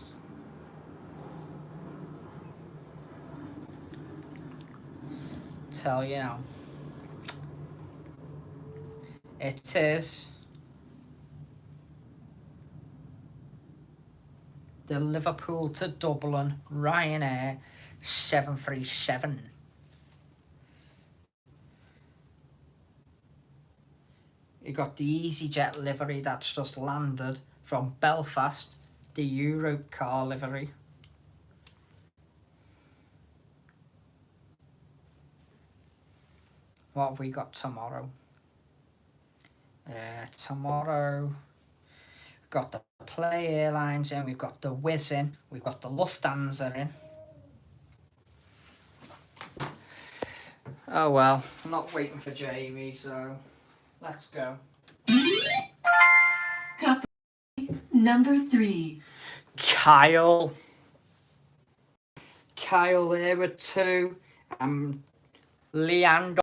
Tell you now. It is the Liverpool to Dublin Ryanair 737. You got the EasyJet livery that's just landed from Belfast, the Europcar livery. What have we got tomorrow? Tomorrow, we've got the Play Airlines in, we've got the Wizz in, we've got the Lufthansa in. Oh well, I'm not waiting for Jamie, so let's go. Cup number 3. Kyle. Kyle there with 2. Leanne.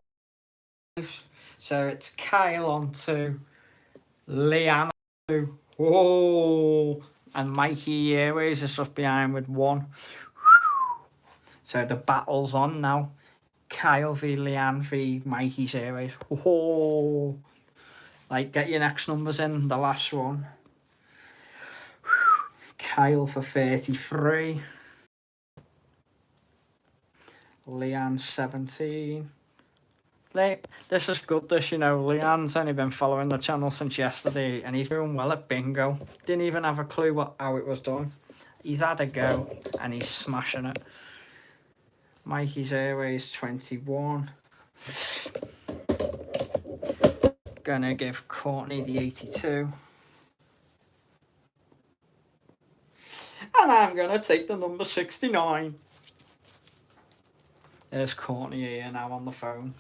So it's Kyle on 2. Leanne on 2. Whoa. And Mikey Airways is just behind with 1. So the battle's on now. Kyle v Leanne v Mikey's Airways. Whoa. Like, get your next numbers in, the last one. Kyle for 33. Leanne 17. This is good, this, you know. Leanne's only been following the channel since yesterday and he's doing well at bingo. Didn't even have a clue how it was done. He's had a go and he's smashing it. Mikey's Airways 21. Gonna give Courtney the 82. And I'm gonna take the number 69. There's Courtney here now on the phone.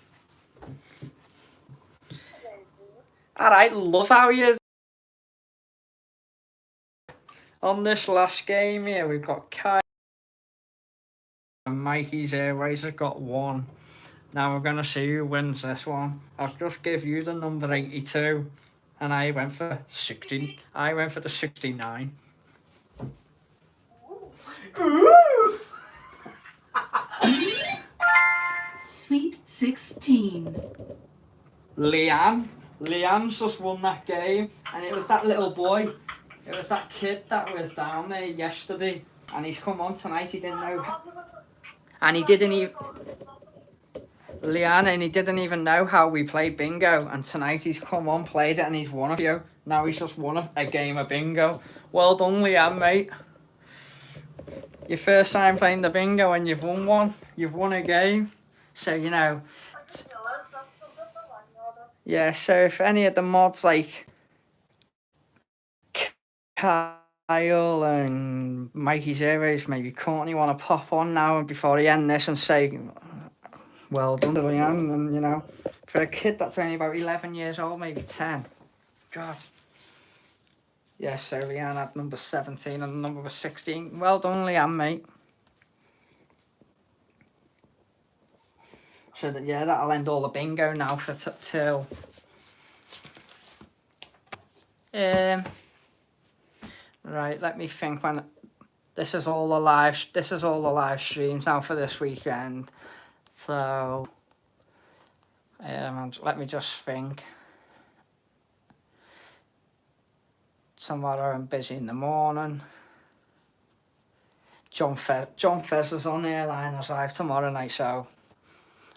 Alright, love how you... On this last game here, we've got Kyle. And Mikey's Airways has got 1. Now we're going to see who wins this one. I'll just give you the number 82. And I went for 60. I went for the 69. Ooh! Sweet 16. Leanne's just won that game. And it was that little boy. It was that kid that was down there yesterday. And he's come on tonight. He didn't know. And he didn't even... Leanne, and he didn't even know how we played bingo. And tonight he's come on, played it, and he's won a few. Now he's just won a game of bingo. Well done, Leanne, mate. Your first time playing the bingo and you've won one. You've won a game. So, you know... Yeah, so if any of the mods like Kyle and Mikey's Airways, maybe Courtney want to pop on now before I end this and say, well done, Leanne. And, you know, for a kid that's only about 11 years old, maybe 10. God. Yeah, so Leanne had number 17 and the number was 16. Well done, Leanne, mate. So that, yeah, that'll end all the bingo now for till. Right, let me think when. This is all the live streams now for this weekend. So, let me just think. Tomorrow I'm busy in the morning. John Fez is on Airliners Live tomorrow night, so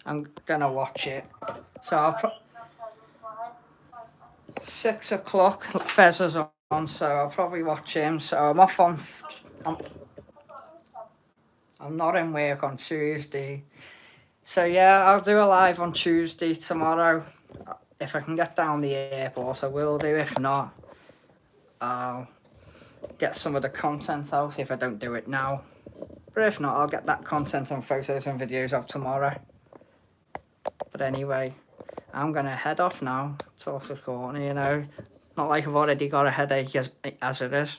I'm gonna watch it. So I'll 6 o'clock Fez is on, so I'll probably watch him. So I'm off on. I'm not in work on Tuesday. So yeah, I'll do a live on Tuesday tomorrow. If I can get down the airport, I will do. If not, I'll get some of the content out if I don't do it now. But if not, I'll get that content and photos and videos out tomorrow. But anyway, I'm going to head off now. Talk to Courtney, you know. Not like I've already got a headache as it is.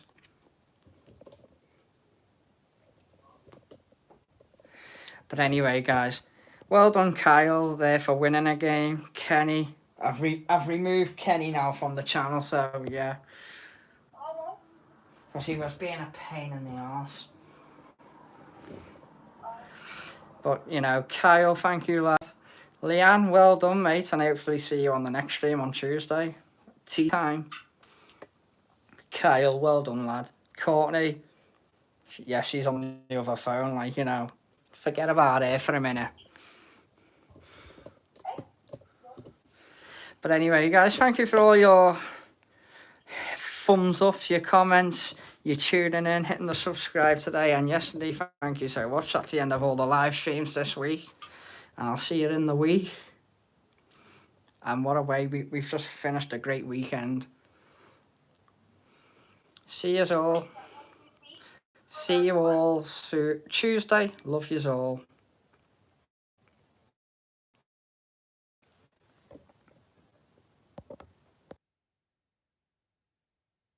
But anyway, guys, well done, Kyle, there for winning a game. Kenny, I've removed Kenny now from the channel, so yeah. Because he was being a pain in the arse. But, you know, Kyle, thank you, lad. Leanne, well done, mate, and hopefully see you on the next stream on Tuesday. Tea time. Kyle, well done, lad. Courtney, yeah, she's on the other phone, like, you know. Forget about her for a minute. But anyway, guys, thank you for all your thumbs up, your comments, you tuning in, hitting the subscribe today and yesterday. Thank you so much. That's the end of all the live streams this week. And I'll see you in the week. And what a way, we've just finished a great weekend. See you all. See you all Tuesday. Love yous all.